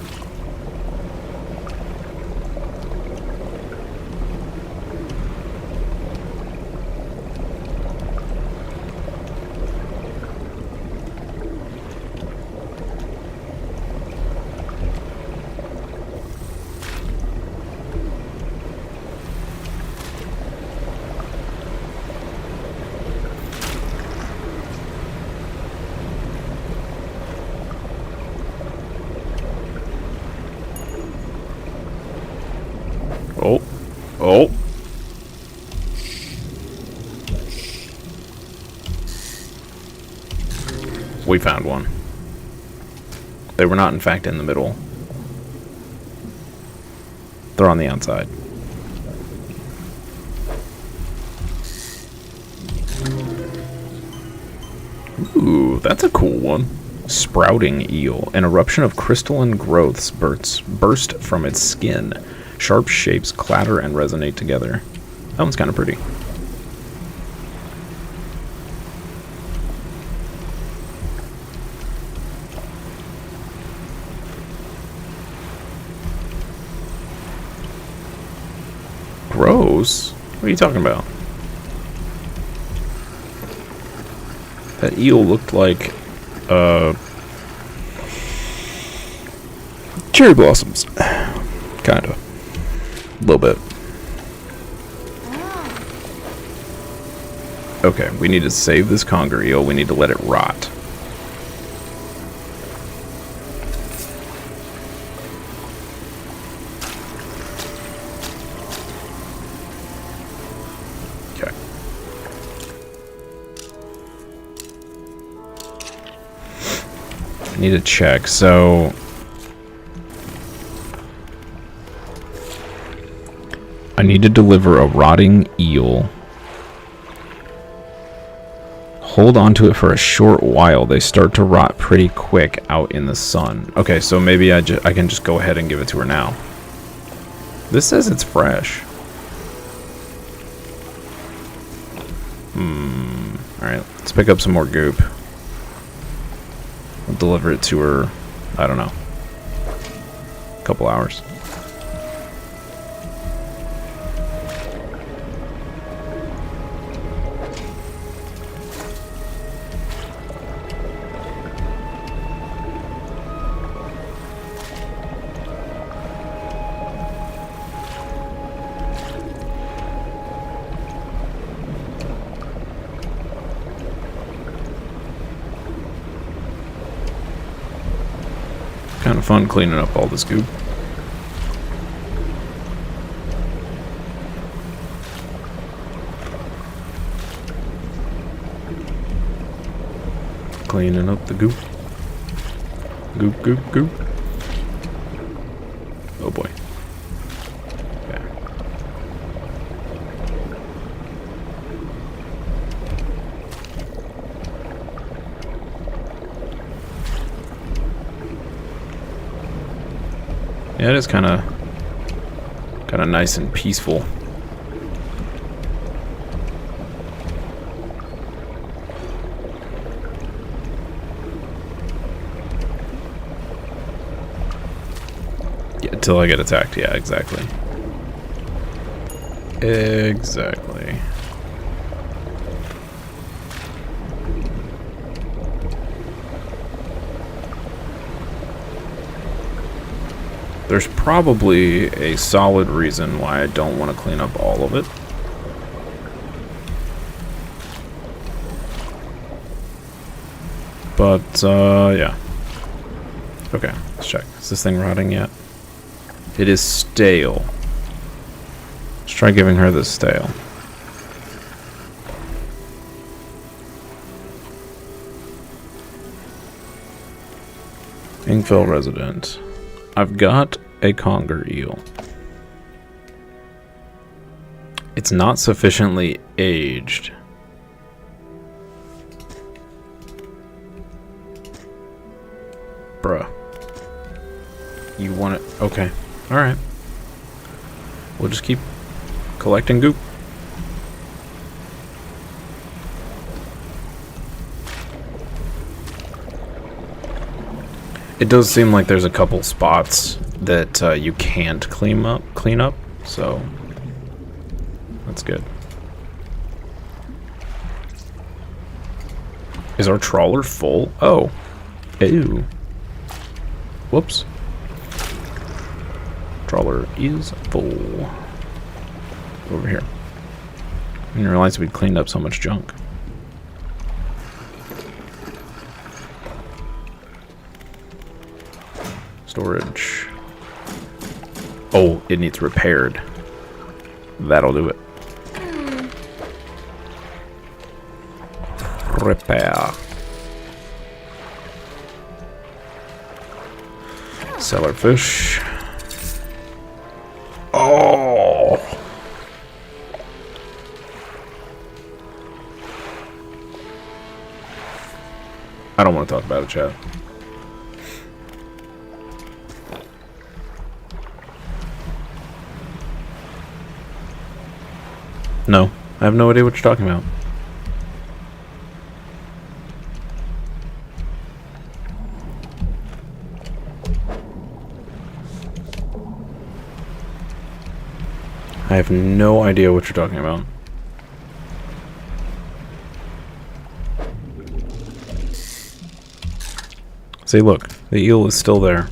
Oh. Oh. We found one. They were not, in fact, in the middle. They're on the outside. Ooh, that's a cool one. Sprouting eel. An eruption of crystalline growths burst from its skin. Sharp shapes clatter and resonate together. That one's kind of pretty. Gross? What are you talking about? That eel looked like cherry blossoms. Kinda. A little bit. Okay, we need to save this conger eel. We need to let it rot. Okay. I need to check. So I need to deliver a rotting eel. Hold on to it for a short while. They start to rot pretty quick out in the sun. Okay, so maybe I can just go ahead and give it to her now. This says it's fresh. Alright, let's pick up some more goop. We'll deliver it to her, I don't know, a couple hours. Kind of fun cleaning up all this goop. Cleaning up the goop. Goop, goop, goop. Oh boy. Okay. Yeah, it is kind of nice and peaceful. Yeah, until I get attacked. Yeah, exactly. Exactly. There's probably a solid reason why I don't want to clean up all of it. But, yeah. Okay, let's check. Is this thing rotting yet? It is stale. Let's try giving her this stale. Inkville resident. I've got a conger eel. It's not sufficiently aged. Bruh. You want it? Okay. Alright. We'll just keep collecting goop. It does seem like there's a couple spots that you can't clean up, so that's good. Is our trawler full? Oh. Ew. Whoops. Trawler is full. Over here. I didn't realize we'd cleaned up so much junk. Storage. Oh, it needs repaired. That'll do it. Repair. Cellar fish. Oh! I don't want to talk about it, chat. No, I have no idea what you're talking about. I have no idea what you're talking about. See, look, the eel is still there.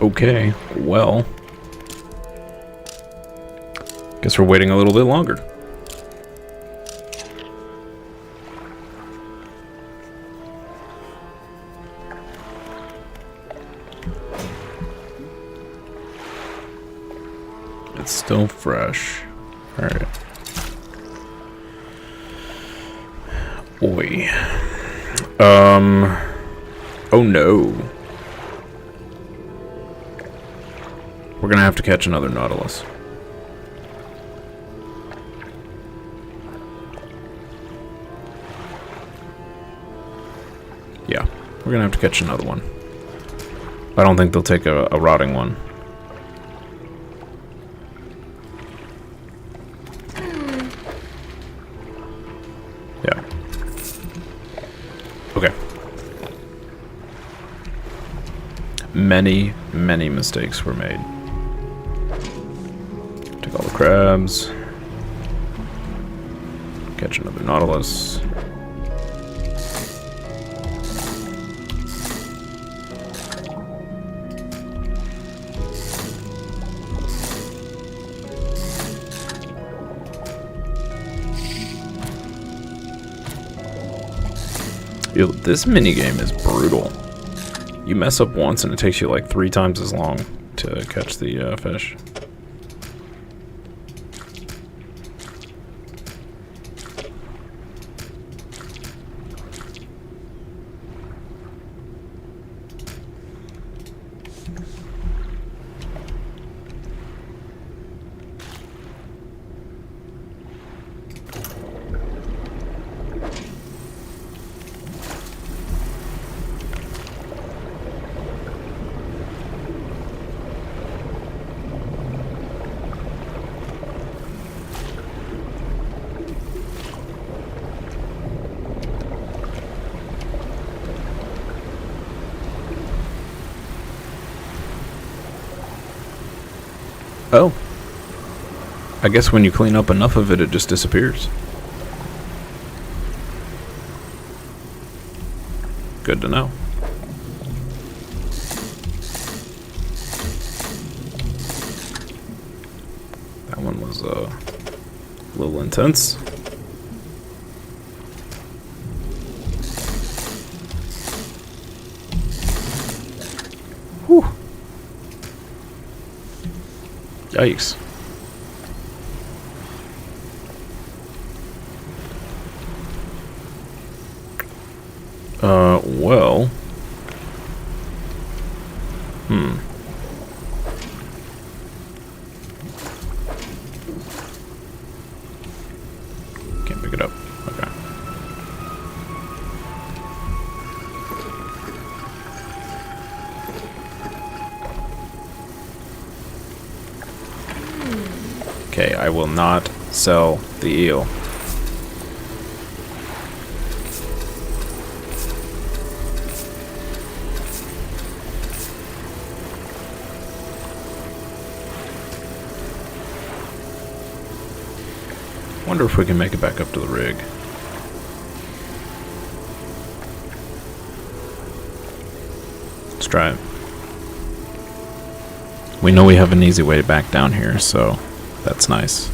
Okay, well, guess we're waiting a little bit longer. It's still fresh. All right. Oi. Oh no. We're gonna have to catch another Nautilus. Yeah, we're gonna have to catch another one. I don't think they'll take a rotting one. many, many mistakes were made. Take all the crabs. Catch another nautilus. Yo, this minigame is brutal. You mess up once and it takes you like 3 times as long to catch the fish. Oh. I guess when you clean up enough of it, it just disappears. Good to know. That one was a little intense. Whew. Yikes. Well. Can't pick it up. Okay. Okay, I will not sell the eel. Wonder if we can make it back up to the rig. Let's try it. We know we have an easy way back down here, so that's nice.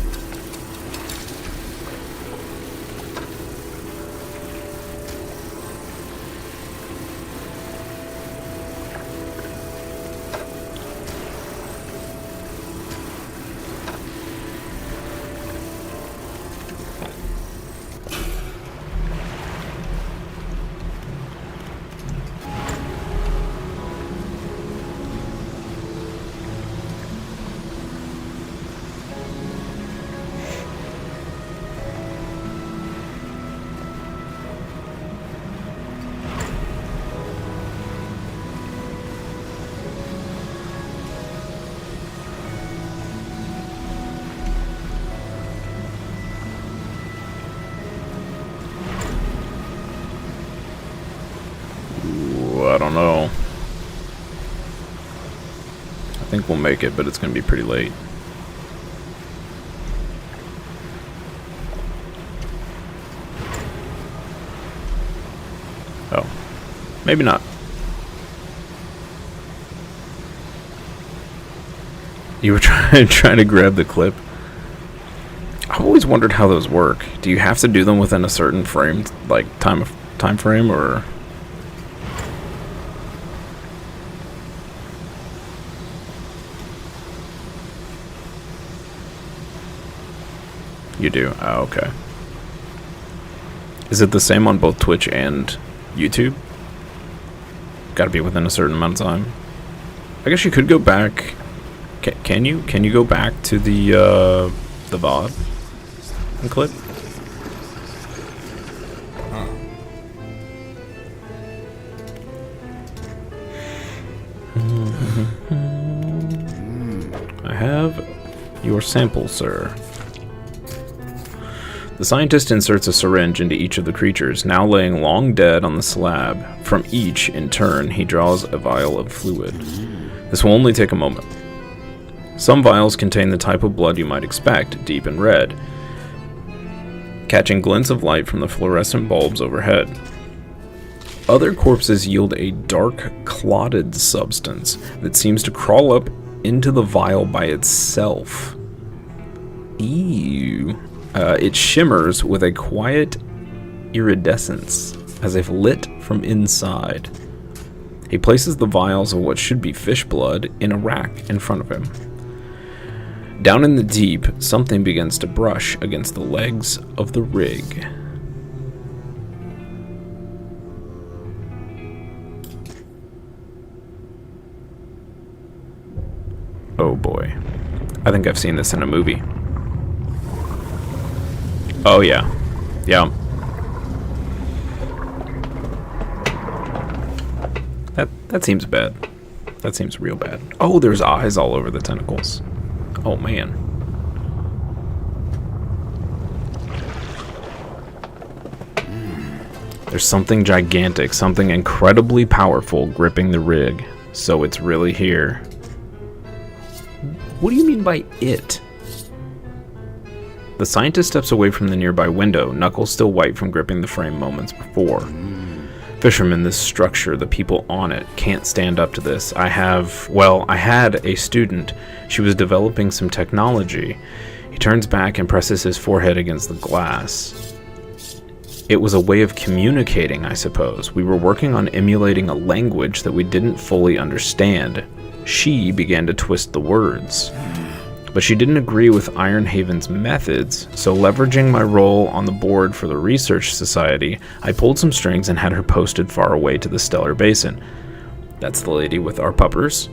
I don't know. I think we'll make it, but it's gonna be pretty late. Oh, maybe not. You were trying to grab the clip. I've always wondered how those work. Do you have to do them within a certain frame, like time frame, or? You do? Oh, okay. Is it the same on both Twitch and YouTube? Gotta be within a certain amount of time. I guess you could go back. Can you? Can you go back to the VOD and clip? I have your sample, sir. The scientist inserts a syringe into each of the creatures, now laying long dead on the slab. From each, in turn, he draws a vial of fluid. This will only take a moment. Some vials contain the type of blood you might expect, deep and red, catching glints of light from the fluorescent bulbs overhead. Other corpses yield a dark, clotted substance that seems to crawl up into the vial by itself. Ew. It shimmers with a quiet iridescence, as if lit from inside. He places the vials of what should be fish blood in a rack in front of him. Down in the deep, something begins to brush against the legs of the rig. Oh boy. I think I've seen this in a movie. Oh yeah. Yeah. That seems bad. That seems real bad. Oh, there's eyes all over the tentacles. Oh man. There's something gigantic, something incredibly powerful gripping the rig. So it's really here. What do you mean by it? The scientist steps away from the nearby window, knuckles still white from gripping the frame moments before. Fishermen, this structure, the people on it, can't stand up to this. I had a student. She was developing some technology. He turns back and presses his forehead against the glass. It was a way of communicating, I suppose. We were working on emulating a language that we didn't fully understand. She began to twist the words. But she didn't agree with Ironhaven's methods, so leveraging my role on the board for the Research Society, I pulled some strings and had her posted far away to the Stellar Basin. That's the lady with our puppers.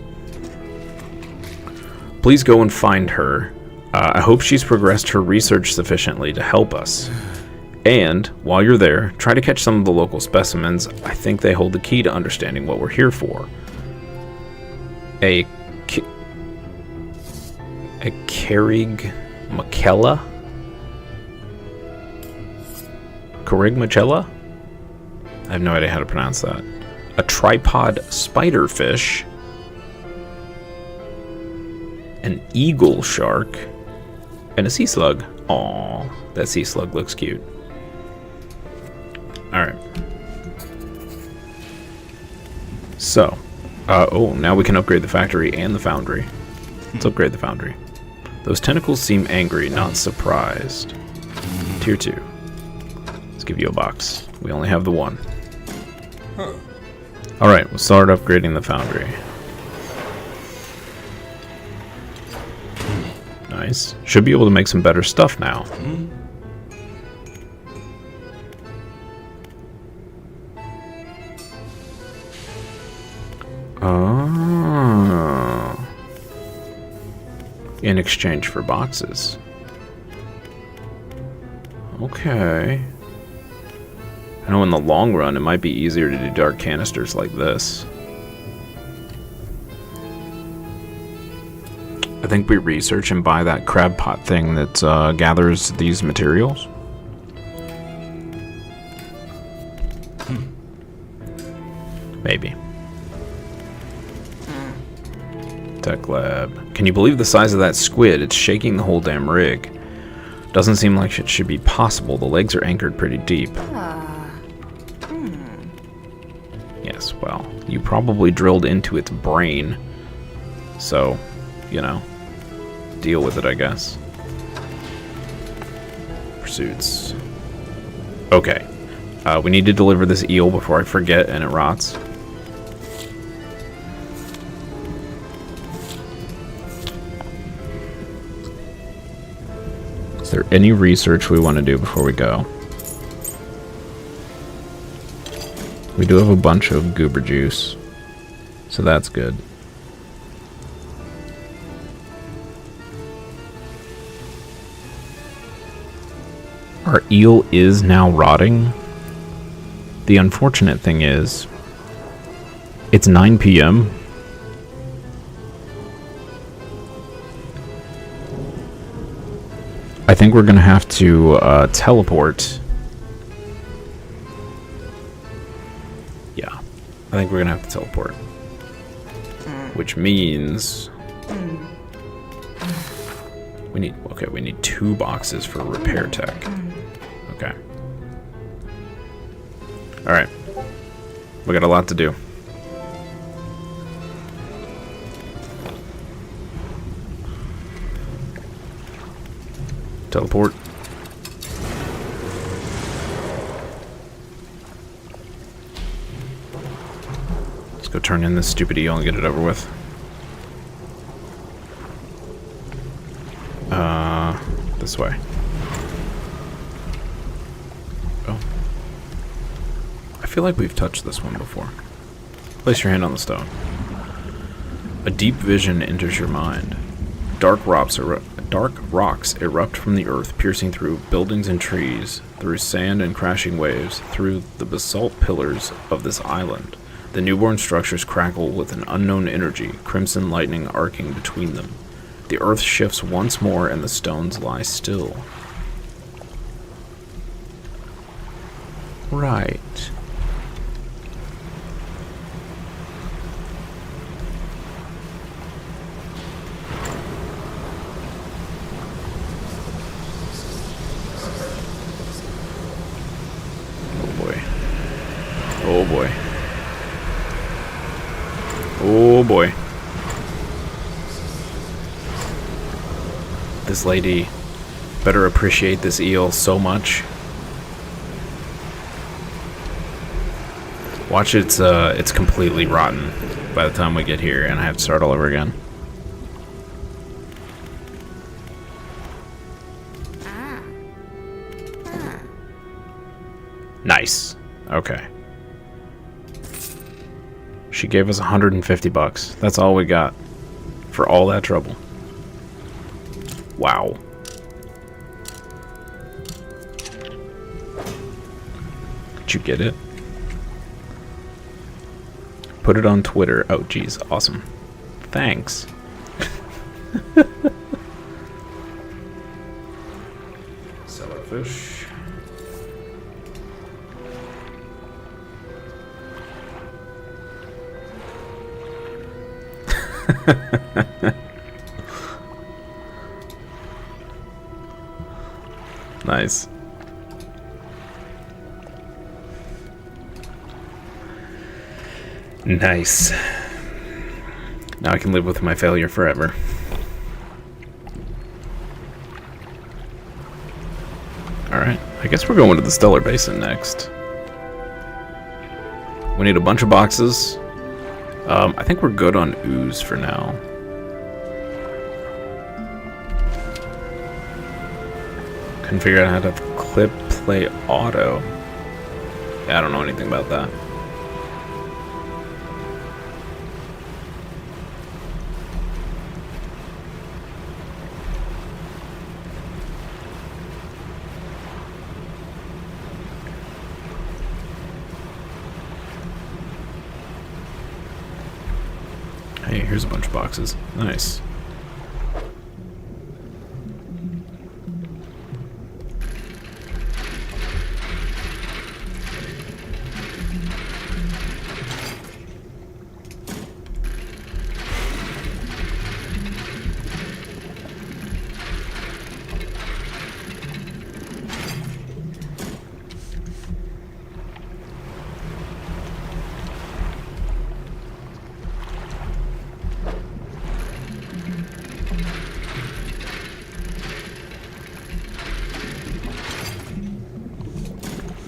Please go and find her. I hope she's progressed her research sufficiently to help us. And, while you're there, try to catch some of the local specimens. I think they hold the key to understanding what we're here for. A Carrig Macella? Carrig Macella? I have no idea how to pronounce that. A tripod spiderfish. An eagle shark. And a sea slug. Aww, that sea slug looks cute. Alright. So. Now we can upgrade the factory and the foundry. Let's upgrade the foundry. Those tentacles seem angry, not surprised. Tier 2. Let's give you a box. We only have the one. Alright, we'll start upgrading the foundry. Nice. Should be able to make some better stuff now. Oh. In exchange for boxes. Okay. I know in the long run it might be easier to do dark canisters like this. I think we research and buy that crab pot thing that gathers these materials. Maybe. Tech lab. Can you believe the size of that squid? It's shaking the whole damn rig. Doesn't seem like it should be possible. The legs are anchored pretty deep. Yes, well, you probably drilled into its brain. So, you know, deal with it, I guess. Pursuits. Okay. We need to deliver this eel before I forget and it rots. Is there any research we want to do before we go? We do have a bunch of goober juice, so that's good. Our eel is now rotting. The unfortunate thing is, it's 9 p.m. I think think we're gonna have to teleport. Yeah, I think we're gonna have to teleport. Which means we need 2 boxes for repair tech. Okay. Alright. We got a lot to do. Teleport. Let's go turn in this stupid eel and get it over with. This way. Oh. I feel like we've touched this one before. Place your hand on the stone. A deep vision enters your mind. Dark rocks erupt from the earth, piercing through buildings and trees, through sand and crashing waves, through the basalt pillars of this island. The newborn structures crackle with an unknown energy, crimson lightning arcing between them. The earth shifts once more and the stones lie still. Right. Oh boy. Oh boy. Oh boy. This lady better appreciate this eel so much. Watch, it's completely rotten by the time we get here and I have to start all over again. Nice. Okay. She gave us 150 bucks. That's all we got for all that trouble. Wow. Did you get it? Put it on Twitter. Oh, geez. Awesome. Thanks. Sell a fish. Nice. Nice. Now I can live with my failure forever. Alright, I guess we're going to the Stellar Basin next. We need a bunch of boxes. I think we're good on ooze for now. Couldn't figure out how to clip play auto. Yeah, I don't know anything about that. Hey, here's a bunch of boxes. Nice.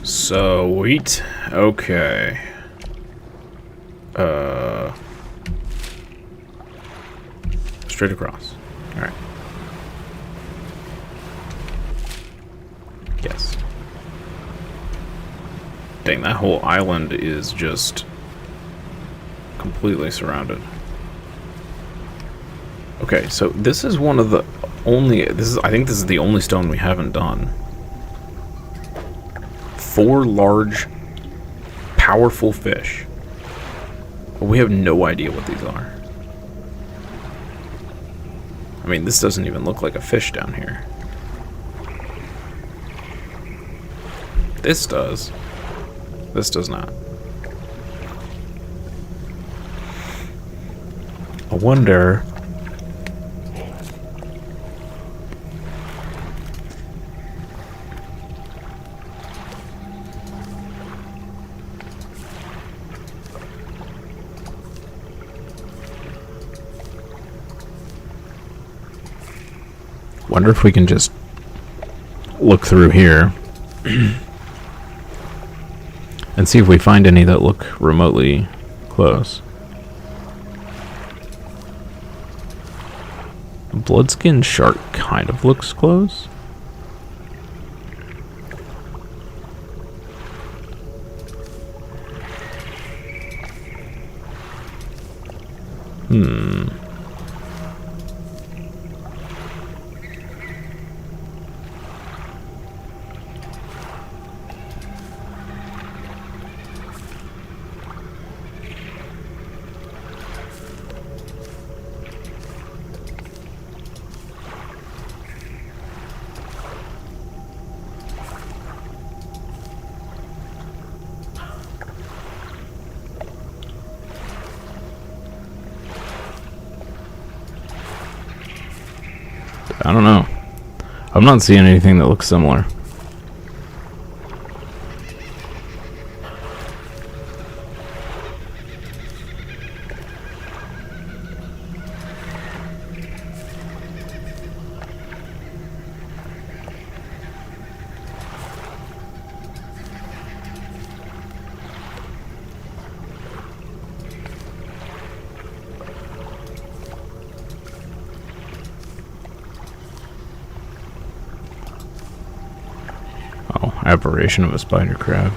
Sweet. Okay. Straight across. Alright. Yes. Dang, that whole island is just completely surrounded. Okay, so this is one of the only... I think this is the only stone we haven't done. 4 large, powerful fish. But we have no idea what these are. I mean, this doesn't even look like a fish down here. This does. This does not. I wonder... Wonder if we can just look through here and see if we find any that look remotely close. A blood-skinned shark kind of looks close. I don't know. I'm not seeing anything that looks similar. Aberration of a spider crab.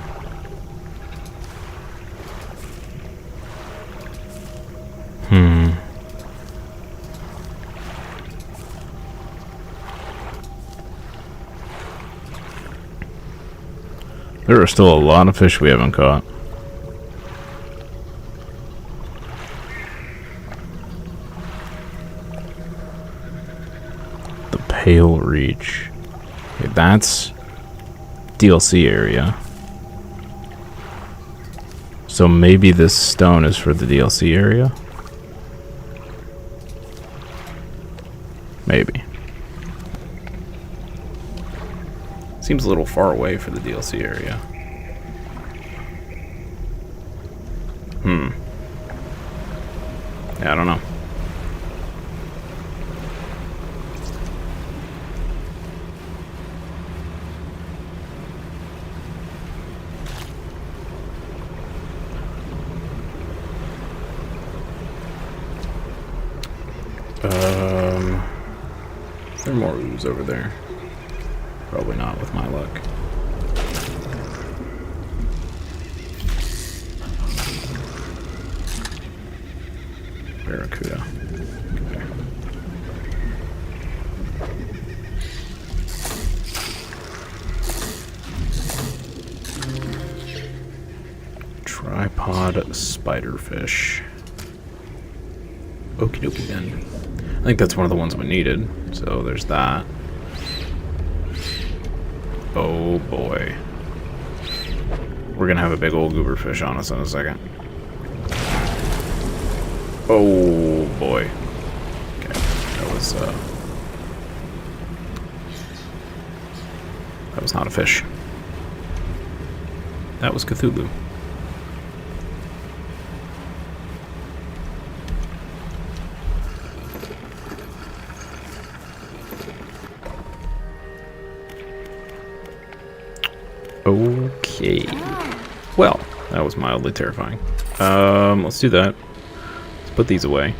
There are still a lot of fish we haven't caught. The Pale Reach. Okay, that's DLC area. So maybe this stone is for the DLC area? Maybe. Seems a little far away for the DLC area. Yeah, I don't know. Is there more ooze over there? Probably not with my luck. Barracuda. Okay. Tripod spiderfish. Okie dokie then. I think that's one of the ones we needed. So there's that. Oh boy. We're gonna have a big old goober fish on us in a second. Oh boy. Okay, that was not a fish. That was Cthulhu. Okay. Well, that was mildly terrifying. Let's do that. Let's put these away.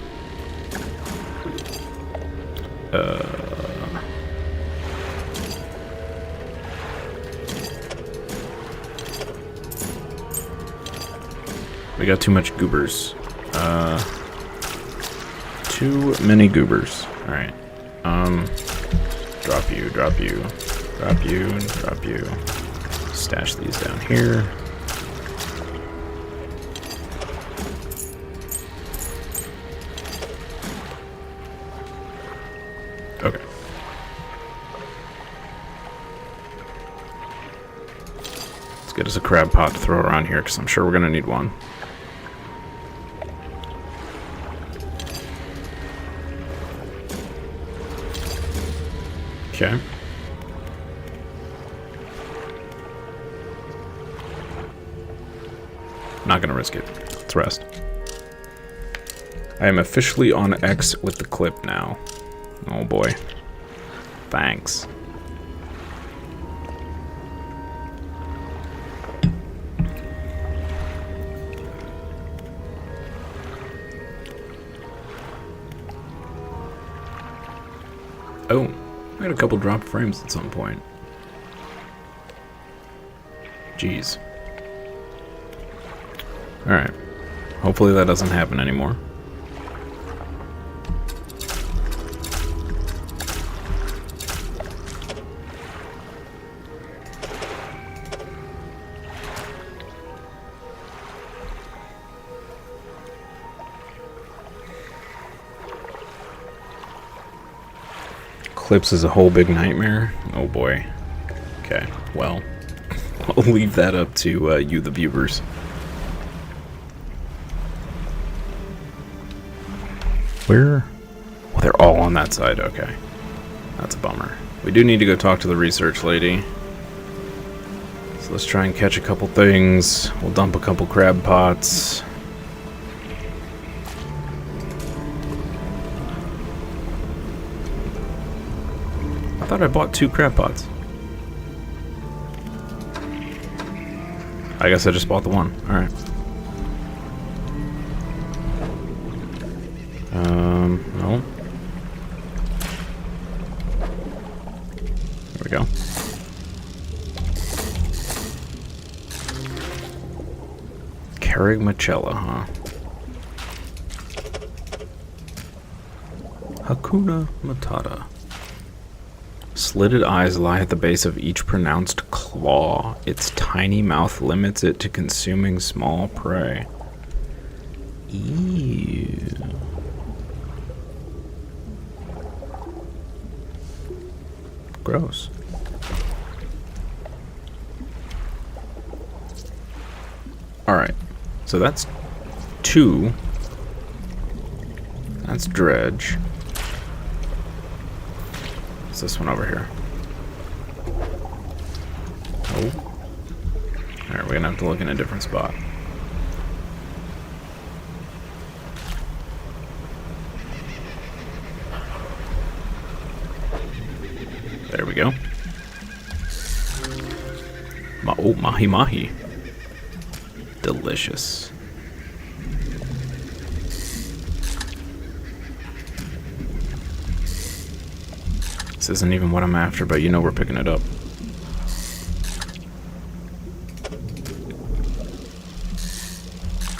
We got too much goobers. Too many goobers. Alright. Drop you, drop you, drop you, and drop you. Stash these down here. Okay. get us a crab pot to throw around here, because I'm sure we're going to need one. Okay. Not going to risk it. Let's rest. I am officially on X with the clip now. Oh boy. Thanks. Oh, I had a couple dropped frames at some point. Jeez. Alright. Hopefully that doesn't happen anymore. Clips is a whole big nightmare. Oh boy. Okay, well, I'll leave that up to you, the viewers. Where? Oh, they're all on that side. Okay. That's a bummer. We do need to go talk to the research lady. So let's try and catch a couple things. We'll dump a couple crab pots. I thought I bought 2 crab pots. I guess I just bought the one. Alright. No. There we go. Carigmachella, huh? Hakuna Matata. Slitted eyes lie at the base of each pronounced claw. Its tiny mouth limits it to consuming small prey. Ew. Gross. Alright. So that's 2. That's dredge. What's this one over here? Oh. Alright, we're gonna have to look in a different spot. There we go. Oh, mahi mahi. Delicious. This isn't even what I'm after, but you know we're picking it up.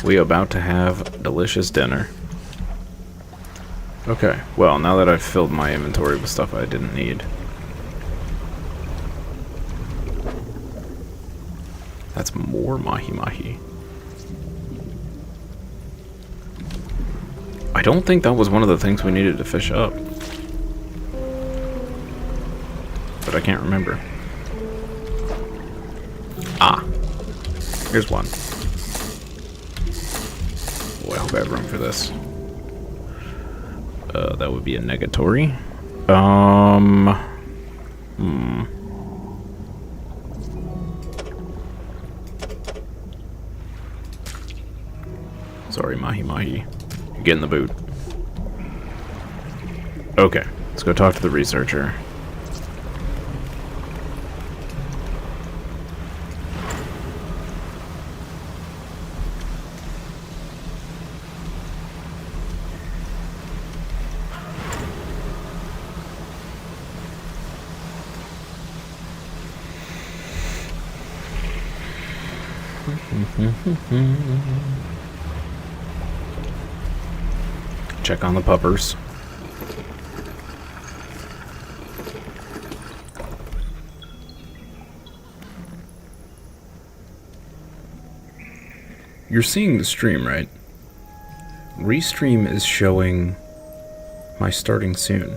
We about to have delicious dinner. Okay, well, now that I've filled my inventory with stuff I didn't need. That's more mahi-mahi. I don't think that was one of the things we needed to fish up. But I can't remember. Ah. Here's one. Boy, I hope I have room for this. That would be a negatory. Sorry, mahi-mahi. Get in the boot. Okay, let's go talk to the researcher. Check on the puppers. You're seeing the stream, right? Restream is showing my starting soon.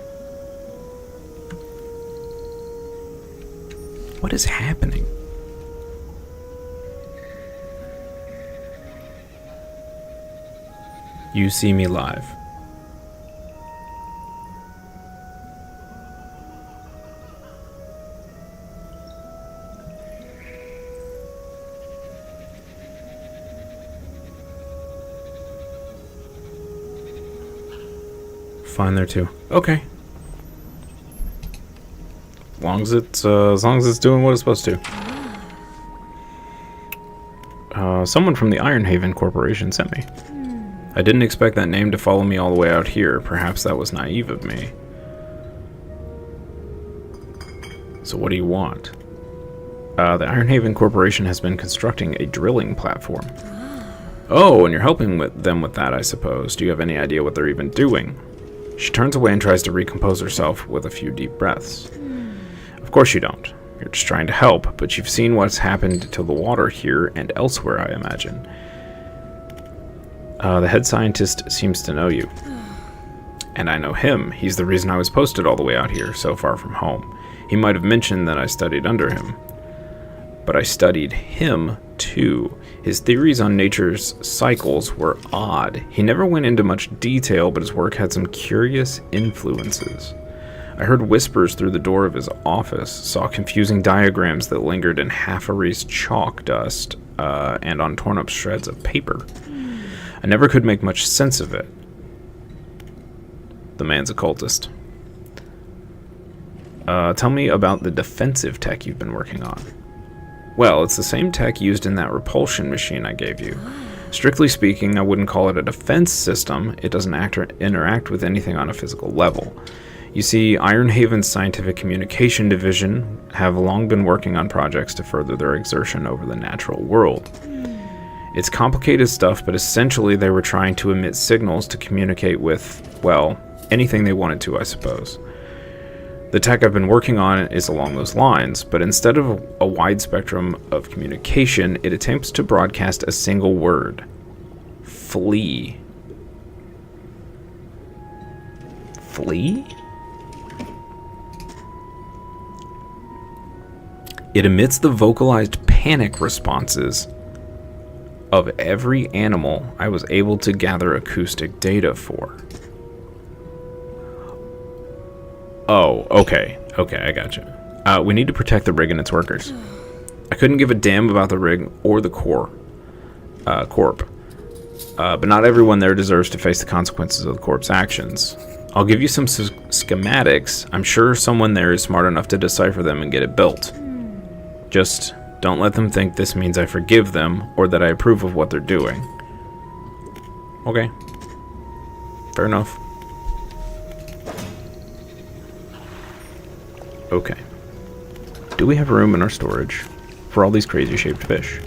What is happening? You see me live. Fine there too. Okay. As long as it's doing what it's supposed to. Someone from the Ironhaven Corporation sent me. I didn't expect that name to follow me all the way out here. Perhaps that was naive of me. So what do you want? The Ironhaven Corporation has been constructing a drilling platform. Oh, and you're helping them with that, I suppose. Do you have any idea what they're even doing? She turns away and tries to recompose herself with a few deep breaths. Of course you don't. You're just trying to help, but you've seen what's happened to the water here and elsewhere, I imagine. The head scientist seems to know you. And I know him. He's the reason I was posted all the way out here, so far from home. He might have mentioned that I studied under him. But I studied him, too. His theories on nature's cycles were odd. He never went into much detail, but his work had some curious influences. I heard whispers through the door of his office, saw confusing diagrams that lingered in half-erased chalk dust, and on torn-up shreds of paper. I never could make much sense of it. The man's a cultist. Tell me about the defensive tech you've been working on. Well, it's the same tech used in that repulsion machine I gave you. Strictly speaking, I wouldn't call it a defense system. It doesn't interact with anything on a physical level. You see, Ironhaven's Scientific Communication Division have long been working on projects to further their exertion over the natural world. It's complicated stuff, but essentially they were trying to emit signals to communicate with, well, anything they wanted to, I suppose. The tech I've been working on is along those lines, but instead of a wide spectrum of communication, it attempts to broadcast a single word. Flee. Flee? It emits the vocalized panic responses of every animal I was able to gather acoustic data for. Oh, okay. Okay, I gotcha. We need to protect the rig and its workers. I couldn't give a damn about the rig or the corp. But not everyone there deserves to face the consequences of the corp's actions. I'll give you some schematics. I'm sure someone there is smart enough to decipher them and get it built. Just don't let them think this means I forgive them or that I approve of what they're doing. Okay. Fair enough. Okay. Do we have room in our storage for all these crazy shaped fish?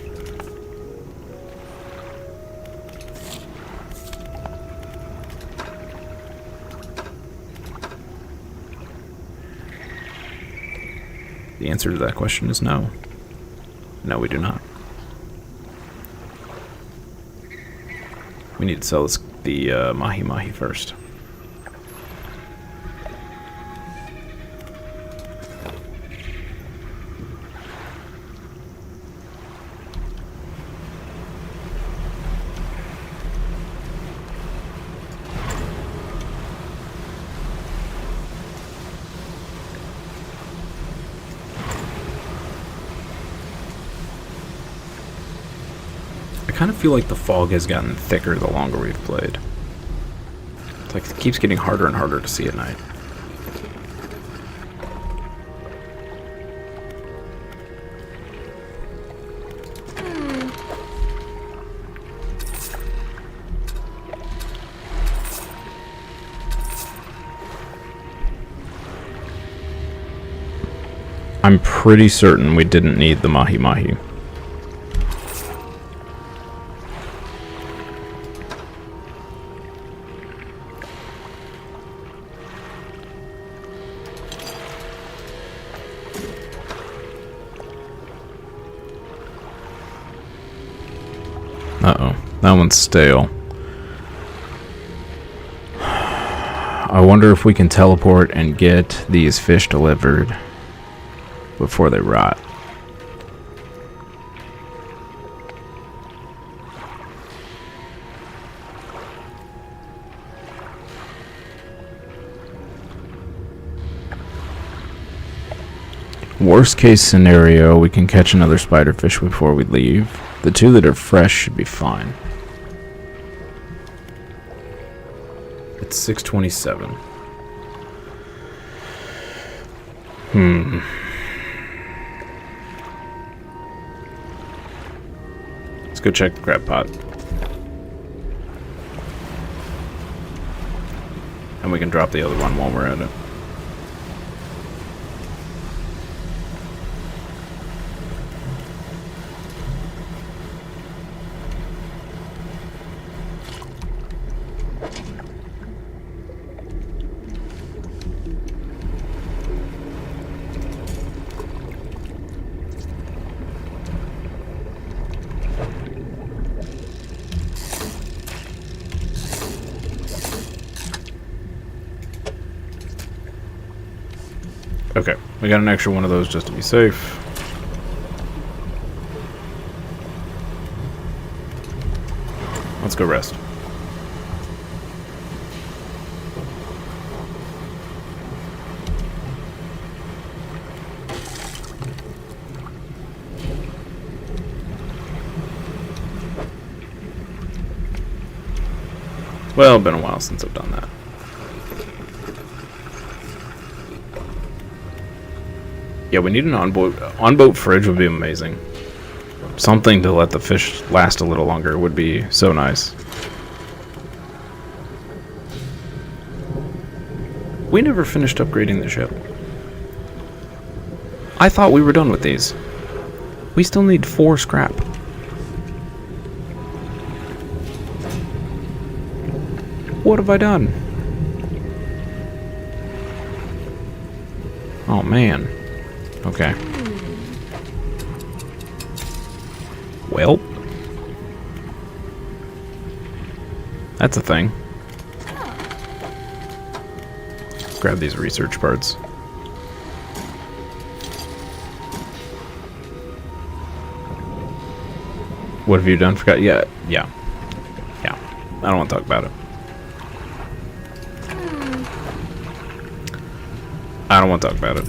The answer to that question is no. No, we do not. We need to sell the mahi-mahi first. I kind of feel like the fog has gotten thicker the longer we've played. It's like it keeps getting harder and harder to see at night. I'm pretty certain we didn't need the mahi-mahi. Uh-oh, that one's stale. I wonder if we can teleport and get these fish delivered before they rot. Worst case scenario, we can catch another spiderfish before we leave. The 2 that are fresh should be fine. It's 6:27. Let's go check the crab pot. And we can drop the other one while we're at it. Okay, we got an extra one of those just to be safe. Let's go rest. Well, been a while since I've done that. Yeah, we need an on-boat fridge would be amazing. Something to let the fish last a little longer would be so nice. We never finished upgrading the ship. I thought we were done with these. We still need 4 scrap. What have I done? Oh man. Okay. Well. That's a thing. Let's grab these research parts. What have you done? Forgot? Yeah. I don't want to talk about it. I don't want to talk about it.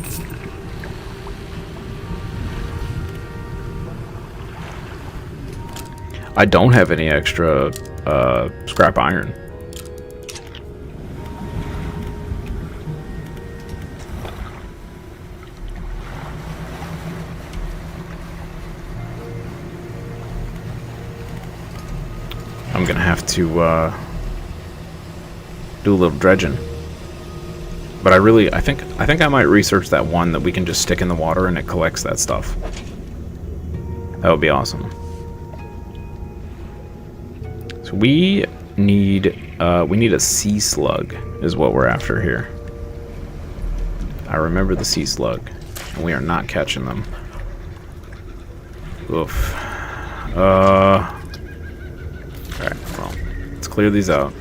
I don't have any extra scrap iron. I'm gonna have to do a little dredging. But I think I might research that one that we can just stick in the water and it collects that stuff. That would be awesome. So we need a sea slug is what we're after here. I remember the sea slug, and we are not catching them. Oof. Alright, well, let's clear these out.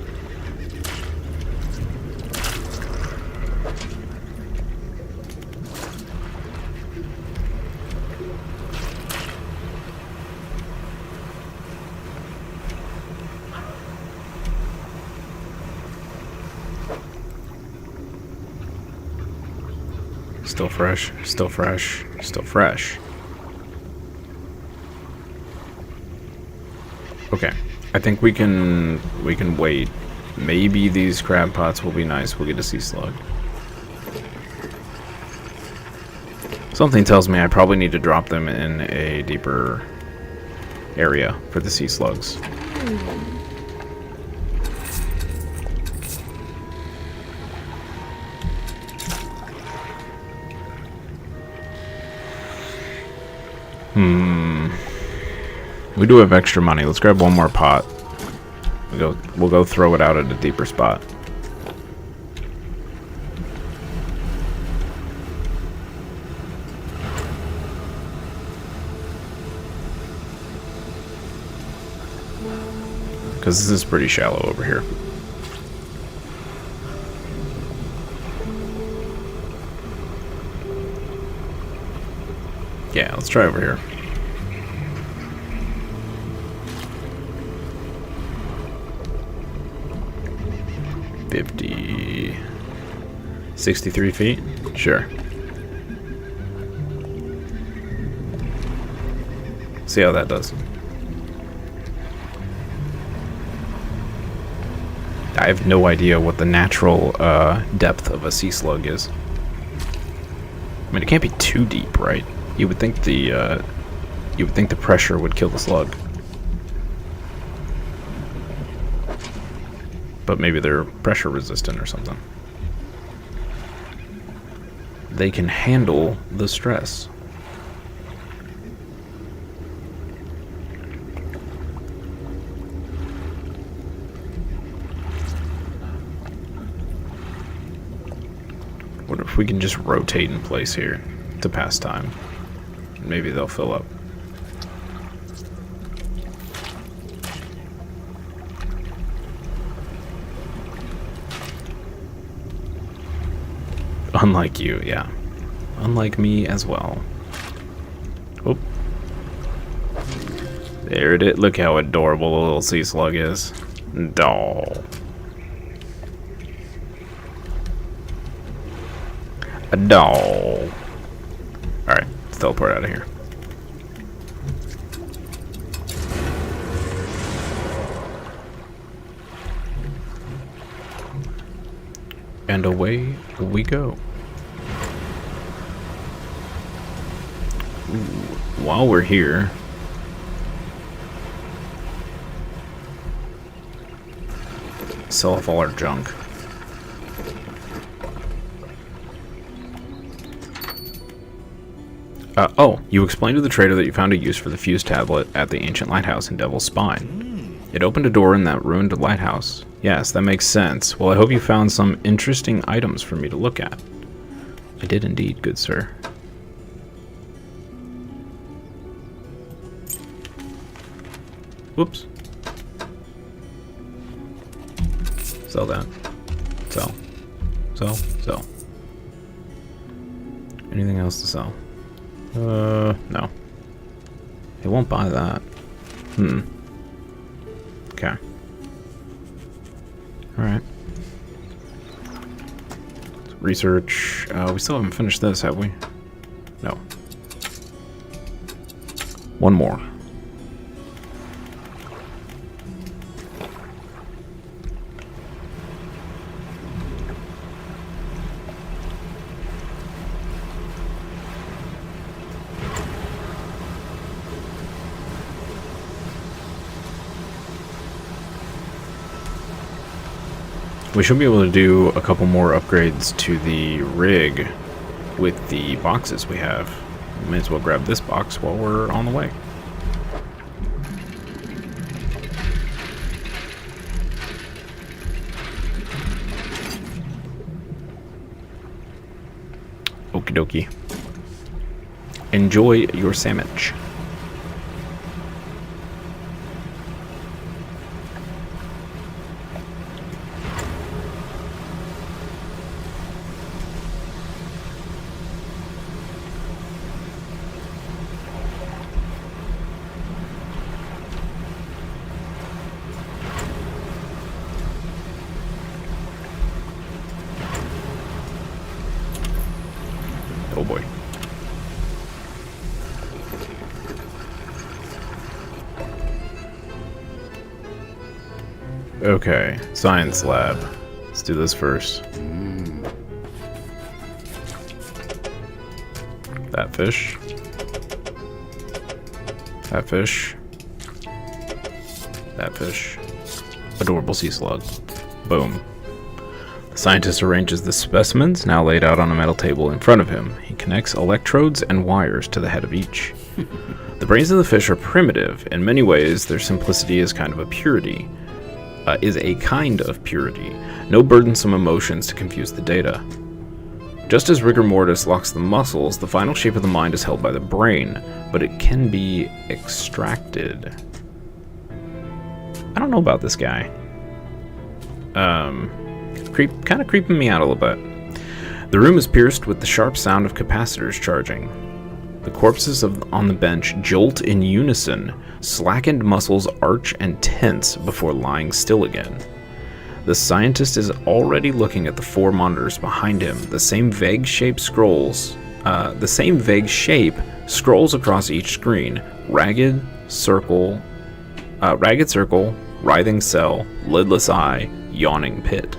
Still fresh, still fresh, still fresh. Okay, I think we can wait. Maybe these crab pots will be nice. We'll get a sea slug. Something tells me I probably need to drop them in a deeper area for the sea slugs. We do have extra money. Let's grab one more pot. We'll go throw it out at a deeper spot. Because this is pretty shallow over here. Yeah, let's try over here. $63 feet? Sure. See how that does. I have no idea what the natural depth of a sea slug is. I mean, it can't be too deep, right? You would think the pressure would kill the slug. But maybe they're pressure resistant or something. They can handle the stress. What if we can just rotate in place here to pass time? Maybe they'll fill up. Unlike you, yeah. Unlike me as well. Oop. There it is. Look how adorable the little sea slug is. Doll. A doll. Alright, let's teleport out of here. And away we go. Ooh, while we're here, sell off all our junk. Oh, you explained to the trader that you found a use for the fuse tablet at the ancient lighthouse in Devil's Spine. It opened a door in that ruined lighthouse. Yes, that makes sense. Well, I hope you found some interesting items for me to look at. I did indeed, good sir. Whoops. Sell that. Sell. Sell. Sell. Anything else to sell? No. They won't buy that. Okay. Alright. Research. We still haven't finished this, have we? No. One more. We should be able to do a couple more upgrades to the rig with the boxes we have. We may as well grab this box while we're on the way. Okie dokie. Enjoy your sandwich. Oh boy. Okay, science lab. Let's do this first. That fish. That fish. That fish. Adorable sea slug. Boom. The scientist arranges the specimens, now laid out on a metal table in front of him. He connects electrodes and wires to the head of each. The brains of the fish are primitive. In many ways, their simplicity is a kind of purity. No burdensome emotions to confuse the data. Just as rigor mortis locks the muscles, the final shape of the mind is held by the brain, but it can be extracted. I don't know about this guy. Kind of creeping me out a little bit. The room is pierced with the sharp sound of capacitors charging. The corpses on the bench jolt in unison. Slackened muscles arch and tense before lying still again. The scientist is already looking at the four monitors behind him. The same vague shape Scrolls across each screen. Ragged circle, writhing cell, lidless eye, yawning pit.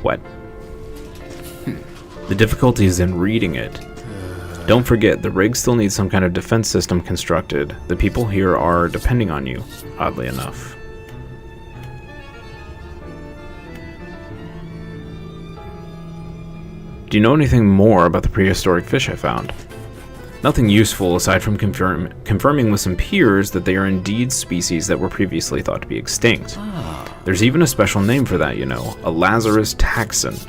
What? The difficulty is in reading it. Don't forget, the rig still needs some kind of defense system constructed. The people here are depending on you, oddly enough. Do you know anything more about the prehistoric fish I found? Nothing useful aside from confirming with some peers that they are indeed species that were previously thought to be extinct. There's even a special name for that, you know, a Lazarus taxon.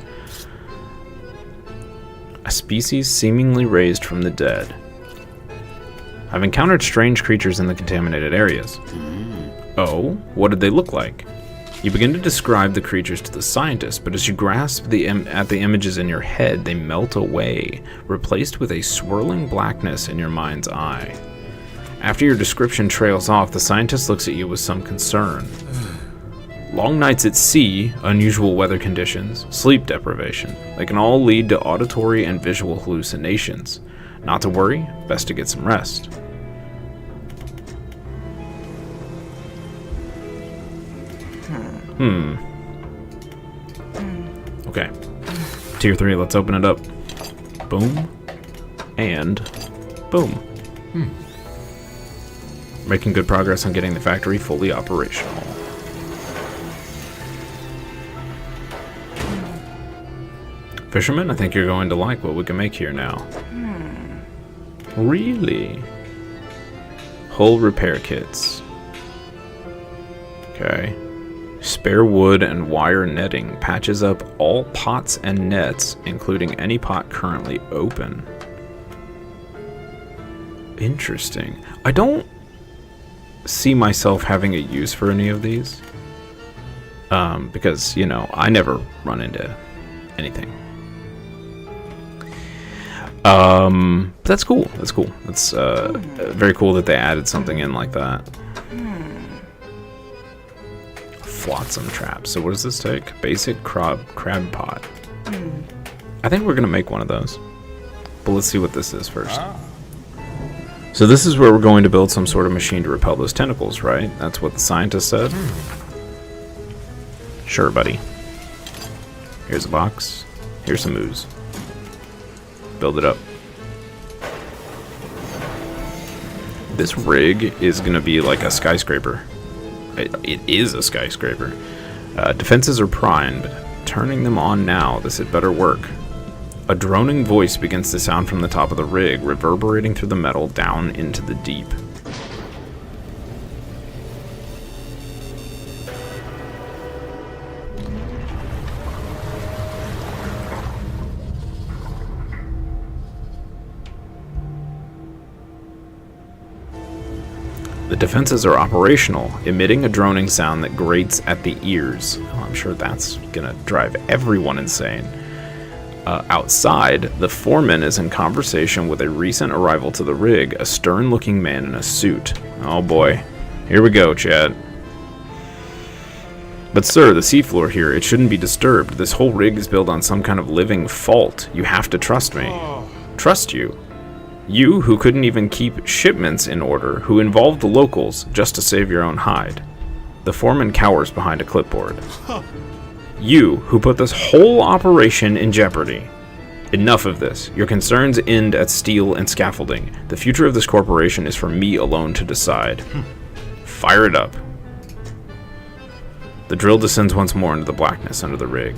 A species seemingly raised from the dead. I've encountered strange creatures in the contaminated areas. Oh, what did they look like? You begin to describe the creatures to the scientist, but as you grasp at the images in your head, they melt away, replaced with a swirling blackness in your mind's eye. After your description trails off, the scientist looks at you with some concern. Long nights at sea, unusual weather conditions, sleep deprivation, they can all lead to auditory and visual hallucinations. Not to worry, best to get some rest. Okay. Tier 3, let's open it up. Boom. And boom. Making good progress on getting the factory fully operational. Fisherman, I think you're going to like what we can make here now. Really? Hull repair kits. Okay. Spare wood and wire netting patches up all pots and nets, including any pot currently open. Interesting. I don't see myself having a use for any of these. Because, you know, I never run into anything. That's cool. That's cool. That's very cool that they added something in like that. Flotsam trap. So what does this take? Basic crab pot. I think we're gonna make one of those. But let's see what this is first. So this is where we're going to build some sort of machine to repel those tentacles, right? That's what the scientist said. Sure, buddy. Here's a box. Here's some ooze. Build it up. This rig is gonna be like a skyscraper. It is a skyscraper. Defenses are primed. Turning them on now, this had better work. A droning voice begins to sound from the top of the rig, reverberating through the metal down into the deep. The defenses are operational, emitting a droning sound that grates at the ears. Oh, I'm sure that's gonna drive everyone insane. Outside, the foreman is in conversation with a recent arrival to the rig, a stern-looking man in a suit. Oh boy. Here we go, Chad. But sir, the seafloor here, it shouldn't be disturbed. This whole rig is built on some kind of living fault. You have to trust me. Trust you? You, who couldn't even keep shipments in order, who involved the locals just to save your own hide. The foreman cowers behind a clipboard. You, who put this whole operation in jeopardy. Enough of this. Your concerns end at steel and scaffolding. The future of this corporation is for me alone to decide. Fire it up. The drill descends once more into the blackness under the rig.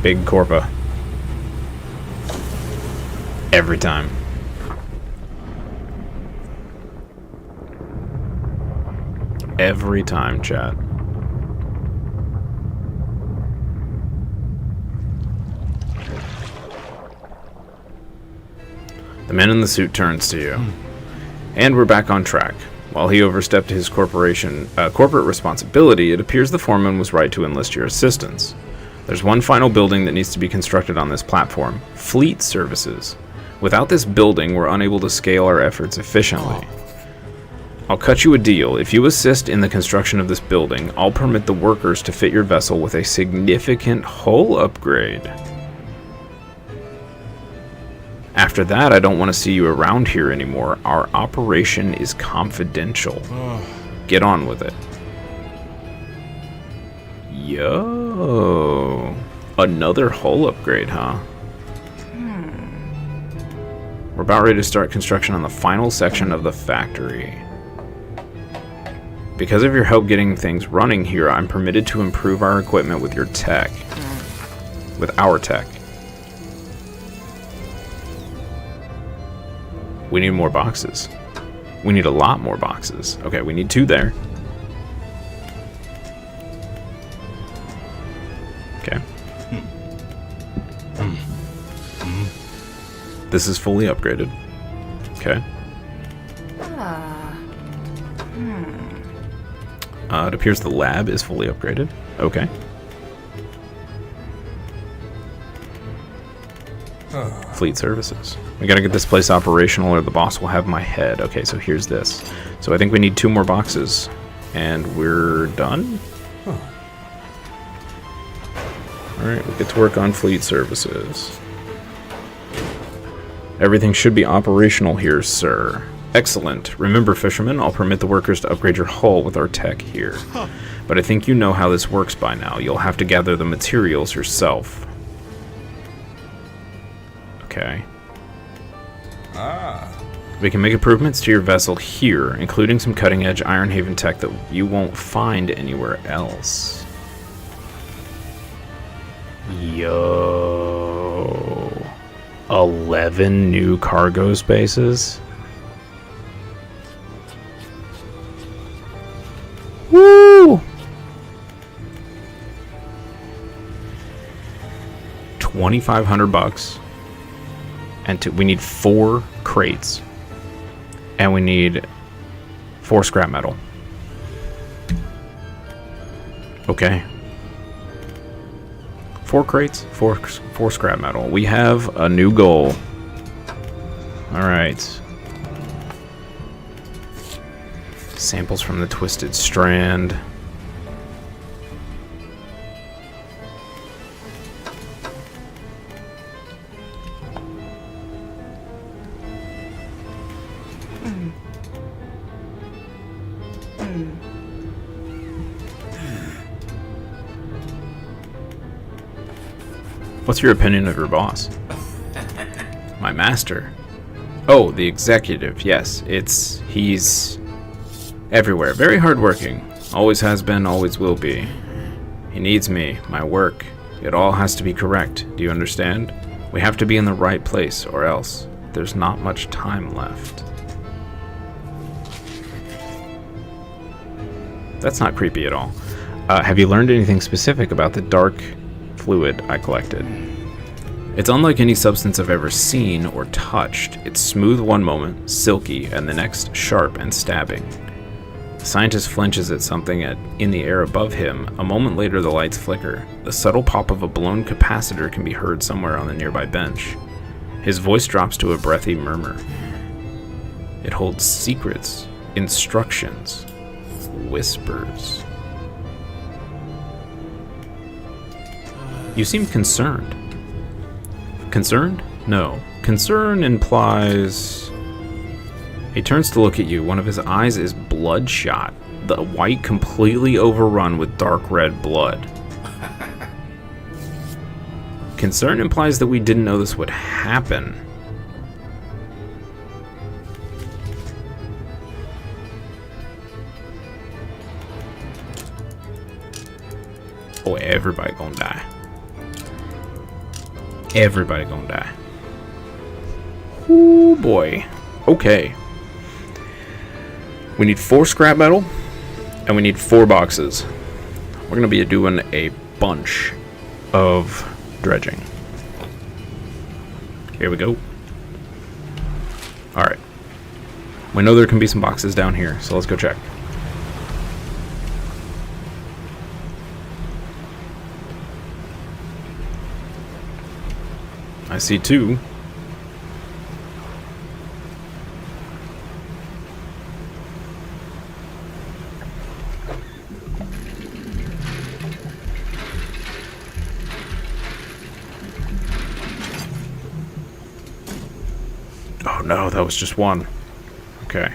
Big Corpa. Every time. Every time, chat. The man in the suit turns to you. And we're back on track. While he overstepped his corporate responsibility, it appears the foreman was right to enlist your assistance. There's one final building that needs to be constructed on this platform. Fleet services. Without this building, we're unable to scale our efforts efficiently. I'll cut you a deal. If you assist in the construction of this building, I'll permit the workers to fit your vessel with a significant hull upgrade. After that, I don't want to see you around here anymore. Our operation is confidential. Get on with it. Yo. Another hull upgrade, huh? We're about ready to start construction on the final section of the factory. Because of your help getting things running here, I'm permitted to improve our equipment with your tech. With our tech. We need more boxes. We need a lot more boxes. Okay, we need 2 there. Okay. This is fully upgraded. Okay. It appears the lab is fully upgraded. Okay. Fleet services. We gotta get this place operational or the boss will have my head. Okay, so here's this. So I think we need 2 more boxes. And we're done? Alright, we'll get to work on fleet services. Everything should be operational here, sir. Excellent. Remember, fishermen, I'll permit the workers to upgrade your hull with our tech here. But I think you know how this works by now. You'll have to gather the materials yourself. Okay. We can make improvements to your vessel here, including some cutting-edge Iron Haven tech that you won't find anywhere else. Yo. 11 new cargo spaces? Woo! 2,500 bucks. And we need 4 crates. And we need 4 scrap metal. Okay. 4 crates, 4 scrap metal. We have a new goal. Alright. Samples from the Twisted Strand. What's your opinion of your boss? My master. Oh, the executive. Yes, he's everywhere. Very hardworking. Always has been, always will be. He needs me, my work. It all has to be correct. Do you understand? We have to be in the right place, or else there's not much time left. That's not creepy at all. Have you learned anything specific about the dark fluid I collected? It's unlike any substance I've ever seen or touched. It's smooth one moment, silky, and the next sharp and stabbing. The scientist flinches at something in the air above him. A moment later, the lights flicker. The subtle pop of a blown capacitor can be heard somewhere on the nearby bench. His voice drops to a breathy murmur. It holds secrets, instructions, whispers. You seem concerned. Concerned? No. Concern implies... He turns to look at you. One of his eyes is bloodshot, the white completely overrun with dark red blood. Concern implies that we didn't know this would happen. Oh, everybody gonna die. Everybody gonna die. Ooh, boy. Okay. We need 4 scrap metal, and we need 4 boxes. We're gonna be doing a bunch of dredging. Here we go. Alright. We know there can be some boxes down here, so let's go check. I see 2. no, that was just one. Okay.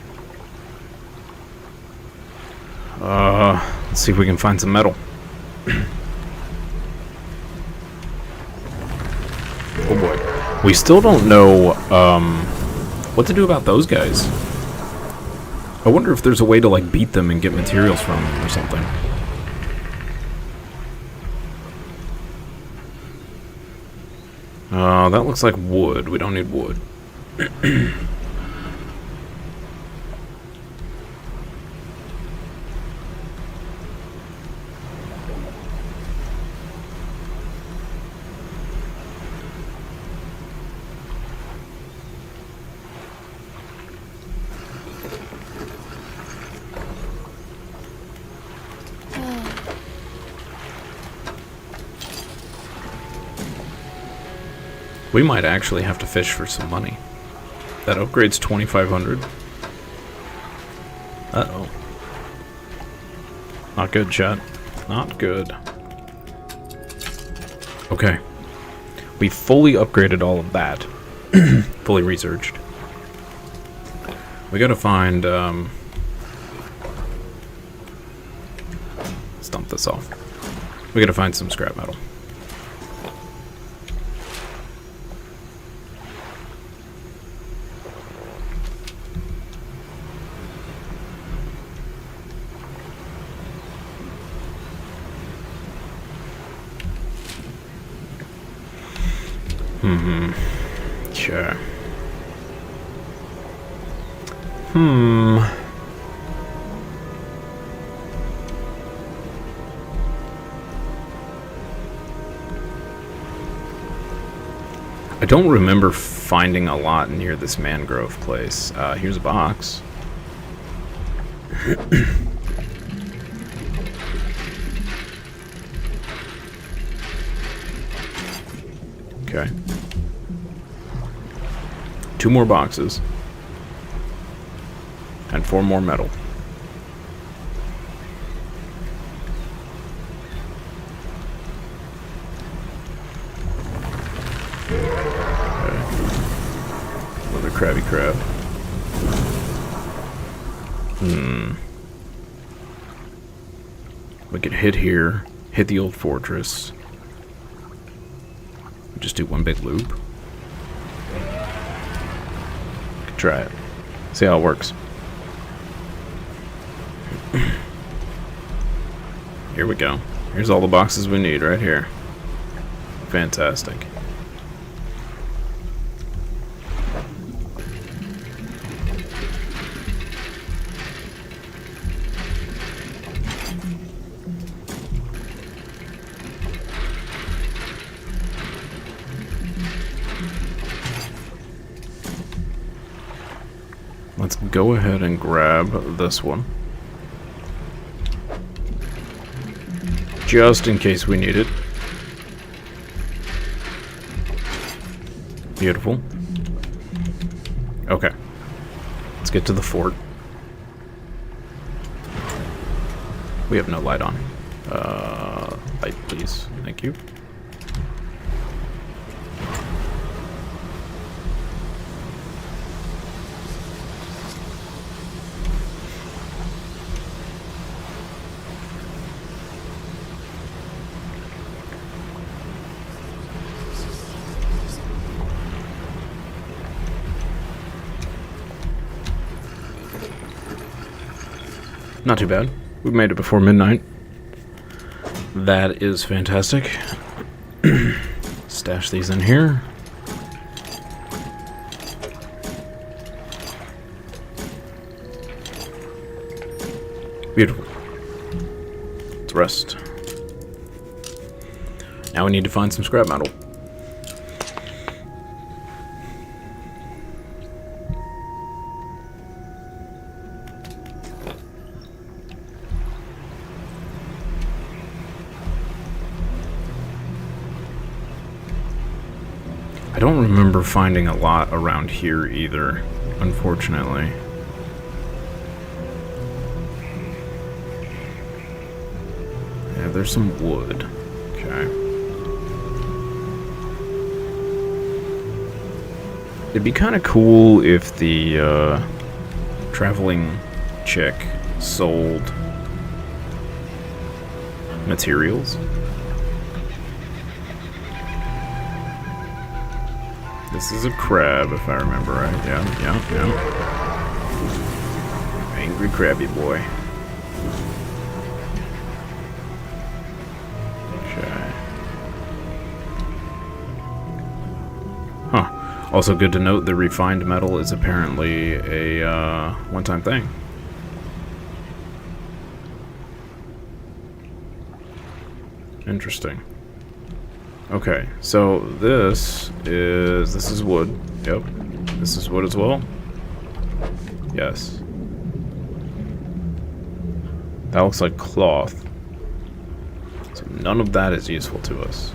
Let's see if we can find some metal. Oh boy. We still don't know, what to do about those guys. I wonder if there's a way to, like, beat them and get materials from them or something. That looks like wood. We don't need wood. We might actually have to fish for some money. That upgrade's 2,500. Uh-oh. Not good, chat. Not good. Okay. We fully upgraded all of that. Fully researched. We gotta find, let's dump this off. We gotta find some scrap metal. Sure. I don't remember finding a lot near this mangrove place. Here's a box. Okay. 2 more boxes. And 4 more metal. Okay. Another crabby crab. We could hit here. Hit the old fortress. Just do one big loop. Could try it. See how it works. Here we go. Here's all the boxes we need right here. Fantastic. Let's go ahead and grab this one. Just in case we need it. Beautiful. Okay. Let's get to the fort. We have no light on. Light, please. Thank you. Not too bad. We made it before midnight. That is fantastic. Stash these in here. Beautiful. Let's rest. Now we need to find some scrap metal. I don't remember finding a lot around here either, unfortunately. Yeah, there's some wood. Okay. It'd be kind of cool if the traveling chick sold materials. This is a crab, if I remember right. Yeah. Angry crabby boy. Okay. Huh. Also good to note, the refined metal is apparently a one-time thing. Interesting. Okay, so this is wood. Yep. This is wood as well. Yes. That looks like cloth. So none of that is useful to us.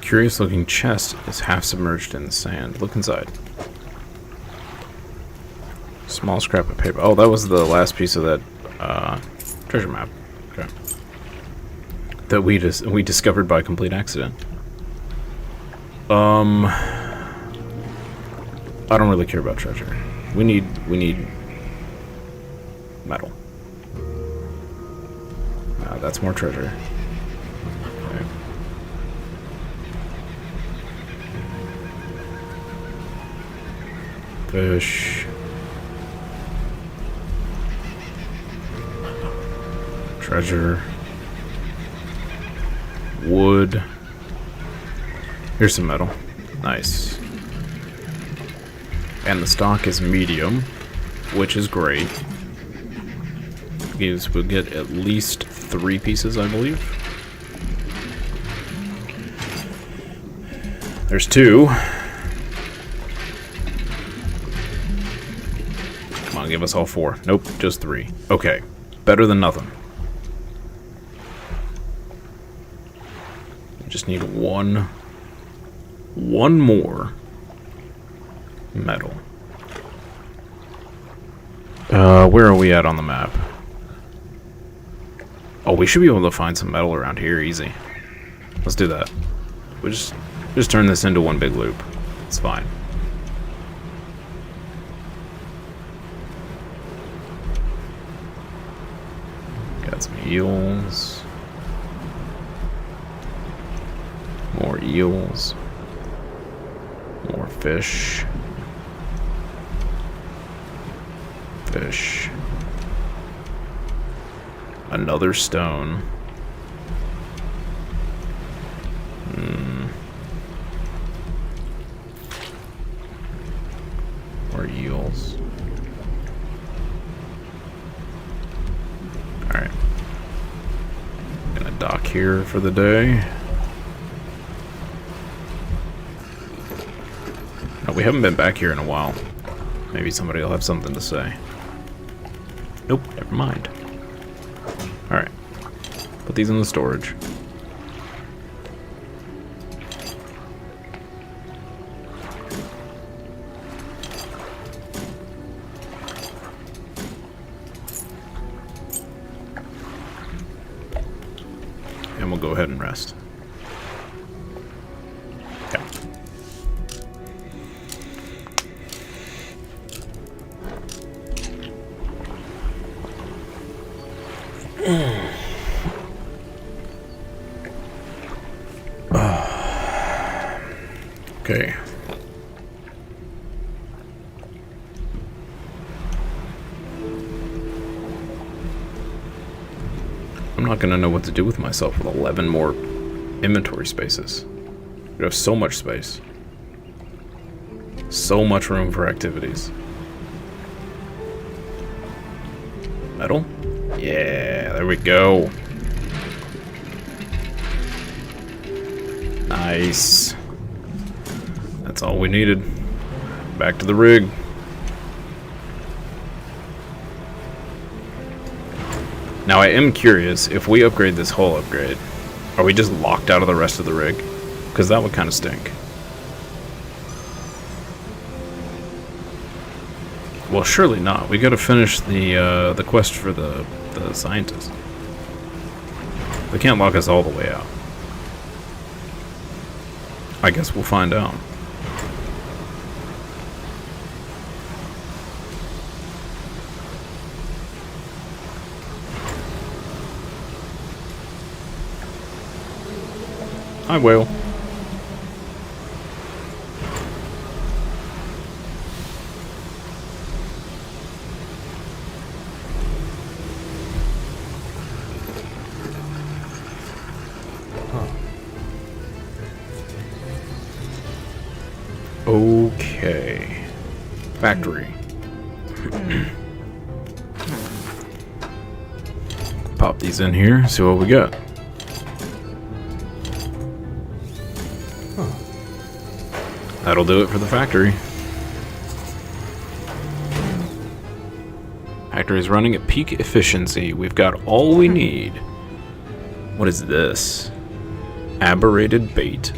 Curious looking chest is half submerged in the sand. Look inside. Small scrap of paper. Oh, that was the last piece of that treasure map. Okay. That we discovered by complete accident. I don't really care about treasure. We need metal. That's more treasure. Okay. Fish. Treasure. Wood. Here's some metal. Nice. And the stock is medium, which is great. Because we'll get at least 3 pieces, I believe. There's 2. Come on, give us all 4. Nope, just 3. Okay, better than nothing. We just need one more metal. Where are we at on the map? Oh, we should be able to find some metal around here, easy. Let's do that. We just turn this into one big loop. It's fine. Got some eels. More eels. More fish. Fish. Another stone. More eels. Alright. Gonna dock here for the day. No, we haven't been back here in a while. Maybe somebody will have something to say. Nope, never mind. Alright. Put these in the storage. And we'll go ahead and rest. Okay. Okay. I'm not gonna know what to do with myself with 11 more inventory spaces. We have so much space. So much room for activities. Metal? Yeah, there we go. Nice. That's all we needed. Back to the rig. Now I am curious, if we upgrade this hull upgrade, are we just locked out of the rest of the rig? Because that would kind of stink. Well, surely not. We gotta finish the quest for the scientist. They can't lock us all the way out. I guess we'll find out. Hi, whale. Okay. Factory. Pop these in here, see what we got. That'll do it for the factory. Factory's running at peak efficiency. We've got all we need. What is this? Aberrated bait.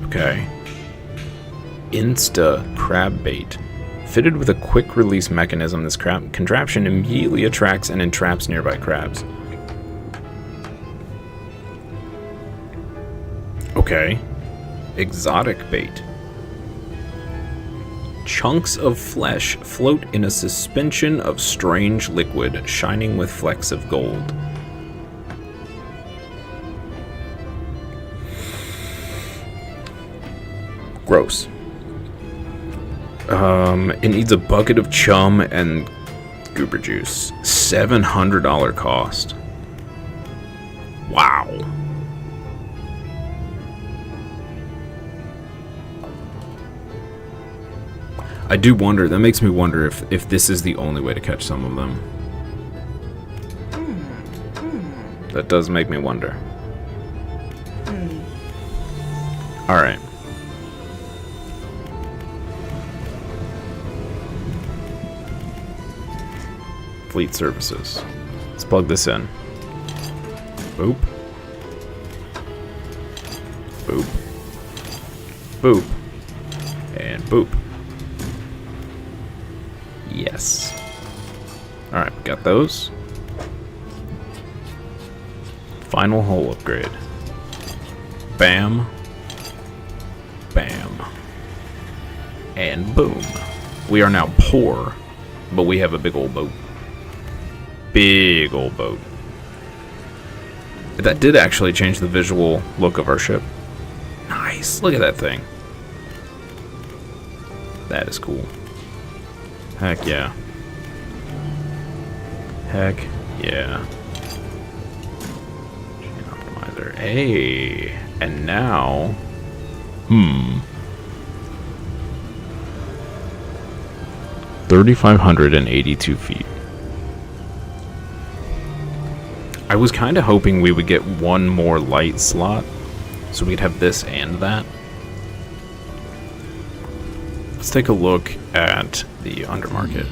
Okay. Insta crab bait. Fitted with a quick release mechanism, this contraption immediately attracts and entraps nearby crabs. Okay. Exotic bait. Chunks of flesh float in a suspension of strange liquid, shining with flecks of gold. Gross. It needs a bucket of chum and goober juice. $700 cost. Wow. I do wonder, that makes me wonder if this is the only way to catch some of them. That does make me wonder. Alright. Fleet services. Let's plug this in. Boop. Boop. Boop. And boop. Yes. Alright, we got those. Final hull upgrade. Bam. Bam. And boom. We are now poor, but we have a big old boat. Big old boat. That did actually change the visual look of our ship. Nice. Look at that thing. That is cool. Heck yeah. Heck yeah. Chain optimizer. Hey. And now. 3,582 feet. I was kind of hoping we would get one more light slot, so we'd have this and that. Let's take a look at the undermarket.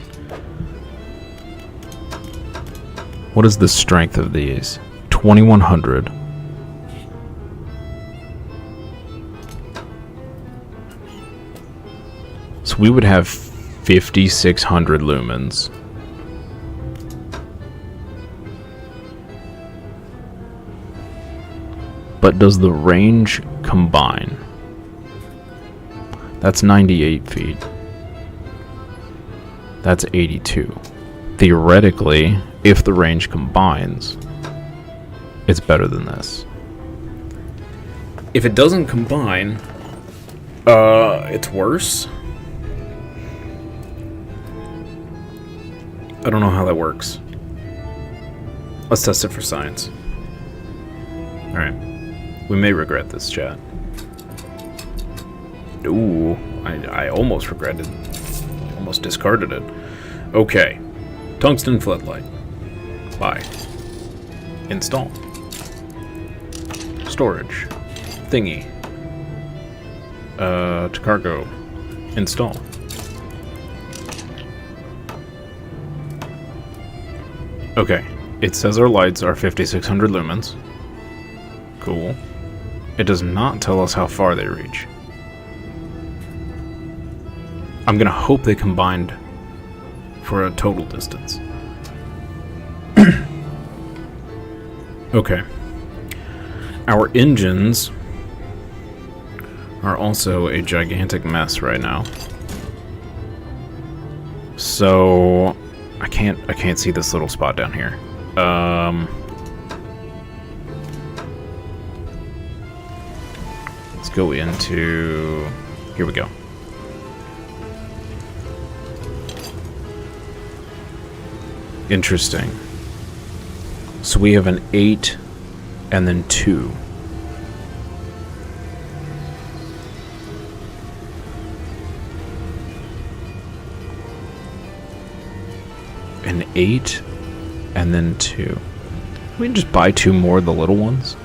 What is the strength of these? 2,100. So we would have 5,600 lumens. But does the range combine? That's 98 feet. That's 82. Theoretically, if the range combines, it's better than this. If it doesn't combine, it's worse. I don't know how that works. Let's test it for science. Alright. We may regret this, chat. Ooh, I almost regretted. Almost discarded it. Okay. Tungsten floodlight. Buy. Install. Storage. Thingy. To cargo. install. Okay, it says our lights are 5600 lumens. Cool. It does not tell us how far they reach. I'm gonna hope they combined for a total distance. Okay. Our engines are also a gigantic mess right now. So I can't see this little spot down here. Let's go into, here we go. Interesting. So we have an 8 and then 2. An 8 and then 2. We can just buy 2 more of the little ones.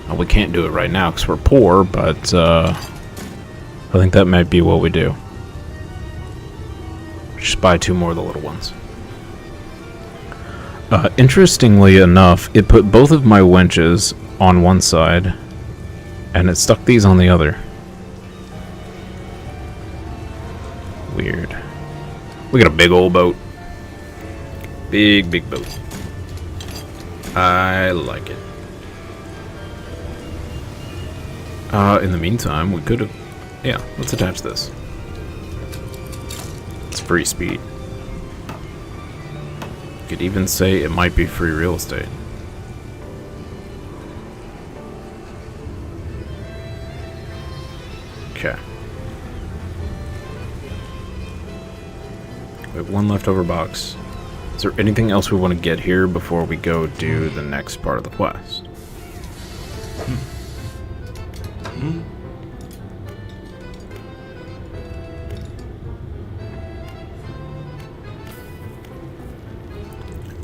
Well, we can't do it right now because we're poor, but I think that might be what we do. Just buy 2 more of the little ones. Interestingly enough, it put both of my winches on one side, and it stuck these on the other. Weird. We got a big old boat. Big boat. I like it. In the meantime, we could have... Yeah, let's attach this. It's free speed. Could even say it might be free real estate. Okay. We have 1 leftover box. Is there anything else we want to get here before we go do the next part of the quest?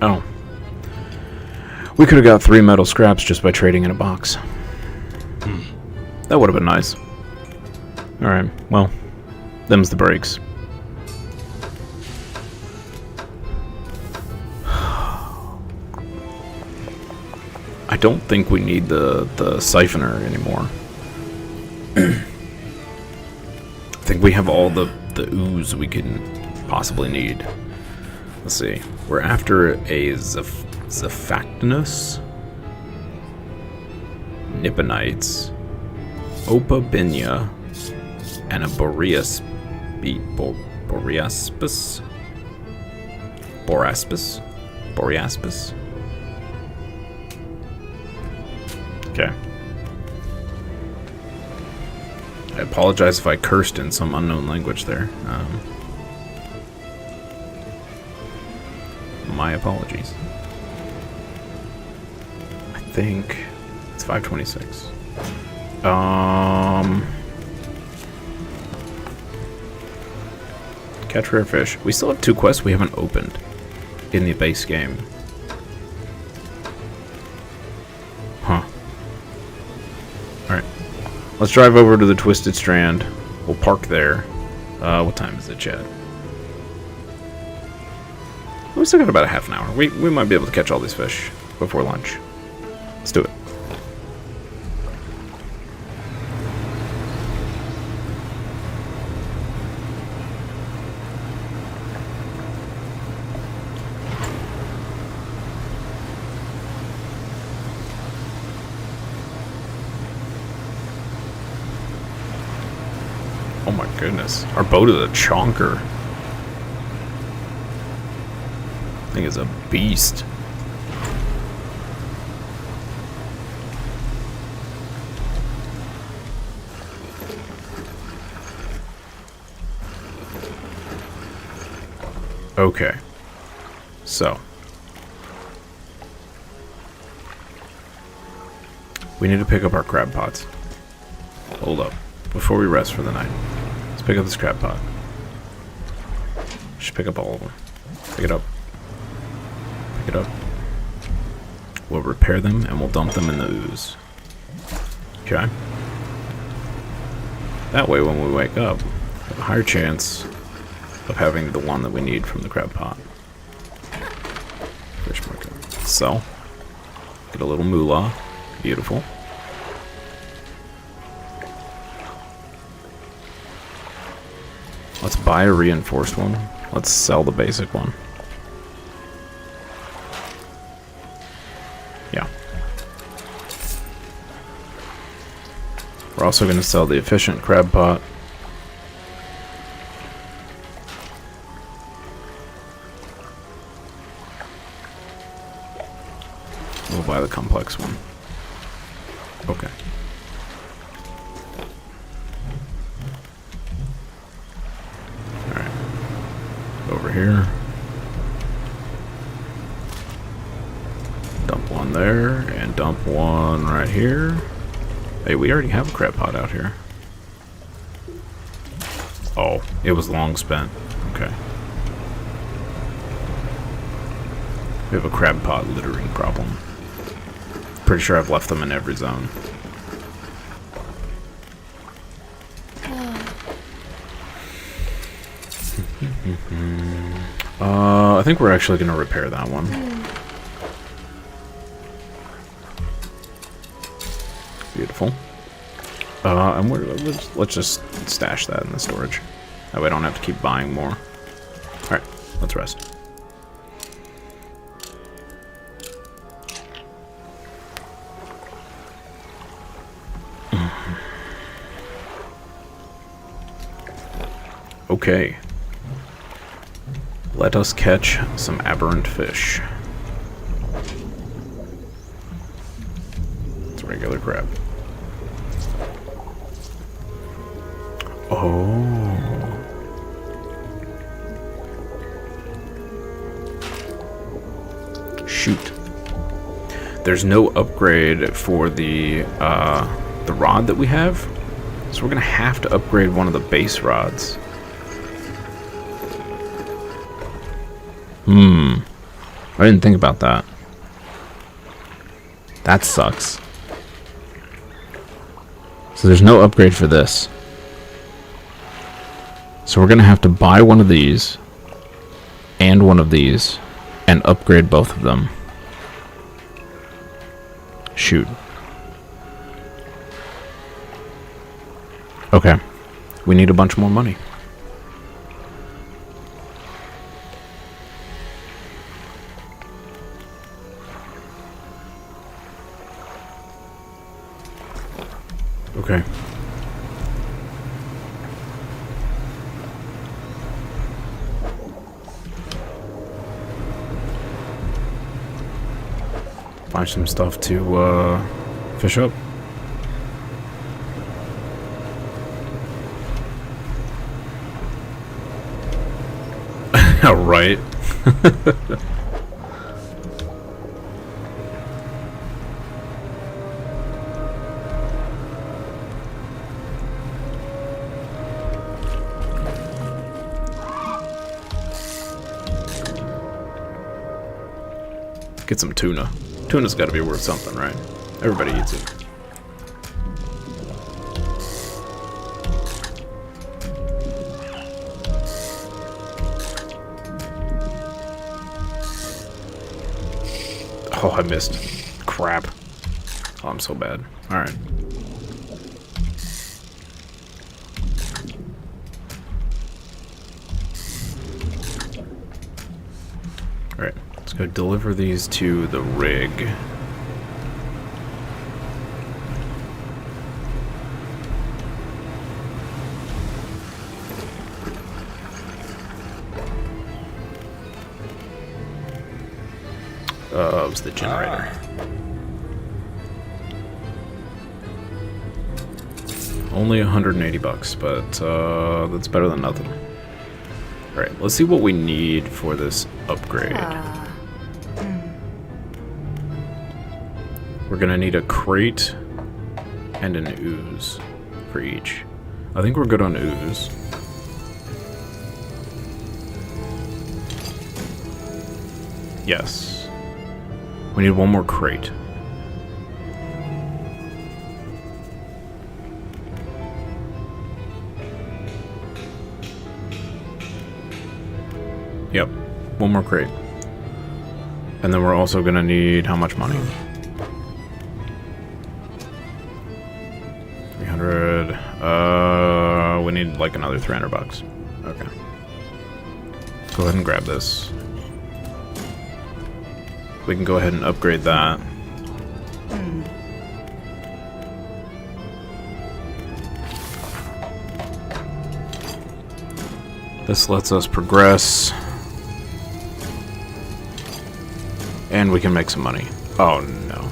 Oh. We could have got 3 metal scraps just by trading in a box. That would have been nice. Alright, well, them's the breaks. I don't think we need the siphoner anymore. I think we have all the ooze we can possibly need. Let's see. We're after a Zephactinus, Nipponites, Opabinia, and a Boreaspis. Okay. I apologize if I cursed in some unknown language there. My apologies. I think it's 5:26. Catch rare fish. We still have 2 quests we haven't opened in the base game. Huh. Alright. Let's drive over to the Twisted Strand. We'll park there. What time is it, Chad? We still got about a half an hour. We might be able to catch all these fish before lunch. Let's do it. Oh my goodness. Our boat is a chonker. Thing is a beast. Okay. So. We need to pick up our crab pots. Hold up. Before we rest for the night. Let's pick up this crab pot. Just pick up all of them. Pick it up. Pick it up. We'll repair them and we'll dump them in the ooze. Okay. That way when we wake up, have a higher chance of having the one that we need from the crab pot. Fish market. Sell. Get a little moolah. Beautiful. Let's buy a reinforced one. Let's sell the basic one. Yeah. We're also going to sell the efficient crab pot. We'll buy the complex one. Okay. Alright. Over here. Dump one there, and dump one right here. Hey, we already have a crab pot out here. Oh, it was long spent. Okay. We have a crab pot littering problem. Pretty sure I've left them in every zone. I think we're actually going to repair that one. Beautiful. And let's just stash that in the storage. That way I don't have to keep buying more. Alright, let's rest. Okay. Let us catch some aberrant fish. It's regular crab. Oh. Shoot. There's no upgrade for the rod that we have, so we're gonna have to upgrade one of the base rods. I didn't think about that. That sucks. So there's no upgrade for this. So we're gonna have to buy one of these and one of these and upgrade both of them. Shoot. Okay. We need a bunch more money. Okay. Find some stuff to fish up. Right. Get some tuna. Tuna's got to be worth something, right? Everybody eats it. Oh, I missed. Crap. Oh, I'm so bad. Alright. Alright, let's go deliver these to the rig. It was the generator. Only 180 bucks, but that's better than nothing. Alright, let's see what we need for this upgrade. We're gonna need a crate and an ooze for each. I think we're good on ooze. Yes. We need one more crate. One more crate. And then we're also gonna need how much money? 300. We need like another 300 bucks. Okay. Go ahead and grab this. We can go ahead and upgrade that. This lets us progress. And we can make some money. Oh no.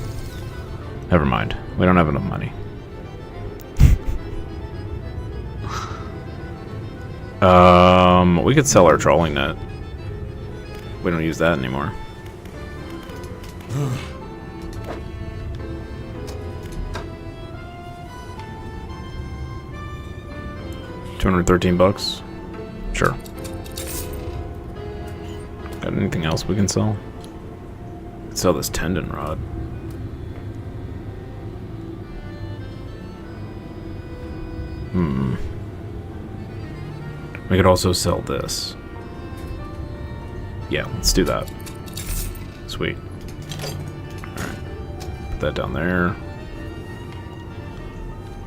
Never mind. We don't have enough money. We could sell our trolling net. We don't use that anymore. $213. Sure. Got anything else we can sell? Let's sell this tendon rod. We could also sell this. Yeah, let's do that. Sweet. Alright. Put that down there.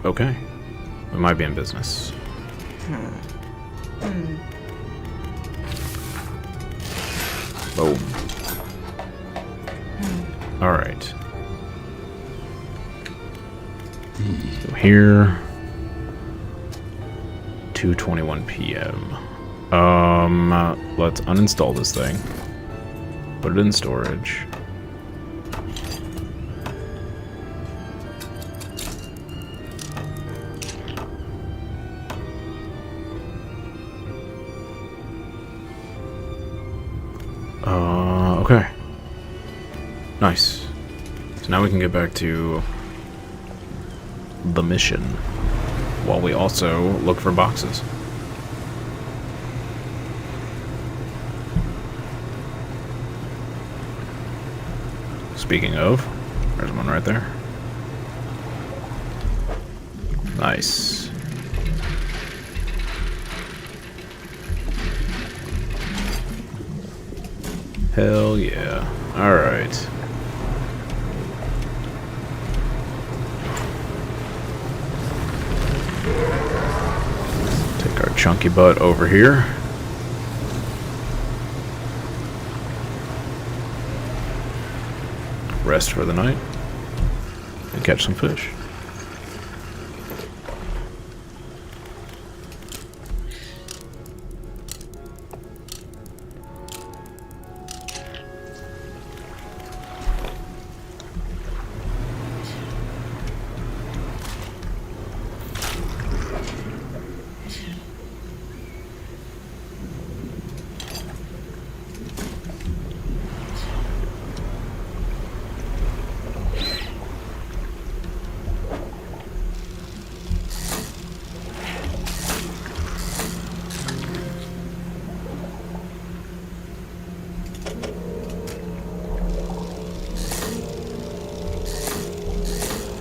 Okay. We might be in business. Boom. Alright. So here. 2:21 p.m. Let's uninstall this thing. Put it in storage. Okay. Nice. So now we can get back to the mission, while we also look for boxes. Speaking of, there's one right there. Nice. Hell yeah. Alright. Take our chunky butt over here. Rest for the night. And catch some fish.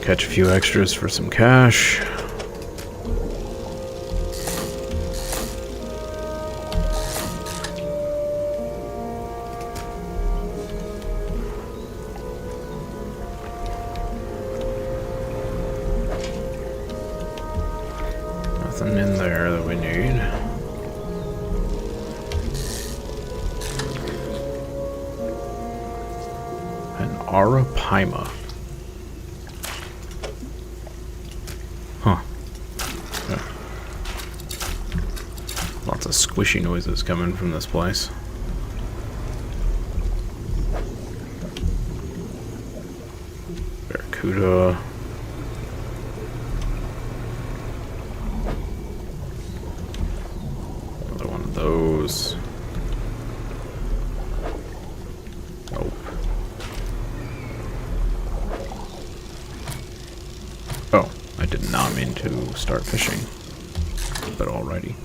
Catch a few extras for some cash. Nothing in there that we need. An Arapaima. Lots of squishy noises coming from this place. Barracuda. Another one of those. Nope. Oh, I did not mean to start fishing. But alrighty.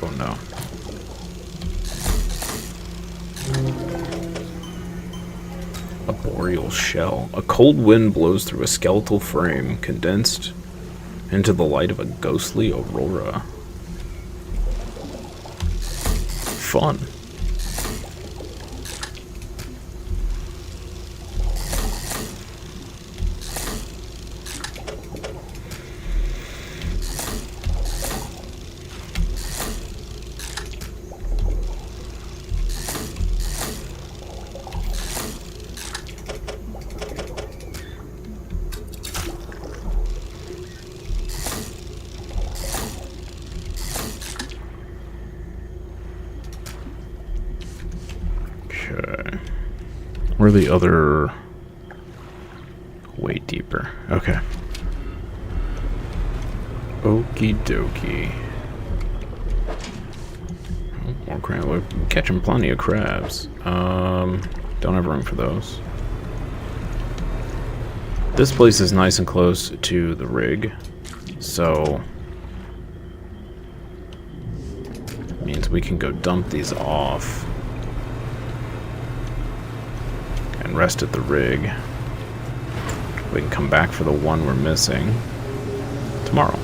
Oh no. A boreal shell. A cold wind blows through a skeletal frame, condensed into the light of a ghostly aurora. fun. Okay. Where are the other... Way deeper. Okay. Okie dokie. Oh, more crab. We're catching plenty of crabs. Don't have room for those. This place is nice and close to the rig, so means we can go dump these off and rest at the rig. We can come back for the one we're missing tomorrow.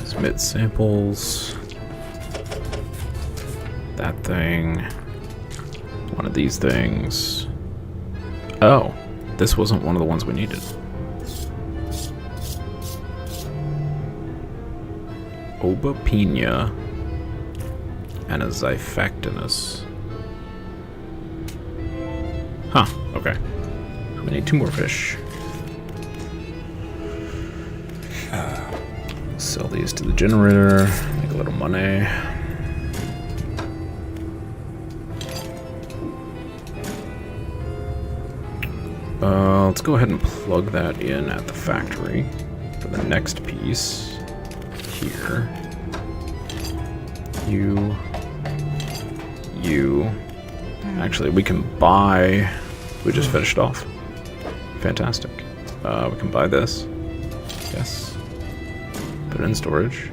Submit samples. That thing. One of these things. Oh, this wasn't one of the ones we needed. Obapina and a Xiphactinus. Huh, okay. We need 2 more fish. Sell these to the generator, make a little money. Let's go ahead and plug that in at the factory for the next piece. Here. You. Actually, we can buy... We just finished off. Fantastic. We can buy this. Yes. Put it in storage.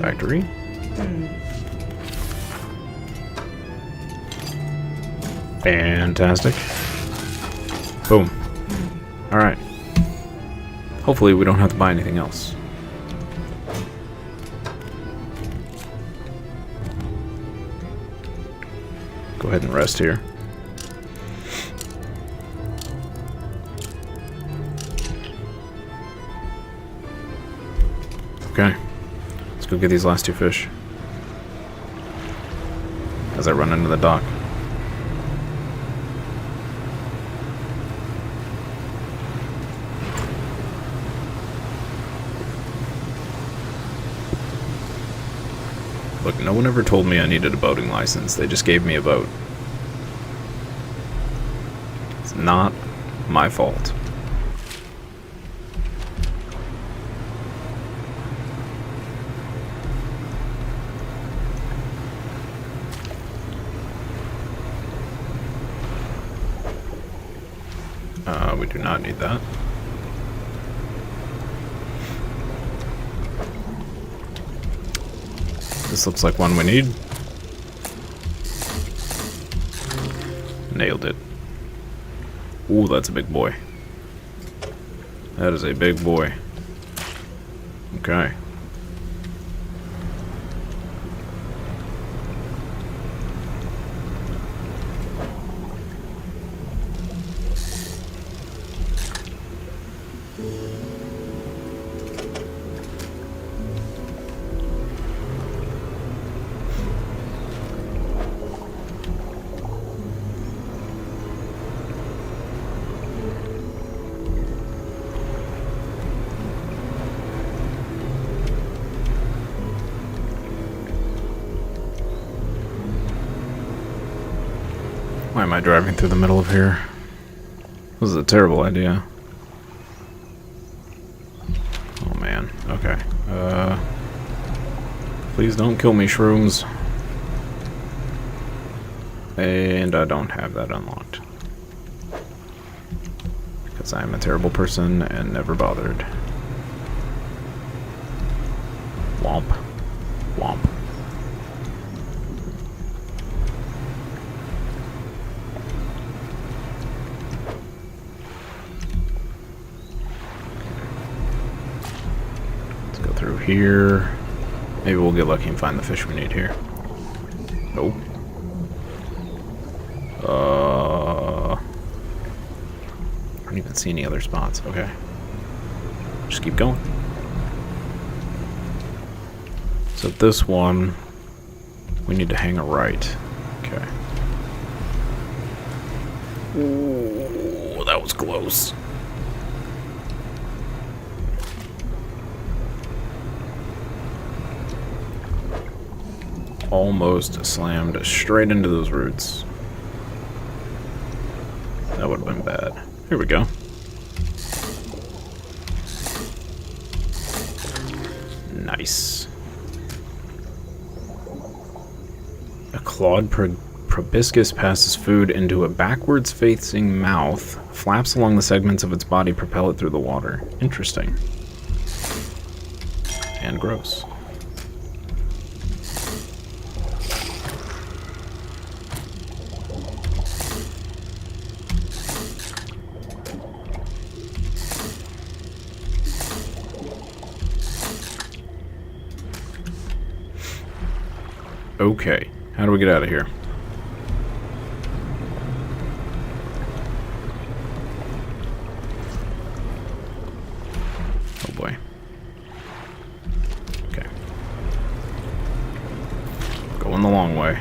Factory. Fantastic. Boom. Alright. Hopefully we don't have to buy anything else. Go ahead and rest here. Okay. Let's go get these last 2 fish. As I run into the dock. Look, no one ever told me I needed a boating license. They just gave me a boat. It's not my fault. We do not need that. This looks like one we need. Nailed it. Ooh, that's a big boy. That is a big boy. Okay. Why am I driving through the middle of here? This is a terrible idea. Oh man, okay. Please don't kill me, shrooms. And I don't have that unlocked. Because I am a terrible person and never bothered. Womp. Womp. Let's go through here. Maybe we'll get lucky and find the fish we need here. Nope. I don't even see any other spots. Okay. Just keep going. So this one, we need to hang a right. Okay. Ooh, that was close. Almost slammed straight into those roots. That would have been bad. Here we go. Nice. A clawed proboscis passes food into a backwards facing mouth. Flaps along the segments of its body propel it through the water. Interesting. And gross. Okay, how do we get out of here? Oh boy. Okay. Going the long way.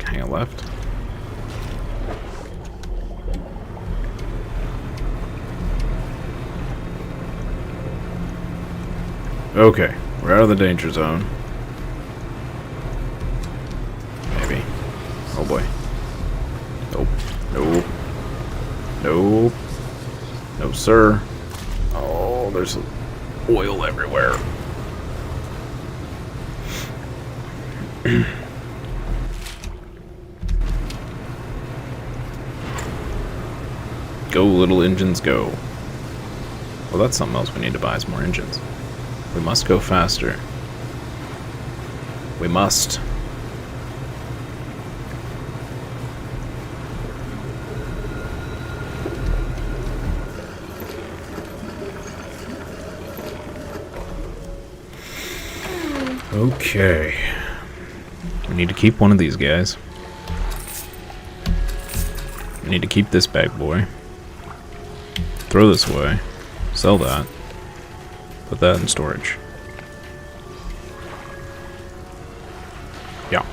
Hang a left. Okay. We're out of the danger zone. Maybe. Oh boy. Nope. Nope. Nope. No, sir. Oh, there's oil everywhere. Go, little engines, go. Well, that's something else we need to buy is more engines. We must go faster. We must. Okay. We need to keep one of these guys. We need to keep this bag boy. Throw this away. Sell that. Put that in storage. Yeah.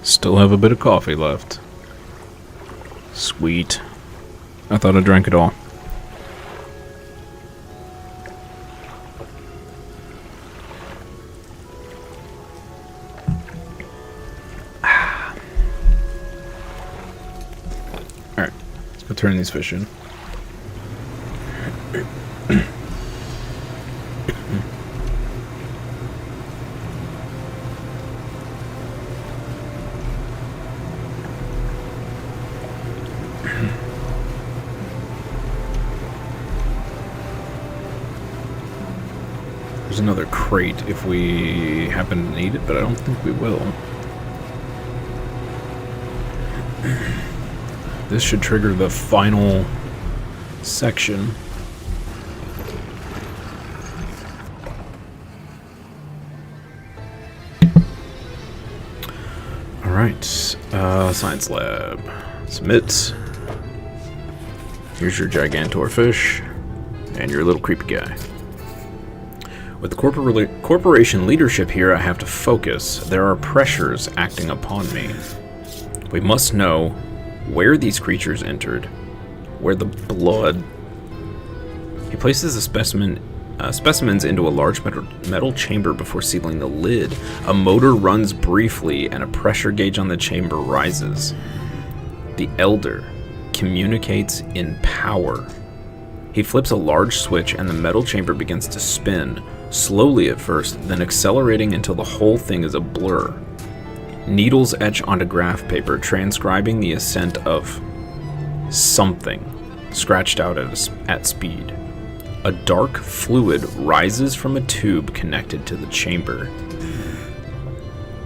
Still have a bit of coffee left. Sweet. I thought I drank it all. Turn these fish in. There's another crate if we happen to need it, but I don't think we will. This should trigger the final section. Alright, science lab. Submit. Here's your gigantor fish, and your little creepy guy. With the corporation leadership here, I have to focus. There are pressures acting upon me. We must know where these creatures entered, where the blood... He places the specimens into a large metal chamber before sealing the lid. A motor runs briefly and a pressure gauge on the chamber rises. The Elder. communicates in power. He flips a large switch and the metal chamber begins to spin, slowly at first, then accelerating until the whole thing is a blur. Needles etch onto graph paper, transcribing the ascent of something, scratched out at speed. A dark fluid rises from a tube connected to the chamber.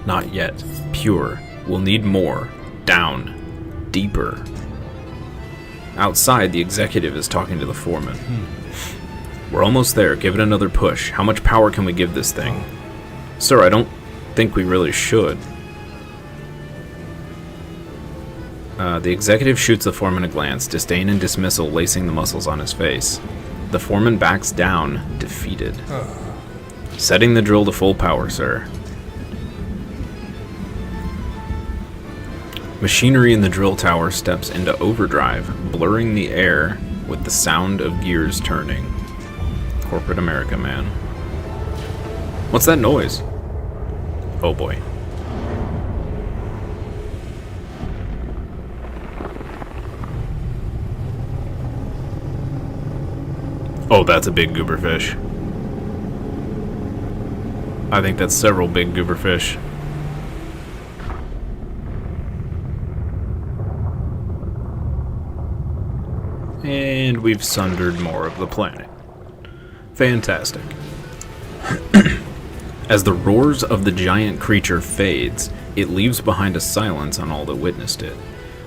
Not yet. Pure. We'll need more. Down. Deeper. Outside, the executive is talking to the foreman. We're almost there. Give it another push. How much power can we give this thing? Sir, I don't think we really should. The executive shoots the foreman a glance, disdain and dismissal lacing the muscles on his face. The foreman backs down, defeated. Setting the drill to full power, sir. Machinery in the drill tower steps into overdrive, blurring the air with the sound of gears turning. Corporate America, man. What's that noise? Oh boy. Oh, that's a big gooberfish. I think that's several big gooberfish. And we've sundered more of the planet. Fantastic. As the roars of the giant creature fades, it leaves behind a silence on all that witnessed it.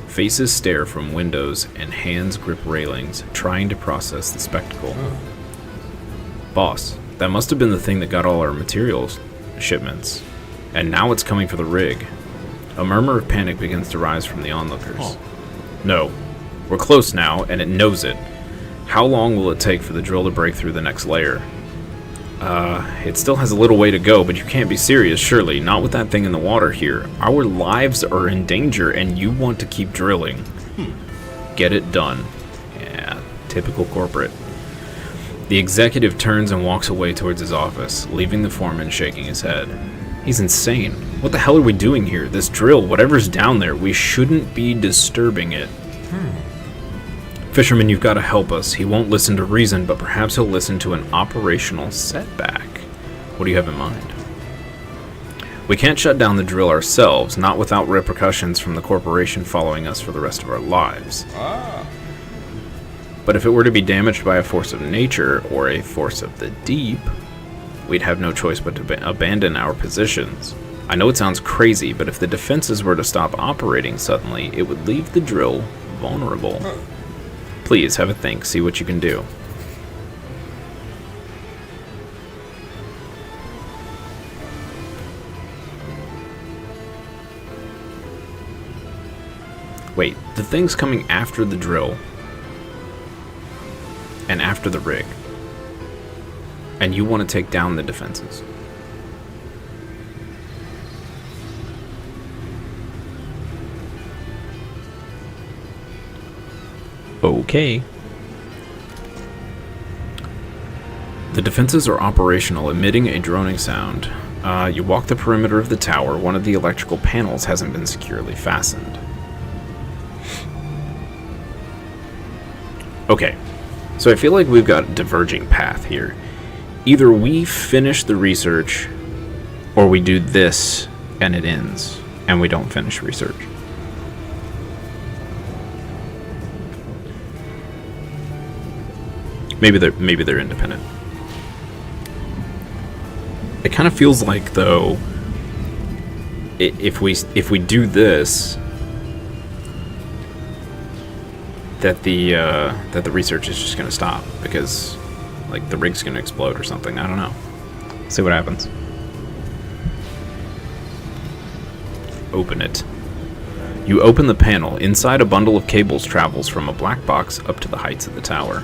Faces stare from windows and hands grip railings, trying to process the spectacle. Boss, that must have been the thing that got all our materials shipments. And now it's coming for the rig. A murmur of panic begins to rise from the onlookers. No. We're close now, and it knows it. How long will it take for the drill to break through the next layer? It still has a little way to go, but you can't be serious, surely. Not with that thing in the water here. Our lives are in danger, and you want to keep drilling. Get it done. Yeah, typical corporate. The executive turns and walks away towards his office, leaving the foreman shaking his head. He's insane. What the hell are we doing here? This drill, whatever's down there, we shouldn't be disturbing it. Fisherman, you've got to help us. He won't listen to reason, but perhaps he'll listen to an operational setback. What do you have in mind? We can't shut down the drill ourselves, not without repercussions from the corporation following us for the rest of our lives. But if it were to be damaged by a force of nature or a force of the deep, we'd have no choice but to abandon our positions. I know it sounds crazy, but if the defenses were to stop operating suddenly, it would leave the drill vulnerable. Please, have a think, see what you can do. Wait, the thing's coming after the drill. And after the rig. And you want to take down the defenses. Okay. The defenses are operational, emitting a droning sound. You walk the perimeter of the tower. One of the electrical panels hasn't been securely fastened. Okay, so I feel like we've got a diverging path here. Either we finish the research, or we do this and it ends, and we don't finish research. Maybe they're independent. It kind of feels like, though, if we do this, that the research is just going to stop because, like, the rig's going to explode or something. I don't know. See what happens. Open it. You open the panel. Inside, a bundle of cables travels from a black box up to the heights of the tower.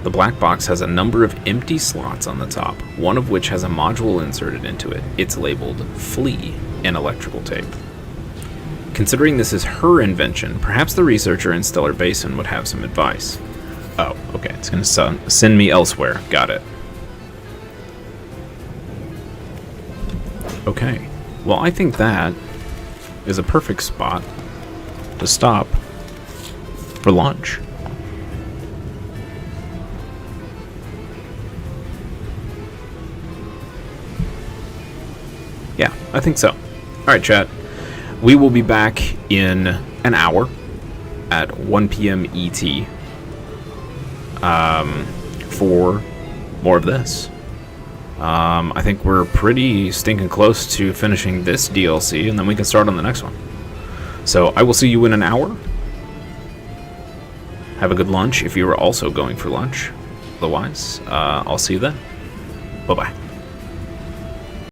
The black box has a number of empty slots on the top, one of which has a module inserted into it. It's labeled Flea in electrical tape. Considering this is her invention, perhaps the researcher in Stellar Basin would have some advice. Oh, okay, it's going to send me elsewhere. Got it. Okay, well, I think that is a perfect spot to stop for lunch. Yeah, I think so. Alright, chat. We will be back in an hour at 1 p.m. ET for more of this. I think we're pretty stinking close to finishing this DLC, and then we can start on the next one. So I will see you in an hour. Have a good lunch if you are also going for lunch. Otherwise, I'll see you then. Bye-bye.